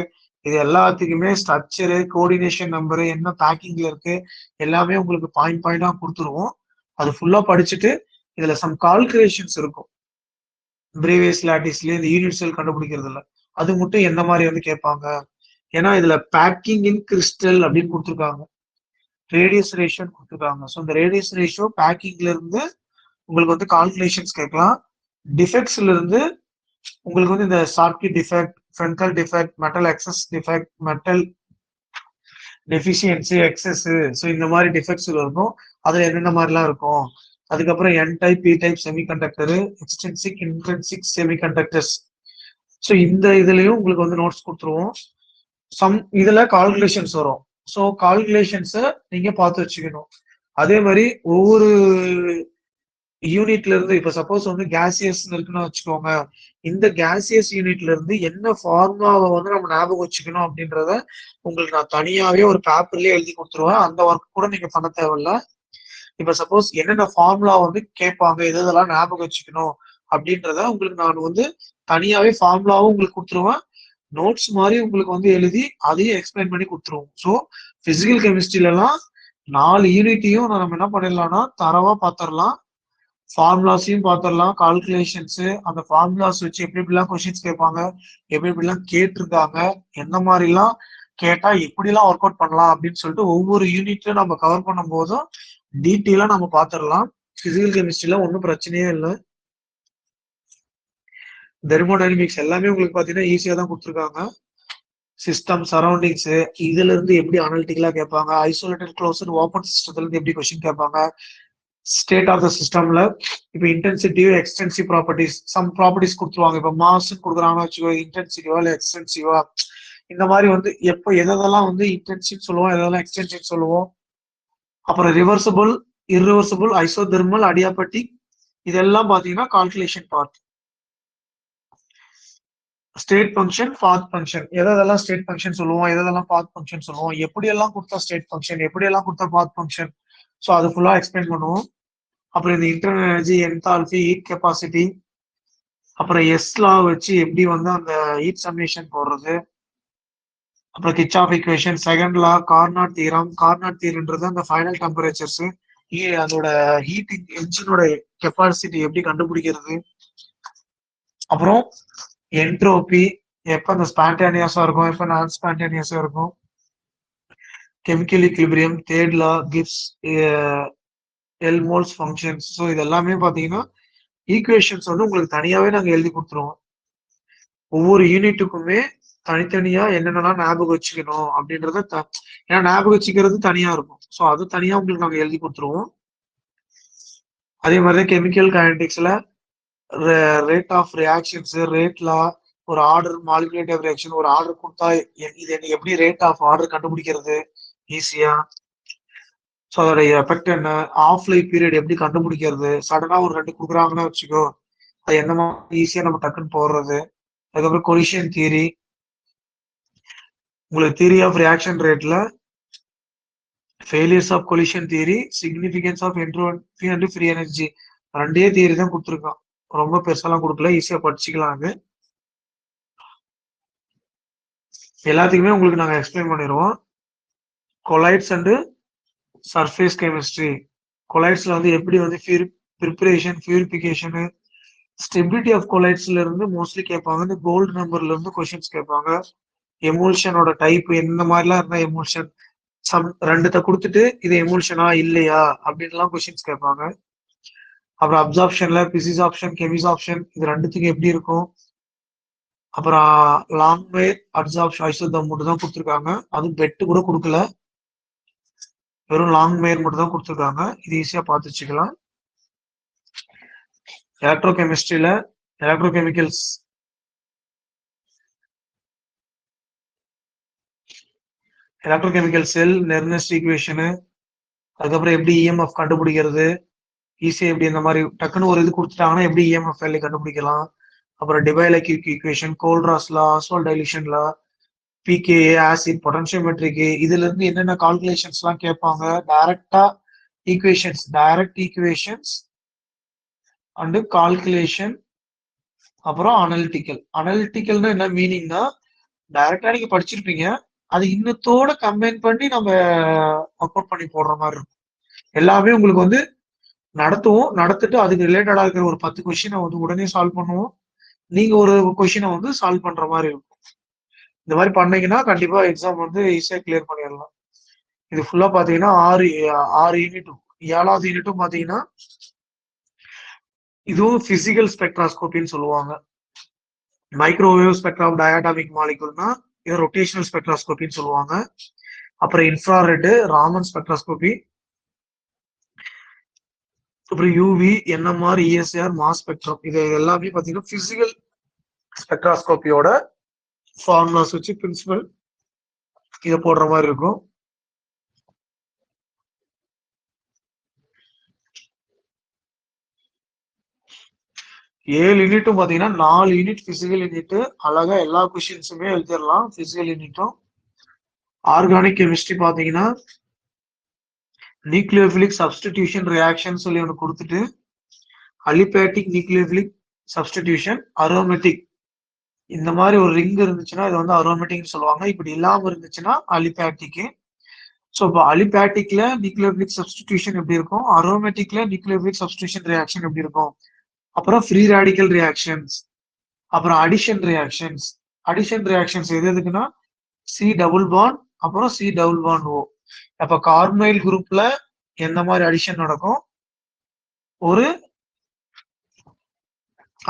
இது எல்லாத்துக்குமே ஸ்ட்ரக்சரு, கோஆர்டினேஷன் நம்பரு, என்ன பேக்கிங்ல இருக்கு எல்லாமே உங்களுக்கு பாயிண்ட் பாயிண்டா கொடுத்துருவோம். அது ஃபுல்லா படிச்சுட்டு இதுல சம் கால்குலேஷன்ஸ் இருக்கும். பிரீவியஸ் லாட்டிஸ்ல இந்த யூனிட் செல் கண்டுபிடிக்கிறதுல அது மட்டும் எந்த மாதிரி வந்து கேட்பாங்க. ஏன்னா இதுல பேக்கிங் இன் கிறிஸ்டல் அப்படின்னு கொடுத்துருக்காங்க, ரேடியஸ் ரேஷியோ கொடுத்துருக்காங்க. ஸோ இந்த ரேடியஸ் ரேஷியோ பேக்கிங்ல இருந்து உங்களுக்கு வந்து கால்குலேஷன்ஸ் கேட்கலாம். டிஃபெக்ட்ஸ்ல இருந்து உங்களுக்கு வந்து இந்த Schottky defect, Frenkel defect, metal excess defect, metal deficiency, excess, so இந்த மாதிரி டிஃபெக்ட்ஸ் இருக்கும். அதுல என்னென்ன மாதிரிலாம் இருக்கும். அதுக்கப்புறம் N type, P type semiconductor, extrinsic, intrinsic semiconductors. So இந்த இதுலயும் உங்களுக்கு வந்து நோட்ஸ் கொடுத்துருவோம். இதுல கால்குலேஷன்ஸ் வரும். ஸோ கால்குலேஷன்ஸை நீங்க பார்த்து வச்சுக்கணும். அதே மாதிரி ஒவ்வொரு யூனிட்ல இருந்து, இப்ப சப்போஸ் வந்து கேசியஸ் இருக்குன்னு வச்சுக்கோங்க, இந்த கேசியஸ் யூனிட்ல இருந்து என்ன ஃபார்முலாவை வந்து நம்ம ஞாபகம் வச்சுக்கணும் அப்படின்றத உங்களுக்கு நான் தனியாவே ஒரு பேப்பர்லயே எழுதி கொடுத்துருவேன். அந்த ஒர்க் கூட நீங்க பண்ண தேவையில்ல. இப்ப சப்போஸ் என்னென்ன ஃபார்முலா வந்து கேட்பாங்க, இதெல்லாம் ஞாபகம் வச்சுக்கணும் அப்படின்றத உங்களுக்கு நான் வந்து தனியாவே ஃபார்முலாவும் உங்களுக்கு கொடுத்துருவேன். நோட்ஸ் மாதிரி உங்களுக்கு வந்து எழுதி அதையும் எக்ஸ்பிளைன் பண்ணி கொடுத்துருவோம். ஸோ பிசிக்கல் கெமிஸ்ட்ரியில எல்லாம் 4 யூனிட்டையும் நம்ம என்ன பண்ணிடலாம்னா தரவா பார்த்துடலாம். ஃபார்முலாஸையும் பார்த்துடலாம், கால்குலேஷன்ஸ், அந்த ஃபார்முலாஸ் வச்சு எப்படி எப்படிலாம் கொஸ்டின்ஸ் கேட்பாங்க, எப்படி எப்படிலாம் கேட்டிருக்காங்க, எந்த மாதிரிலாம் கேட்டா எப்படிலாம் ஒர்க் அவுட் பண்ணலாம் அப்படின்னு சொல்லிட்டு ஒவ்வொரு யூனிட்லயும் நம்ம கவர் பண்ணும் போதும் டீட்டெயிலா நம்ம பார்த்துடலாம். பிசிக்கல் கெமிஸ்ட்ரியில ஒன்றும் பிரச்சனையே இல்லை. தெர்மோடைனமிக்ஸ் எல்லாமே உங்களுக்கு பார்த்தீங்கன்னா ஈஸியா தான் கொடுத்துருக்காங்க. சிஸ்டம், சரௌண்டிங்ஸ், இதுல இருந்து எப்படி அனாலிட்டிக்கலா கேட்பாங்க, ஐசோலேட்டட் க்ளோஸ்ட் ஓப்பன் சிஸ்டத்துல இருந்து எப்படி கொஸ்டின் கேட்பாங்க, ஸ்டேட் ஆஃப் த சிஸ்டம்ல இப்போ இன்டென்சிட்டிவ், எக்ஸ்டென்சிவ் ப்ராப்பர்ட்டிஸ், சம் ப்ராப்பர்ட்டிஸ் கொடுத்துருவாங்க. இப்போ மாஸ் கொடுக்குறாங்கன்னு வச்சுக்கோ, இன்டென்சிட்டிவா இல்லை எக்ஸ்டென்சிவா, இந்த மாதிரி வந்து எப்போ எதெல்லாம் வந்து இன்டென்சிவ் சொல்லுவோம், எதெல்லாம் எக்ஸ்டென்சிவ் சொல்லுவோம். அப்புறம் ரிவர்சபிள், இர்ரிவர்சபிள், ஐசோதெர்மல், அடியாபட்டிக், இதெல்லாம் பாத்தீங்கன்னா கால்குலேஷன் பார்ட். ஸ்டேட் ஃபங்க்ஷன், பாத் ஃபங்க்ஷன், எதெல்லாம் ஸ்டேட் ஃபங்க்ஷன் சொல்லுவோம், எதெல்லாம் பாத் ஃபங்க்ஷன் சொல்லுவோம், எப்படியெல்லாம் கொடுத்தா ஸ்டேட் ஃபங்க்ஷன், எப்படியெல்லாம் கொடுத்தா பாத் ஃபங்க்ஷன், ஸோ அது ஃபுல்லா எக்ஸ்பிளைன் பண்ணுவோம். அப்புறம் இந்த internal energy, enthalpy, heat capacity, அப்புறம் லா வச்சு எப்படி வந்து அந்த ஹீட் சம்மேஷன் போடுறது, அப்புறம் Kirchhoff equation, second law, Carnot theorem. Carnot தியரம்ன்றது அந்த ஃபைனல் டெம்பரேச்சர்ஸ், அதோட ஹீட் என்ஜினோட கெப்பாசிட்டி எப்படி கண்டுபிடிக்கிறது. அப்புறம் என்ட்ரோபி, எப்ப அந்த ஸ்பான்டேனியஸா இருக்கும், எப்ப நான் ஸ்பான்டேனியஸா இருக்கும். Chemical equilibrium, third law, Gibbs, Helmholtz functions. So இது எல்லாமே பார்த்தீங்கன்னா ஈக்குவேஷன்ஸ் வந்து உங்களுக்கு தனியாவே நாங்கள் எழுதி கொடுத்துருவோம். ஒவ்வொரு யூனிட்டுக்குமே தனித்தனியா என்னென்னலாம் ஞாபகம் வச்சுக்கணும் அப்படின்றத ஏன்னா ஞாபகம் வச்சுக்கிறது தனியா இருக்கும். ஸோ அது தனியா உங்களுக்கு நாங்கள் எழுதி கொடுத்துருவோம். அதே மாதிரி கெமிக்கல் கைனடிக்ஸ்ல ரேட் ஆஃப் ரியாக்ஷன்ஸ், ரேட்லா, ஒரு ஆர்டர், மாலிகுலேட்டிவ் ரியாக்ஷன், ஒரு ஆர்டர் கொடுத்தா இது எப்படி ரேட் ஆஃப் ஆர்டர் கண்டுபிடிக்கிறது ஈஸியா. ஸோ அதோட எஃபெக்ட் என்ன, ஆஃப் லைஃப் பீரியட் எப்படி கண்டுபிடிக்கிறது, சடனா ஒரு 2 கொடுக்குறாங்கன்னா வச்சுக்கோ, அது என்ன மாதிரி ஈஸியா நம்ம டக்குன்னு போடுறது. அதுக்கப்புறம் கொலிஷன் தியரி, உங்களுக்கு தியரி ஆஃப் ரியாக்ஷன் ரேட்ல failures of collision theory, significance of entropy and free energy, 2 theory தான் கொடுத்துருக்கான். ரொம்ப பெருசாலாம் கொடுக்கல, ஈஸியா படிச்சுக்கலாம். அது எல்லாத்துக்குமே உங்களுக்கு நாங்கள் எக்ஸ்பிளைன் பண்ணிடுவோம். கொலைட்ஸ் அண்ட் சர்ஃபேஸ் கெமிஸ்ட்ரி, கொலைட்ஸ்ல வந்து எப்படி வந்து ப்ரிப்பரேஷன், பியூரிஃபிகேஷனு, ஸ்டெபிலிட்டி ஆஃப் கொலைட்ஸ்ல இருந்து மோஸ்ட்லி கேட்பாங்க. இந்த கோல்டு நம்பர்ல இருந்து கொஸ்டின்ஸ் கேட்பாங்க. எமோல்ஷனோட டைப் எந்த மாதிரிலாம் இருந்தா எமோல்ஷன், சம் 2 கொடுத்துட்டு இது எமோல்ஷனா இல்லையா அப்படின்லாம் கொஸ்டின்ஸ் கேட்பாங்க. அப்புறம் அப்சார்ப்ஷன்ல பிசிஸ் ஆப்ஷன், கெமிஸ் ஆப்ஷன், இது 2த்துக்கும் எப்படி இருக்கும். அப்புறம் லாங் வேர் அப்சார்ப்ஷன், ஐசோதம் மட்டும் தான் கொடுத்துருக்காங்க. அது பெட்டு கூட கொடுக்கல, வெறும் லாங் வேர் மட்டும் தான் கொடுத்துருக்காங்க. இது ஈஸியா பார்த்து வச்சுக்கலாம். எலக்ட்ரோகெமிஸ்ட்ரியில எலக்ட்ரோகெமிக்கல்ஸ், எலக்ட்ரோகெமிக்கல் செல், நெர்னஸ்ட் ஈக்குவேஷனு, அதுக்கப்புறம் எப்படி இஎம்எஃப் கண்டுபிடிக்கிறது ஈஸியா, எப்படி இந்த மாதிரி டக்குன்னு ஒரு இது கொடுத்துட்டாங்கன்னா எப்படி இஎம்எஃப் வேல்யூ கண்டுபிடிக்கலாம். அப்புறம் டிபைலக்யூக் ஈக்குவேஷன், கோல்ட்ராஸ் லா, ஆஸ்வால்ட் டைலூஷன் லா, பிகேஏ, ஆசிட், பொட்டன்ஷியோமெட்ரிக்கு, இதுல இருந்து என்னென்ன கால்குலேஷன்ஸ் எல்லாம் கேட்பாங்க, டைரக்ட் ஈக்குவேஷன்ஸ் அண்ட் கால்குலேஷன், அப்புறம் அனலிட்டிக்கல்னா என்ன மீனிங்னா டைரக்டா நீங்க படிச்சிருப்பீங்க, அது இன்னத்தோட கம்பைன் பண்ணி நம்ம ஒர்க் அவுட் பண்ணி போடுற மாதிரி இருக்கும். எல்லாமே உங்களுக்கு வந்து நடத்திட்டு அதுக்கு ரிலேட்டடா இருக்கிற ஒரு 10 கொஸ்டினை வந்து உடனே சால்வ் பண்ணுவோம். நீங்க ஒரு கொஸ்டினை வந்து சால்வ் பண்ற மாதிரி இருக்கும். இந்த மாதிரி பண்ணீங்கன்னா கண்டிப்பா எக்ஸாம் வந்து ஈஸியா கிளியர் பண்ணிடலாம். இது ஃபுல்லா பாத்தீங்கன்னா 6 யூனிட்டும், 7வது யூனிட்டும் பாத்தீங்கன்னா இதுவும் பிசிக்கல் ஸ்பெக்ட்ராஸ்கோபின்னு சொல்லுவாங்க. மைக்ரோவேவ் ஸ்பெக்ட்ரா ஆஃப் டயாட்டாமிக் மாலிகுல்னா இது ரொட்டேஷனல் ஸ்பெக்ட்ராஸ்கோபின்னு சொல்லுவாங்க. அப்புறம் இன்ஃப்ராரெட், ராமன் ஸ்பெக்ட்ராஸ்கோபி, அப்புறம் UV, NMR, ESR, mass spectrum, இது எல்லாமே பாத்தீங்கன்னா பிசிக்கல் ஸ்பெக்ட்ராஸ்கோபியோட ஃபார்முலாஸ் வச்சு பிரின்சிபல் இதை போடுற மாதிரி இருக்கும். ஏழு யூனிட்டும் பாத்தீங்கன்னா 4 யூனிட் பிசிக்கல் யூனிட், அழகா எல்லா கொஸ்டின்ஸுமே எழுதிடலாம் பிசிக்கல் யூனிட்டும். ஆர்கானிக் கெமிஸ்ட்ரி பாத்தீங்கன்னா நியூக்ளியோபிலிக் சப்ஸ்டிடியூஷன் ரியாக்ஷன் சொல்லி ஒன்று கொடுத்துட்டு, அலிபேட்டிக் நியூக்ளியோபிலிக் சப்ஸ்டிடியூஷன், அரோமேட்டிக், இந்த மாதிரி ஒரு ரிங் இருந்துச்சுன்னா இது வந்து அரோமேட்டிக்னு சொல்லுவாங்க. இப்படி இல்லாம இருந்துச்சுன்னா அலிபேட்டிக். ஸோ இப்போ அலிபேட்டிக்ல நியூக்ளியோபிலிக் சப்ஸ்டிடியூஷன் எப்படி இருக்கும், அரோமேட்டிக்ல நியூக்ளியோபிலிக் சப்ஸ்டிடியூஷன் ரியாக்ஷன் எப்படி இருக்கும், அப்புறம் ஃப்ரீ ரேடிக்கல் ரியாக்ஷன்ஸ், அப்புறம் அடிஷன் ரியாக்ஷன்ஸ் எது எதுக்குன்னா சி டபுள் பாண்ட் அப்புறம் சி டபுள் பாண்ட் ஓ. அப்ப கார்பைல் குரூப்ல எந்த மாதிரி அடிஷன் நடக்கும், ஒரு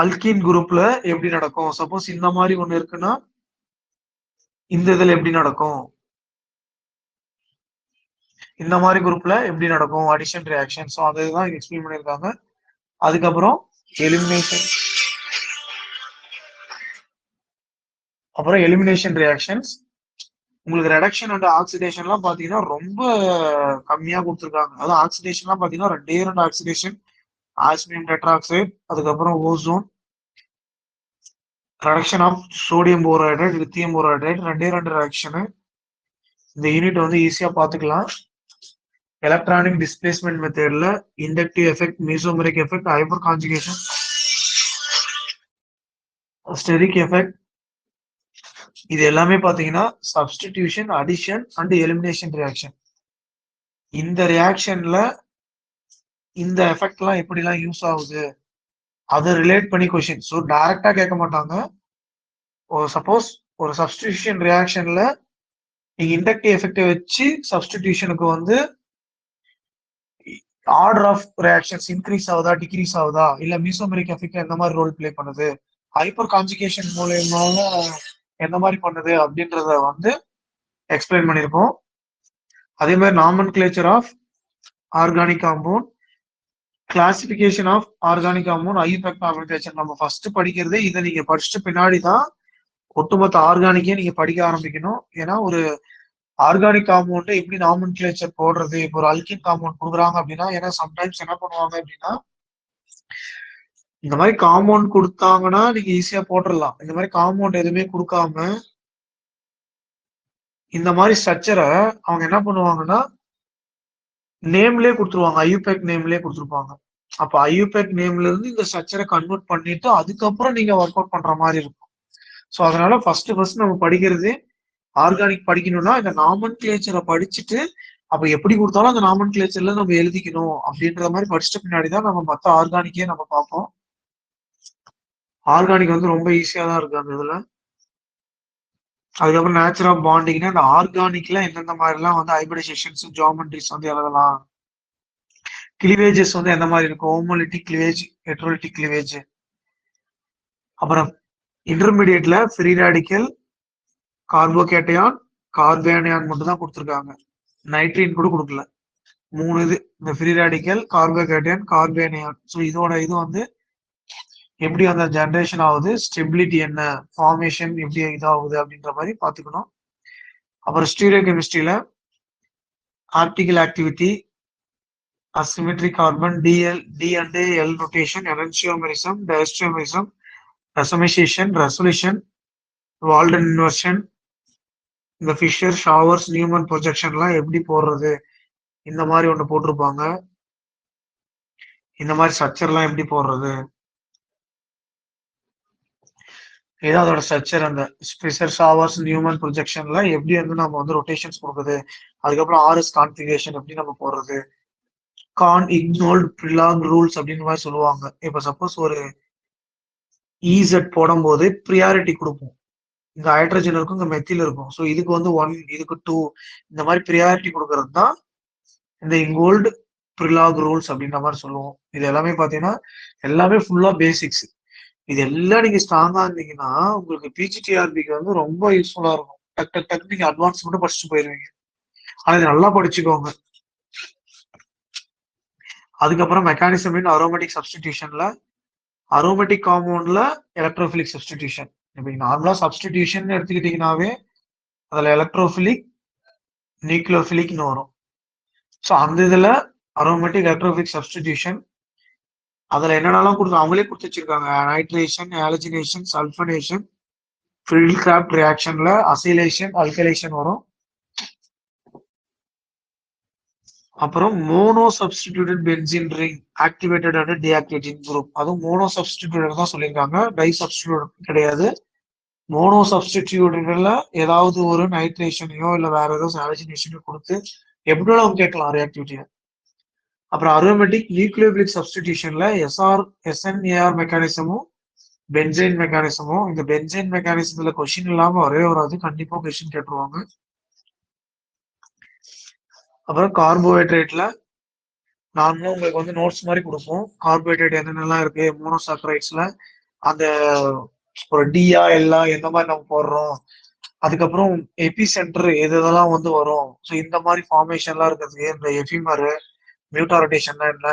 அல்கீன் குரூப்ல எப்படி நடக்கும், சப்போஸ் இந்த மாதிரி ஒண்ணு இருக்குன்னா இந்த இதுல எப்படி நடக்கும், இந்த மாதிரி குரூப்ல எப்படி நடக்கும் அடிஷன் ரியாக்ஷன். ஸோ அதுதான் எக்ஸ்பிளைன் பண்ணியிருக்காங்க. அதுக்கப்புறம் எலிமினேஷன் ரியாக்ஷன்ஸ். உங்களுக்கு ரெடக்ஷன் அண்ட் ஆக்சிடேஷன்லாம் பாத்தீங்கன்னா ரொம்ப கம்மியா கொடுத்துருக்காங்க. அதாவது ஆக்சிடேஷன்லாம் பாத்தீங்கன்னா 2 ஆக்சிடேஷன், ஆஸ்மியம் டெட்ராக்சைடு, அதுக்கப்புறம் ozone, reduction of sodium borohydrate, lithium borohydrate, 2 reduction. இந்த யூனிட் வந்து ஈஸியா பாத்துக்கலாம். எலக்ட்ரானிக் டிஸ்பிளேஸ்மெண்ட் மெத்தட்ல inductive effect, mesomeric effect, hyperconjugation, steric effect, இது எல்லாமே பாத்தீங்கன்னா substitution, addition and elimination reaction. இந்த ரியாக்ஷன்ல இந்த எஃபெக்ட் எல்லாம் எப்படி எல்லாம் யூஸ் ஆகுது அதை ரிலேட் பண்ணி கொஸ்டின். ஸோ டைரக்டா கேட்க மாட்டாங்க. சப்போஸ் ஒரு சப்ஸ்டிடியூஷன் ரியாக்ஷன்ல நீங்க இண்டக்டிவ் எஃபெக்டை வச்சு சப்ஸ்டிடியூஷனுக்கு வந்து ஆர்டர் ஆஃப் ரியாக்ஷன்ஸ் இன்க்ரீஸ் ஆகுதா டிக்ரீஸ் ஆகுதா, இல்ல மீசோமெரிக் எஃபெக்ட் எந்த மாதிரி ரோல் பிளே பண்ணுது, ஹைப்பர் கான்ஜுகேஷன் மூலயமாக எந்த மாதிரி பண்ணுது அப்படின்றத வந்து எக்ஸ்பிளைன் பண்ணியிருக்கோம். அதே மாதிரி nomenclature of organic compound, classification of organic compound, IUPAC nomenclature. நம்ம ஃபர்ஸ்ட் படிக்கிறதே இதை நீங்க படிச்சுட்டு பின்னாடி தான் ஒட்டுமொத்த ஆர்கானிக்கே நீங்க படிக்க ஆரம்பிக்கணும். ஏன்னா ஒரு ஆர்கானிக் காம்பவுண்ட் எப்படி நாமன்கிளேச்சர் போடுறது, இப்போ ஒரு அல்கின் காம்பவுண்ட் கொடுக்குறாங்க அப்படின்னா, ஏன்னா சம்டைம்ஸ் என்ன பண்ணுவாங்க அப்படின்னா இந்த மாதிரி காம்பவுண்ட் கொடுத்தாங்கன்னா நீங்க ஈஸியா போட்டுடலாம். இந்த மாதிரி காம்பவுண்ட் எதுவுமே கொடுக்காம இந்த மாதிரி ஸ்ட்ரக்சரை அவங்க என்ன பண்ணுவாங்கன்னா நேம்லயே கொடுத்துருவாங்க, ஐயூபேக் நேம்லயே கொடுத்துருப்பாங்க. அப்ப ஐயூபேக் நேம்ல இருந்து இந்த ஸ்ட்ரக்சரை கன்வெர்ட் பண்ணிட்டு அதுக்கப்புறம் நீங்க ஒர்க் அவுட் பண்ற மாதிரி இருக்கும். ஸோ அதனால ஃபர்ஸ்ட் நம்ம படிக்கிறது ஆர்கானிக் படிக்கணும்னா இந்த நாமன்கிளேச்சரை படிச்சுட்டு அப்ப எப்படி கொடுத்தாலும் அந்த நாமன்கிளேச்சர்ல நம்ம எழுதிக்கணும் அப்படின்ற மாதிரி படிச்சுட்டு பின்னாடிதான் நம்ம மற்ற ஆர்கானிக்கே நம்ம பார்ப்போம். ஆர்கானிக் வந்து ரொம்ப ஈஸியா தான் இருக்கு அந்த இதுல. அதுக்கப்புறம் நேச்சர் ஆஃப் பாண்டிங்னா இந்த ஆர்கானிக்ல எந்தெந்த மாதிரி எல்லாம் வந்து ஹைபிரிடைசேஷன்ஸ், ஜியோமெட்ரிஸ் வந்து எழுதலாம், கிளிவேஜஸ் வந்து எந்த மாதிரி இருக்கும், ஹோமோலிட்டிக் கிளிவேஜ், ஹெட்ரோலிட்டிக் கிளிவேஜ். அப்புறம் இன்டர்மீடியட்ல ஃப்ரீ ரேடிக்கல், கார்போகேட்டையான், கார்பேனியான் மட்டும் தான் கொடுத்துருக்காங்க, நைட்ரீன் கூட கொடுக்கல. 3 இது இந்த ஃப்ரீ ரேடிக்கல், கார்போகேட்டையான், கார்பேனியான். ஸோ இதோட இது வந்து எப்படி அந்த ஜென்ரேஷன் ஆகுது, ஸ்டெபிலிட்டி என்ன, ஃபார்மேஷன் எப்படி இதாகுது அப்படின்ற மாதிரி பார்த்துக்கணும். அப்புறம் ஸ்டீரியோ கெமிஸ்ட்ரியில optical activity, asymmetric carbon, D and L rotation, enantiomerism, diastereomerism, racemisation, resolution, Walden inversion, இந்த ஃபிஷர் ஷவர்ஸ் நியூமன் ப்ரொஜெக்ஷன்லாம் எப்படி போடுறது, இந்த மாதிரி ஒன்று போட்டிருப்பாங்க. இந்த மாதிரி ஸ்ட்ரக்சர்லாம் எப்படி போடுறது, ஏதோ அதோட ஸ்ட்ரக்சர். அந்த ஃபிஷர் ஷவர்ஸ் நியூமன் ப்ரொஜெக்ஷன்ல எப்படி வந்து நம்ம வந்து ரொட்டேஷன்ஸ் கொடுக்குது, அதுக்கப்புறம் ஆர்எஸ் கான்ஃபிகரேஷன் எப்படி நம்ம போடுறது, கான் இக்னோர்ட் ப்ரிலாங் ரூல்ஸ் அப்படின்னு மாதிரி சொல்லுவாங்க. இப்ப சப்போஸ் ஒரு இசெட் போடும்போது ப்ரியாரிட்டி கொடுப்போம். இங்க ஹைட்ரஜன் இருக்கும், இங்க மெத்தில் இருக்கும். ஸோ இதுக்கு வந்து 1, இதுக்கு 2, இந்த மாதிரி ப்ரியாரிட்டி கொடுக்கறது தான் இந்த இங்கோல்டு ப்ரிலாக் ரூல்ஸ் அப்படின்ற மாதிரி சொல்லுவோம். இது எல்லாமே பாத்தீங்கன்னா எல்லாமே ஃபுல்லா பேசிக்ஸ். இது எல்லாம் நீங்க ஸ்ட்ராங்கா இருந்தீங்கன்னா உங்களுக்கு பிஜிடிஆர்பிக்கு வந்து ரொம்ப யூஸ்ஃபுல்லா இருக்கும். டக் டக் டக் நீங்க அட்வான்ஸ் மட்டும் படிச்சுட்டு போயிருவீங்க. ஆனா இது நல்லா படிச்சுக்கோங்க. அதுக்கப்புறம் மெக்கானிசம் இன் அரோமேட்டிக் சப்ஸ்டிடியூஷன்ல அரோமேட்டிக் காம்பவுண்ட்ல எலக்ட்ரோஃபிலிக் சப்ஸ்டிடியூஷன். இப்ப நார்மலா சப்ஸ்டிடியூஷன் எடுத்துக்கிட்டீங்கன்னாவே அதுல எலக்ட்ரோஃபிலிக் நியூக்ளியோஃபிலிக்னு வரும். ஸோ அந்த இதுல அரோமேட்டிக் எலக்ட்ரோஃபிலிக் சப்ஸ்டிடியூஷன் அதுல என்னென்னலாம் அவங்களே கொடுத்து வச்சிருக்காங்க. Nitration, halogenation, sulphonation, Friedel Crafts ரியாக்ஷன்ல அசிலேஷன், அல்கலேஷன் வரும். அப்புறம் mono substituted benzene ring activated and deactivating group. அதுவும் மோனோ சப்ஸ்டிடியூட்டட் தான் சொல்லியிருக்காங்க, டை சப்ஸ்டிடியூட் கிடையாது. மோனோ சப்ஸ்டிடியூட்டட்ல ஏதாவது ஒரு நைட்ரேஷனையோ இல்ல வேற ஏதாவது ஆலஜினேஷனையோ கொடுத்து எப்படினாலும் அவங்க கேட்கலாம் ரியாக்டிவிட்டியை. அப்புறம் அரோமேட்டிக் நியூக்ளியோபிலிக் சப்ஸ்டிடியூஷன்ல எஸ்என்ஏஆர் மெக்கானிசமும் பென்சைன் மெக்கானிசமும். இந்த பென்சைன் மெக்கானிசத்துல கொஸ்டின் இல்லாம வரவே வராது, கண்டிப்பா கொஸ்டின் கேட்டுருவாங்க. அப்புறம் கார்போஹைட்ரேட்ல நார்மலா உங்களுக்கு வந்து நோட்ஸ் மாதிரி கொடுப்போம். கார்போஹைட்ரேட் என்னென்னலாம் இருக்கு, மோனோசாக்கரைட்ஸ்ல அந்த ஒரு டியா எல்லாம் எந்த மாதிரி நம்ம போடுறோம், அதுக்கப்புறம் எபி சென்டர் எதெல்லாம் வந்து வரும். ஸோ இந்த மாதிரி ஃபார்மேஷன்லாம் இருக்கிறதுக்கு இந்த எஃபிமர், மியூட்டாரோட்டேஷன் என்ன,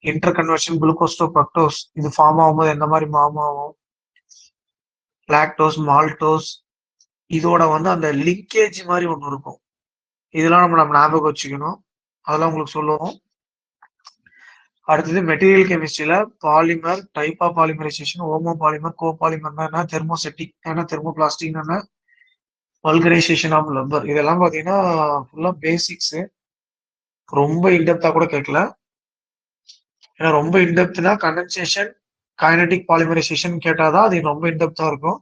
inter conversion, glucose to fructose இது ஃபார்ம் ஆகும்போது எந்த மாதிரி ஃபார்ம் ஆகும், லாக்டோஸ், மால்டோஸ், இதோட வந்து அந்த லிங்கேஜ் மாதிரி ஒன்று இருக்கும். இதெல்லாம் நம்ம ஞாபகம் வச்சுக்கணும், அதெல்லாம் உங்களுக்கு சொல்லுவோம். அடுத்தது மெட்டீரியல் கெமிஸ்ட்ரியில polymer, type of polymerisation, homo polymer, co பாலிமர்னா என்ன, தெர்மோசெட்டிக் என்ன, தெர்மோபிளாஸ்டிக் என்ன, வல்கனைசேஷன் ஆஃப் ரப்பர். இதெல்லாம் பாத்தீங்கன்னா ஃபுல்லா பேசிக்ஸ், ரொம்ப இன்டெப்தா கூட கேட்கல. ஏன்னா ரொம்ப இன்டெப்த்னா கண்டென்சேஷன், கைனடிக் பாலிமரைசேஷன் கேட்டாதான் அது ரொம்ப இன்டெப்தா இருக்கும்.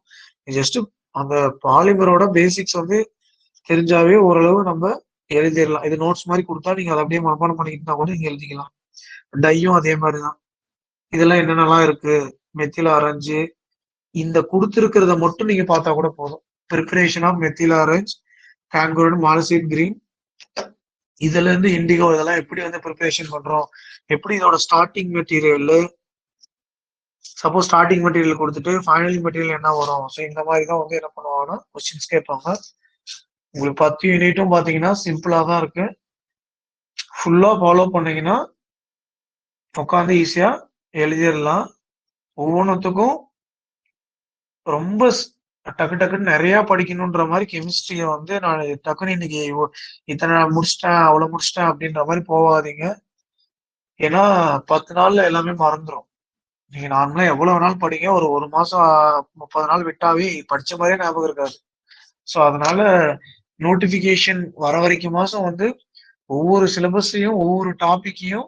ஜஸ்ட் அந்த பாலிமரோட பேசிக்ஸ் வந்து தெரிஞ்சாவே ஓரளவு நம்ம எழுதிடலாம். இது நோட்ஸ் மாதிரி கொடுத்தா நீங்க அதை அப்படியே மனப்பாடம் பண்ணிக்கிட்டா கூட நீங்க எழுதிக்கலாம். டையும் அதே மாதிரிதான். இதெல்லாம் என்னென்னலாம் இருக்கு, மெத்தில் ஆரஞ்சு, இந்த கொடுத்துருக்கிறத மட்டும் நீங்க பார்த்தா கூட போதும். ப்ரிப்பரேஷன் ஆஃப் மெத்தில் ஆரஞ்சு, கேங்கோன், மாலசீட் கிரீன், இதுல இருந்து இண்டிகோ, இதெல்லாம் எப்படி வந்து ப்ரிப்பரேஷன் பண்றோம், எப்படி இதோட starting material, suppose starting material கொடுத்துட்டு ஃபைனல் மெட்டீரியல் என்ன வரும். ஸோ இந்த மாதிரி தான் வந்து என்ன பண்ணுவாங்கன்னா கொஸ்டின்ஸ் கேட்பாங்க. உங்களுக்கு 10 யூனிட்டும் பாத்தீங்கன்னா சிம்பிளா தான் இருக்கு. ஃபுல்லா ஃபாலோ பண்ணீங்கன்னா உட்காந்து ஈஸியா எழுதிடலாம். ஒவ்வொன்றுத்துக்கும் ரொம்ப டக்கு டக்குன்னு நிறைய படிக்கணுன்ற மாதிரி கெமிஸ்ட்ரியை வந்து நான் டக்குன்னு இன்னைக்கு இத்தனை முடிச்சிட்டேன் அவ்வளவு முடிச்சிட்டேன் அப்படின்ற மாதிரி போகாதீங்க. ஏன்னா 10 நாள்ல எல்லாமே மறந்துடும். நீங்க நார்மலா எவ்வளவு நாள் படிங்க, ஒரு மாசம் 30 நாள் விட்டாவே படிச்ச மாதிரியே ஞாபகம் இருக்காது. ஸோ அதனால நோட்டிபிகேஷன் வர வரைக்கும் மாசம் வந்து ஒவ்வொரு சிலபஸையும் ஒவ்வொரு டாபிக்கையும்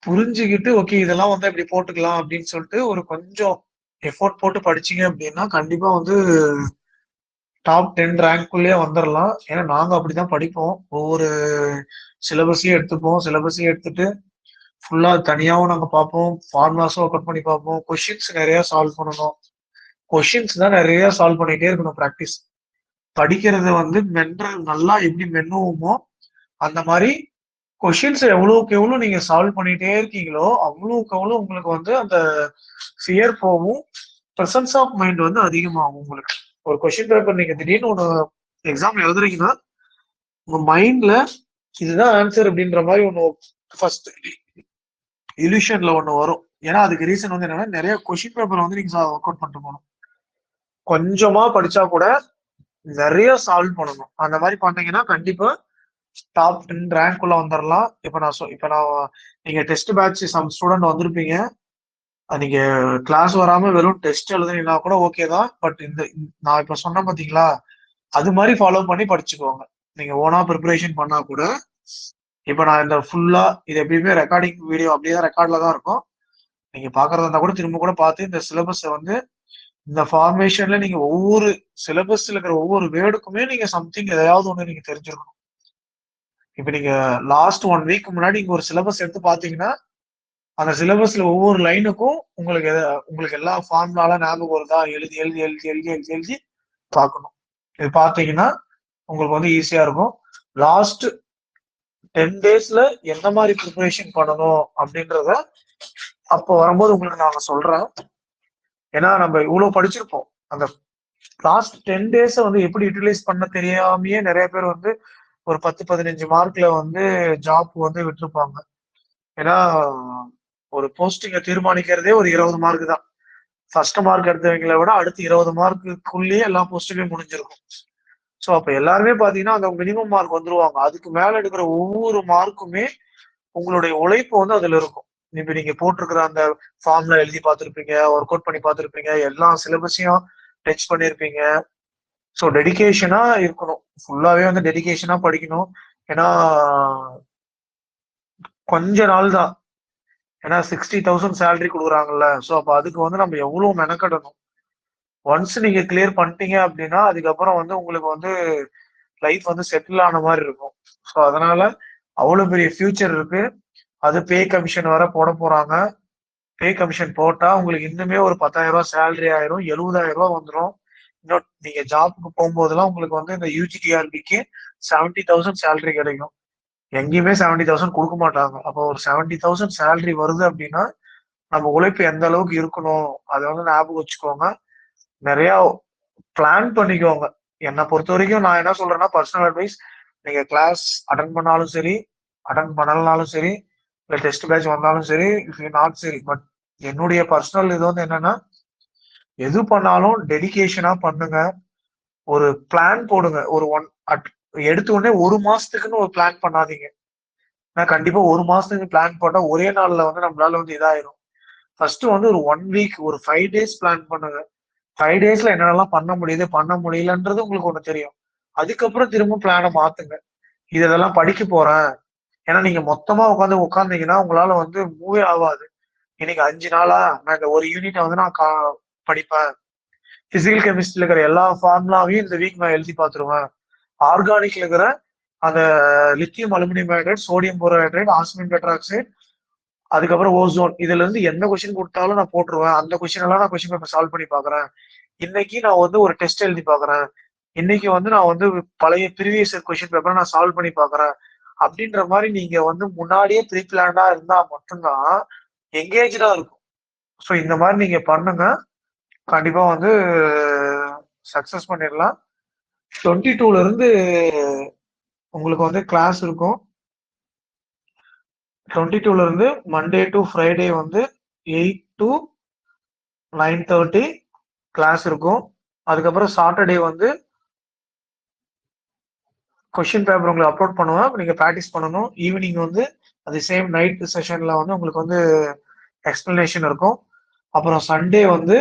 புரிஞ்சுக்கிட்டு ஓகே இதெல்லாம் வந்து இப்படி போட்டுக்கலாம் அப்படின்னு சொல்லிட்டு ஒரு கொஞ்சம் எஃபோர்ட் போட்டு படிச்சீங்க அப்படின்னா கண்டிப்பா வந்து டாப் 10 ரேங்க்குள்ளேயே வந்துடலாம். ஏன்னா நாங்க அப்படிதான் படிப்போம். ஒவ்வொரு சிலபஸையும் எடுத்துப்போம். சிலபஸையும் எடுத்துட்டு ஃபுல்லா தனியாவும் நாங்க பார்ப்போம், ஃபார்முலாஸும் ஒர்க் அவுட் பண்ணி பார்ப்போம். கொஷின்ஸ் நிறைய சால்வ் பண்ணணும். கொஷின்ஸ் தான் நிறைய சால்வ் பண்ணிட்டே இருக்கணும். ப்ராக்டிஸ் படிக்கிறத வந்து நல்லா எப்படி மென்னுவோமோ அந்த மாதிரி கொஷின்ஸ் எவ்வளவுக்கு எவ்வளவு நீங்க சால்வ் பண்ணிட்டே இருக்கீங்களோ அவ்வளவுக்கு எவ்வளவு உங்களுக்கு வந்து அந்த ஃபியர் போகும், ப்ரெசன்ஸ் ஆஃப் மைண்ட் வந்து அதிகமாகும். உங்களுக்கு ஒரு கொஸ்டின் பேப்பர் நீங்க திடீர்னு ஒரு எக்ஸாம் எழுதுறீங்கன்னா உங்க மைண்ட்ல இதுதான் ஆன்சர் அப்படின்ற மாதிரி ஒண்ணு ஃபர்ஸ்ட் இல்யூஷன்ல ஒண்ணு வரும். ஏன்னா அதுக்கு ரீசன் வந்து என்னன்னா நிறைய கொஸ்டின் பேப்பர் வந்து நீங்க ஒர்க் அவுட் பண்ணிட்டு போகணும். கொஞ்சமா படிச்சா கூட நிறைய சால்வ் பண்ணணும். அந்த மாதிரி பண்ணீங்கன்னா கண்டிப்பா டாப் 10 ரேங்க் உள்ள வந்துடலாம். இப்ப நான் நீங்க டெஸ்ட் பேட்ச் சம் ஸ்டூடெண்ட் வந்திருப்பீங்க. நீங்க கிளாஸ் வராம வெறும் டெஸ்ட் எழுதுனீங்கன்னா கூட ஓகே தான். பட் நான் இப்ப சொன்னேன் பாத்தீங்களா அது மாதிரி ஃபாலோ பண்ணி படிச்சுக்கோங்க. நீங்க ஓனா ப்ரிப்பரேஷன் பண்ணா கூட இப்ப நான் இந்த ஃபுல்லா இது எப்பயுமே ரெக்கார்டிங் வீடியோ அப்படியே ரெக்கார்ட்ல தான் இருக்கும். நீங்க பாக்குறதா இருந்தா கூட திரும்ப கூட பார்த்து இந்த சிலபஸை வந்து இந்த ஃபார்மேஷன்ல நீங்க ஒவ்வொரு சிலபஸ்ல இருக்கிற ஒவ்வொரு வேர்டுக்குமே நீங்க சம்திங் எதையாவது ஒண்ணு நீங்க தெரிஞ்சிருக்கணும். இப்ப நீங்க லாஸ்ட் 1 வீக் முன்னாடி நீங்க ஒரு சிலபஸ் எடுத்து பாத்தீங்கன்னா அந்த சிலபஸ்ல ஒவ்வொரு லைனுக்கும் உங்களுக்கு எல்லா ஃபார்முலால ஞாபகம் வருதா எழுதி எழுதி எழுதி எழுதி எழுதி எழுதி பார்க்கணும். இது பாத்தீங்கன்னா உங்களுக்கு வந்து ஈஸியா இருக்கும். லாஸ்ட் 10 daysல எந்த மாதிரி ப்ரிப்பரேஷன் பண்ணணும் அப்படின்றத அப்போ வரும்போது உங்களுக்கு நாங்க சொல்றேன். ஏன்னா நம்ம இவ்வளவு படிச்சிருப்போம். அந்த லாஸ்ட் 10 days வந்து எப்படி யூட்டிலைஸ் பண்ண தெரியாமயே நிறைய பேர் வந்து ஒரு 10-15 மார்க்ல வந்து ஜாப் வந்து விட்டுருப்பாங்க. ஏன்னா ஒரு போஸ்டிங்கை தீர்மானிக்கிறதே ஒரு 20 மார்க் தான். ஃபர்ஸ்ட் மார்க் எடுத்தவங்களை விட அடுத்து 20 மார்க்குள்ளேயே எல்லா போஸ்ட்டுமே முடிஞ்சிருக்கும். ஸோ அப்ப எல்லாருமே பாத்தீங்கன்னா அந்த மினிமம் மார்க் வந்துருவாங்க. அதுக்கு மேல எடுக்கிற ஒவ்வொரு மார்க்குமே உங்களுடைய உழைப்பு வந்து அதுல இருக்கும். இப்ப நீங்க போட்டிருக்கிற அந்த ஃபார்ம்ல எழுதி பார்த்துருப்பீங்க, ஒர்க் அவுட் பண்ணி பார்த்துருப்பீங்க, எல்லா சிலபஸையும் டச் பண்ணிருப்பீங்க. ஸோ டெடிகேஷனா இருக்கணும். ஃபுல்லாவே வந்து டெடிகேஷனா படிக்கணும். ஏன்னா கொஞ்ச நாள் தான். ஏன்னா 60,000 சேலரி கொடுக்குறாங்கல்ல. ஸோ அப்ப அதுக்கு வந்து நம்ம எவ்வளவு மெனக்கடணும். ஒன்ஸ் நீங்க கிளியர் பண்ணிட்டீங்க அப்படின்னா அதுக்கப்புறம் வந்து உங்களுக்கு வந்து லைஃப் வந்து செட்டில் ஆன மாதிரி இருக்கும். ஸோ அதனால அவ்வளவு பெரிய ஃபியூச்சர் இருக்கு. அது பே கமிஷன் வர போட போறாங்க. பே கமிஷன் போட்டா உங்களுக்கு இன்னுமே ஒரு 10,000 ரூபாய் சேலரி ஆயிரும், 70,000 ரூபாய் வந்துடும். இன்னும் நீங்க ஜாப்க்கு போகும்போதெல்லாம் உங்களுக்கு வந்து இந்த யூஜிடிஆர்பிக்கு 70,000 சேலரி கிடைக்கும். எங்கேயுமே 70,000 கொடுக்க மாட்டாங்க. அப்போ ஒரு 70,000 சேலரி வருது அப்படின்னா நம்ம உழைப்பு எந்த அளவுக்கு இருக்கணும் அதை வந்து ஞாபகம் வச்சுக்கோங்க. நிறைய பிளான் பண்ணிக்கோங்க. என்னை பொறுத்த வரைக்கும் நான் என்ன சொல்றேன்னா, பர்சனல் அட்வைஸ், நீங்க கிளாஸ் அட்டன் பண்ணாலும் சரி, அட்டன் பண்ணலனாலும் சரி, இல்லை டெஸ்ட் பேட்ச் வந்தாலும் சரி, இஃப் யூ நாட் சரி, பட் என்னுடைய பர்சனல் இது வந்து என்னன்னா, எது பண்ணாலும் டெடிகேஷனா பண்ணுங்க. ஒரு பிளான் போடுங்க. ஒரு எடுத்த உடனே 1 மாசத்துக்குன்னு ஒரு பிளான் பண்ணாதீங்க. நான் கண்டிப்பா 1 மாசத்துக்கு பிளான் போட்டா ஒரே நாள்ல வந்து நம்மளால வந்து இதாயிரும். ஃபர்ஸ்ட் வந்து ஒரு 1 வீக், ஒரு 5 days பிளான் பண்ணுங்க. 5 daysல என்னென்னலாம் பண்ண முடியுது, பண்ண முடியலன்றது உங்களுக்கு ஒண்ணு தெரியும். அதுக்கப்புறம் திரும்ப பிளானை மாத்துங்க. இதெல்லாம் படிக்க போறேன். ஏன்னா நீங்க மொத்தமா உட்காந்தீங்கன்னா உங்களால வந்து மூவே ஆகாது. இன்னைக்கு 5 நாளா நான் இந்த ஒரு யூனிட்டை வந்து நான் படிப்பேன். பிசிக்கல் கெமிஸ்ட்ரியில இருக்கிற எல்லா ஃபார்முலாவையும் இந்த வீக் நான் எழுதி பார்த்துருவேன். ஆர்கானிக்ல இருக்கிற அந்த lithium aluminium hydride, sodium borohydride, osmium tetroxide, அதுக்கப்புறம் ஓசோன், இதுல இருந்து எந்த கொஸ்டின் கொடுத்தாலும் நான் போட்டுருவேன். அந்த கொஸ்டின் எல்லாம் நான் கொஸ்டின் பேப்பர் சால்வ் பண்ணி பாக்குறேன். இன்னைக்கு நான் வந்து ஒரு டெஸ்ட் எழுதி பாக்குறேன். இன்னைக்கு வந்து நான் வந்து பழைய ப்ரீவியஸ் கொஸ்டின் பேப்பரை நான் சால்வ் பண்ணி பாக்குறேன். அப்படின்ற மாதிரி நீங்க வந்து முன்னாடியே ப்ரீ பிளான்டா இருந்தா மட்டும்தான் எங்கேஜா இருக்கும். ஸோ இந்த மாதிரி நீங்க பண்ணுங்க. கண்டிப்பா வந்து சக்சஸ் பண்ணிடலாம். 22ல இருந்து உங்களுக்கு வந்து கிளாஸ் இருக்கும். 22ல இருந்து மண்டே டு ஃப்ரைடே வந்து 8 to 9:30 கிளாஸ் இருக்கும். அதுக்கப்புறம் சாட்டர்டே வந்து கொஸ்டின் பேப்பர் உங்களுக்கு அப்லோட் பண்ணுவேன். நீங்க ப்ராக்டிஸ் பண்ணணும். ஈவினிங் வந்து அது சேம் நைட் செஷன்ல வந்து உங்களுக்கு வந்து எக்ஸ்பிளனேஷன் இருக்கும். அப்புறம் சண்டே வந்து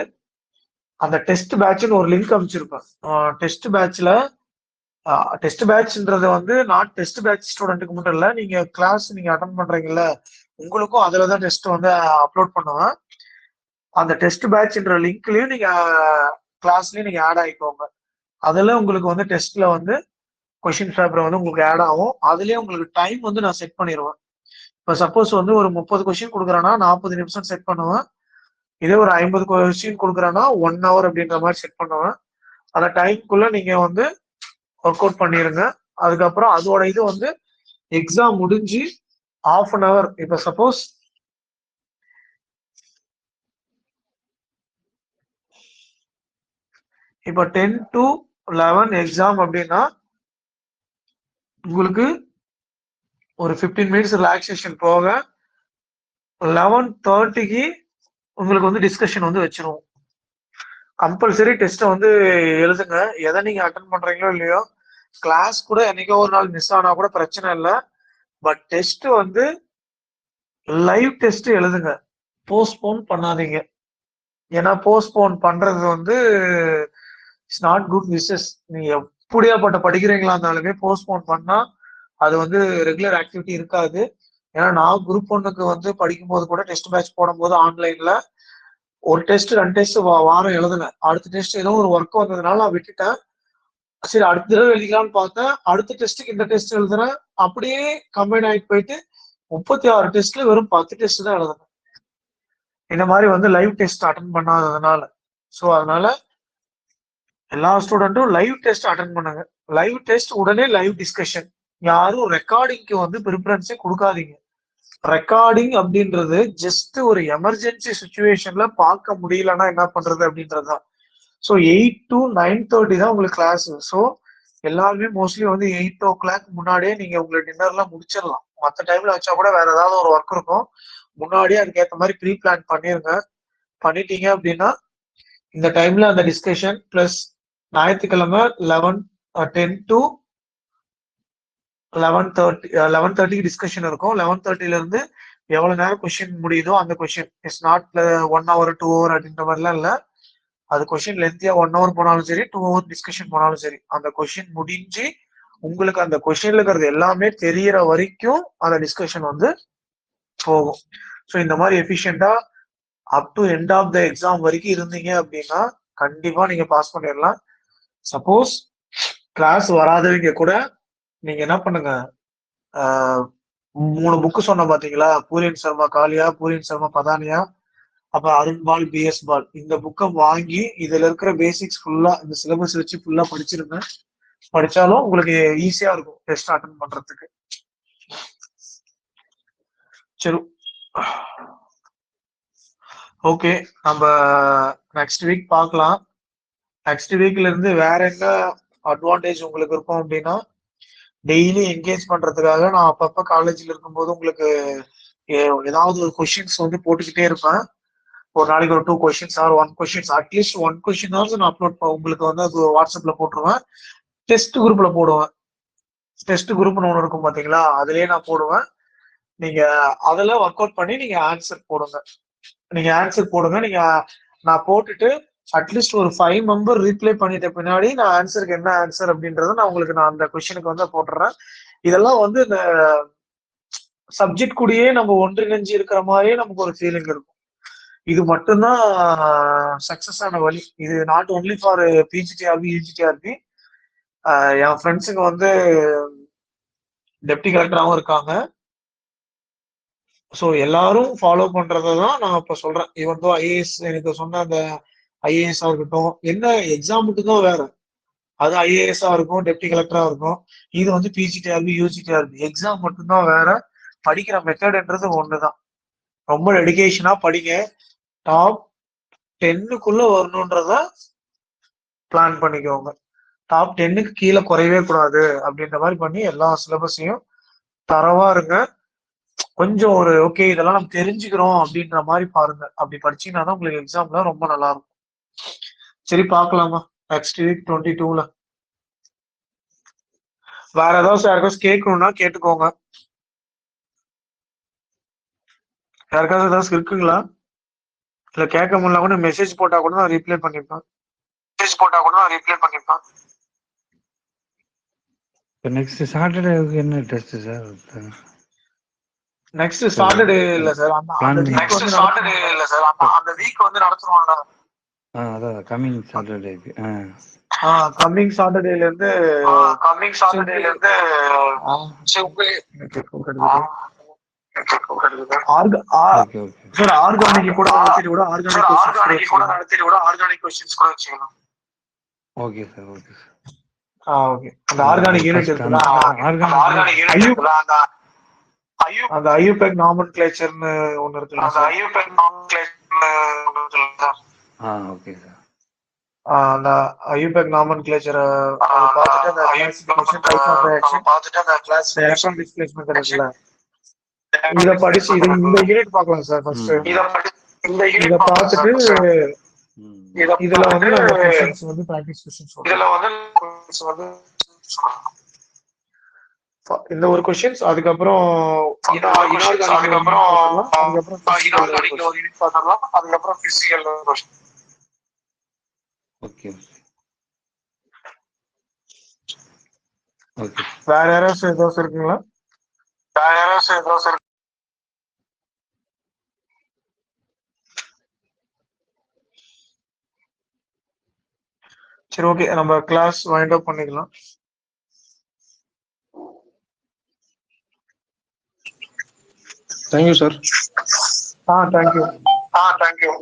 அந்த டெஸ்ட் பேட்ச்னு ஒரு லிங்க் அமைச்சிருப்பேன். டெஸ்ட் பேட்ச்ன்றது வந்து நாட் டெஸ்ட் பேட்ச் ஸ்டூடெண்ட்டுக்கு மட்டும் இல்லை, நீங்க கிளாஸ் நீங்க அட்டன் பண்றீங்கல்ல உங்களுக்கும் அதுல தான் டெஸ்ட் வந்து அப்லோட் பண்ணுவேன். அந்த டெஸ்ட் பேட்ச்ன்ற லிங்க்லயும் நீங்க கிளாஸ்லயும் நீங்க ஆட் ஆகிக்கோங்க. அதுல உங்களுக்கு வந்து டெஸ்ட்ல வந்து கொஸ்டின் பேப்பர் வந்து உங்களுக்கு ஆட் ஆகும். அதுலயே உங்களுக்கு டைம் வந்து நான் செட் பண்ணிடுவேன். இப்போ சப்போஸ் வந்து ஒரு 30 கொஸ்டின் கொடுக்குறேன்னா 40 நிமிஷம் செட் பண்ணுவேன். இதே ஒரு 50 கொஸ்டின் கொடுக்குறேன்னா 1 hour அப்படின்ற மாதிரி செட் பண்ணுவேன். அந்த டைம்குள்ள நீங்க வந்து ஒர்க் அவுட் பண்ணிருங்க. அதுக்கப்புறம் அதோட இது வந்து எக்ஸாம் முடிஞ்சு 1/2 hour, இப்ப சப்போஸ் இப்ப 10 to 11 எக்ஸாம் அப்படின்னா உங்களுக்கு ஒரு 15 minutes ரிலாக்ஸேஷன் போக 11:30க்கு உங்களுக்கு வந்து டிஸ்கஷன் வந்து வச்சிருவோம். கம்பல்சரி டெஸ்ட்டை வந்து எழுதுங்க. எதை நீங்க அட்டன் பண்றீங்களோ இல்லையோ, கிளாஸ் கூட என்னைக்கோ ஒரு நாள் மிஸ் ஆனா கூட பிரச்சனை இல்லை. பட் டெஸ்ட் வந்து லைவ் டெஸ்ட் எழுதுங்க. போஸ்ட்போன் பண்ணாதீங்க. ஏன்னா போஸ்ட்போன் பண்றது வந்து இட்ஸ் நாட் குட் விஷஸ். நீங்க எப்படியாப்பட்ட படிக்கிறீங்களா இருந்தாலுமே போஸ்ட்போன் பண்ணா அது வந்து ரெகுலர் ஆக்டிவிட்டி இருக்காது. ஏன்னா நான் குரூப் 1க்கு வந்து படிக்கும்போது கூட டெஸ்ட் பேட்ச் போடும்போது ஆன்லைன்ல ஒரு டெஸ்ட் 2 டெஸ்ட் வாரம் எழுதுனேன். அடுத்த டெஸ்ட் ஏதோ ஒரு ஒர்க் வந்ததுனால நான் விட்டுட்டேன். சரி அடுத்த தடவை எழுதிக்கலாம்னு பார்த்தேன். அடுத்த டெஸ்ட்டுக்கு இந்த டெஸ்ட் எழுதுறேன். அப்படியே கம்பைன் ஆகிட்டு போயிட்டு 36 டெஸ்ட்ல வெறும் 10 டெஸ்ட் தான் எழுதுனேன். இந்த மாதிரி வந்து லைவ் டெஸ்ட் அட்டன் பண்ணாததுனால. ஸோ அதனால எல்லா ஸ்டூடெண்ட்டும் லைவ் டெஸ்ட் அட்டன் பண்ணுங்க. லைவ் டெஸ்ட் உடனே லைவ் டிஸ்கஷன். யாரும் ரெக்கார்டிங்க்கு வந்து ப்ரிஃபரன்ஸே கொடுக்காதீங்க. ரெக்கார்டிங் அப்படின்றது ஜஸ்ட் ஒரு எமர்ஜென்சி சுச்சுவேஷன்ல பார்க்க முடியலன்னா என்ன பண்றது அப்படின்றதுதான். ஸோ 8 to 9:30 தான் உங்களுக்கு கிளாஸ். ஸோ எல்லாருமே மோஸ்ட்லி வந்து 8 o'clock முன்னாடியே நீங்க உங்களை டின்னர்லாம் முடிச்சிடலாம். மற்ற டைம்ல வச்சா கூட வேற ஏதாவது ஒரு ஒர்க் இருக்கும், முன்னாடியே அதுக்கேற்ற மாதிரி ப்ரீ பிளான் பண்ணிருங்க. பண்ணிட்டீங்க அப்படின்னா இந்த டைம்ல அந்த டிஸ்கஷன் பிளஸ் ஞாயிற்றுக்கிழமை 10 to 11:30 டிஸ்கஷன் இருக்கும். 11:30ல இருந்து எவ்வளவு நேரம் கொஸ்டின் முடியுதோ அந்த question. It's not 1 hour 2 hour அப்படின்ற மாதிரிலாம் இல்ல. அது கொஸ்டின் லென்த்தியா 1 hour போனாலும் சரி 2 hour டிஸ்கஷன் போனாலும் சரி, அந்த கொஸ்டின் முடிஞ்சு உங்களுக்கு அந்த கொஸ்டின்ல இருக்கிறது எல்லாமே தெரியற வரைக்கும் அந்த டிஸ்கஷன் வந்து போகும். ஸோ இந்த மாதிரி எஃபிஷியண்டா up to end of the exam வரைக்கும் இருந்தீங்க அப்படின்னா கண்டிப்பா நீங்க பாஸ் பண்ணிடலாம். சப்போஸ் கிளாஸ் வராதவங்க கூட நீங்க என்ன பண்ணுங்க, 3 புக்கு சொன்ன பாத்தீங்களா, பூரியன் சர்மா காலியா, பூரியன் சர்மா பதானியா, அப்புறம் அருண்பால் பிஎஸ் பால், இந்த புக்கை வாங்கி இதுல இருக்கிற பேசிக்ஸ் ஃபுல்லா இந்த சிலபஸ் வச்சு ஃபுல்லா படிச்சிருங்க. படிச்சாலும் உங்களுக்கு ஈஸியா இருக்கும் டெஸ்ட் அட்டன் பண்றதுக்கு. சரி, ஓகே, நம்ம நெக்ஸ்ட் வீக் பார்க்கலாம். நெக்ஸ்ட் வீக்ல இருந்து வேற என்ன அட்வான்டேஜ் உங்களுக்கு இருக்கும் அப்படின்னா, டெய்லி என்கேஜ் பண்றதுக்காக நான் அப்பப்ப காலேஜ்ல இருக்கும்போது உங்களுக்கு ஏதாவது ஒரு கொஸ்டின்ஸ் வந்து போட்டுக்கிட்டே இருப்பேன். ஒரு நாளைக்கு ஒரு 2 questions or 1 questions, at least 1 question நான் அப்லோட் உங்களுக்கு வந்து அது வாட்ஸ்அப்ல போட்டுருவேன். டெஸ்ட் குரூப்ல போடுவேன். டெஸ்ட் குரூப்னு ஒன்று இருக்கும் பாத்தீங்களா, அதுலயே நான் போடுவேன். நீங்க அதுல ஒர்க் அவுட் பண்ணி நீங்க ஆன்சர் போடுங்க. நீங்க நான் போட்டுட்டு அட்லீஸ்ட் ஒரு 5 மெம்பர் ரீப்ளை பண்ணிட்ட பின்னாடி நான் ஆன்சருக்கு என்ன ஆன்சர் அப்படின்றத நான் அந்த கொஸ்டினுக்கு வந்து போட்டுறேன். இதெல்லாம் வந்து இந்த சப்ஜெக்ட் கூடயே நம்ம ஒன்றிணைஞ்சு இருக்கிற மாதிரியே நமக்கு ஒரு ஃபீலிங் இருக்கும். இது மட்டும்தான் சக்சஸ் ஆன வழி. இது not only for PG TRB UG TRB. என் ஃப்ரெண்ட்ஸுங்க வந்து டெப்டி கலெக்டராகவும் இருக்காங்க. ஸோ எல்லாரும் ஃபாலோ பண்றதான் நான் இப்ப சொல்றேன். இவன் தான் ஐஏஎஸ் எனக்கு சொன்ன அந்த ஐஏஎஸ்ஸா இருக்கட்டும், என்ன எக்ஸாமுக்கு தான் வேற, அது ஐஏஎஸ்ஸா இருக்கும், டெப்டி கலெக்டரா இருக்கும். இது வந்து பிஜிடிஆர்பி யூஜிடிஆர்பி எக்ஸாம் மட்டும்தான் வேற. படிக்கிற மெத்தட்ன்றது ஒண்ணுதான். ரொம்ப டெடிகேஷனா படிங்க. டாப் 10க்குள்ள வரணுன்றத பிளான் பண்ணிக்கோங்க. டாப் 10க்கு கீழே குறையவே கூடாது அப்படின்ற மாதிரி பண்ணி எல்லா சிலபஸையும் தரவா இருங்க. கொஞ்சம் ஒரு ஓகே இதெல்லாம் நம்ம தெரிஞ்சுக்கிறோம் அப்படின்ற மாதிரி பாருங்க. அப்படி படிச்சீங்கன்னா தான் உங்களுக்கு எக்ஸாம்ல ரொம்ப நல்லா இருக்கும். சரி, பார்க்கலாமா நெக்ஸ்ட் வீக் 22ல. வேற ஏதாவது யாருக்காவது கேட்கணும்னா கேட்டுக்கோங்க. யாருக்காவது ஏதாவது இருக்குங்களா? இல்ல கேட்க முடியல கூட மெசேஜ் போட்டா கூட நான் ரிப்ளை பண்ணிப்பேன். நெக்ஸ்ட் சாட்டர்டேக்கு என்ன டெஸ்ட் சார்? நெக்ஸ்ட் சாட்டர்டே இல்ல சார், அந்த வீக் வந்து நடத்துவாங்க. அதான் கமிங் சாட்டர்டேக்கு. கம்மிங் சாட்டர்டேல இருந்து ஆர்கானிக் கூட ஆர்கானிக் क्वेश्चंस கூட வச்சுக்கலாம். Okay sir, okay sir. Okay, அந்த ஆர்கானிக் யூனிட் இருக்குல்ல, அந்த ஐயூபெக் நாமன்கிளேச்சர்னு ஒன்னு இருக்குல்ல, ஓகே சார். அந்த ஐயூபெக் நாமன்கிளேச்சர் பார்த்துட்டு அந்த எலக்ட்ரான் டிஸ்பிளேஸ்மென்ட் இருக்குல்ல, இத படிச்சு இந்த யூனிட் பார்க்கலாம் சார். ஃபர்ஸ்ட் இத பார்த்துட்டு இதுல வந்து நம்ம क्वेश्चंस வந்து பிராக்டீஸ் क्वेश्चंस வந்து இந்த ஒரு क्वेश्चंस, அதுக்கப்புறம் இனார்கானிக்ல ஒரு யூனிட் பார்த்தறலாம், அதுக்கப்புறம் பிசிக்கல் ஒரு क्वेश्चन. ஓகே. ஓகே. வேற யாராவது ஏதாவது இருக்குங்களா? சரி, ஓகே, நம்ம கிளாஸ் வைண்ட் அப் பண்ணிக்கலாம். Thank you sir. தேங்க்யூ.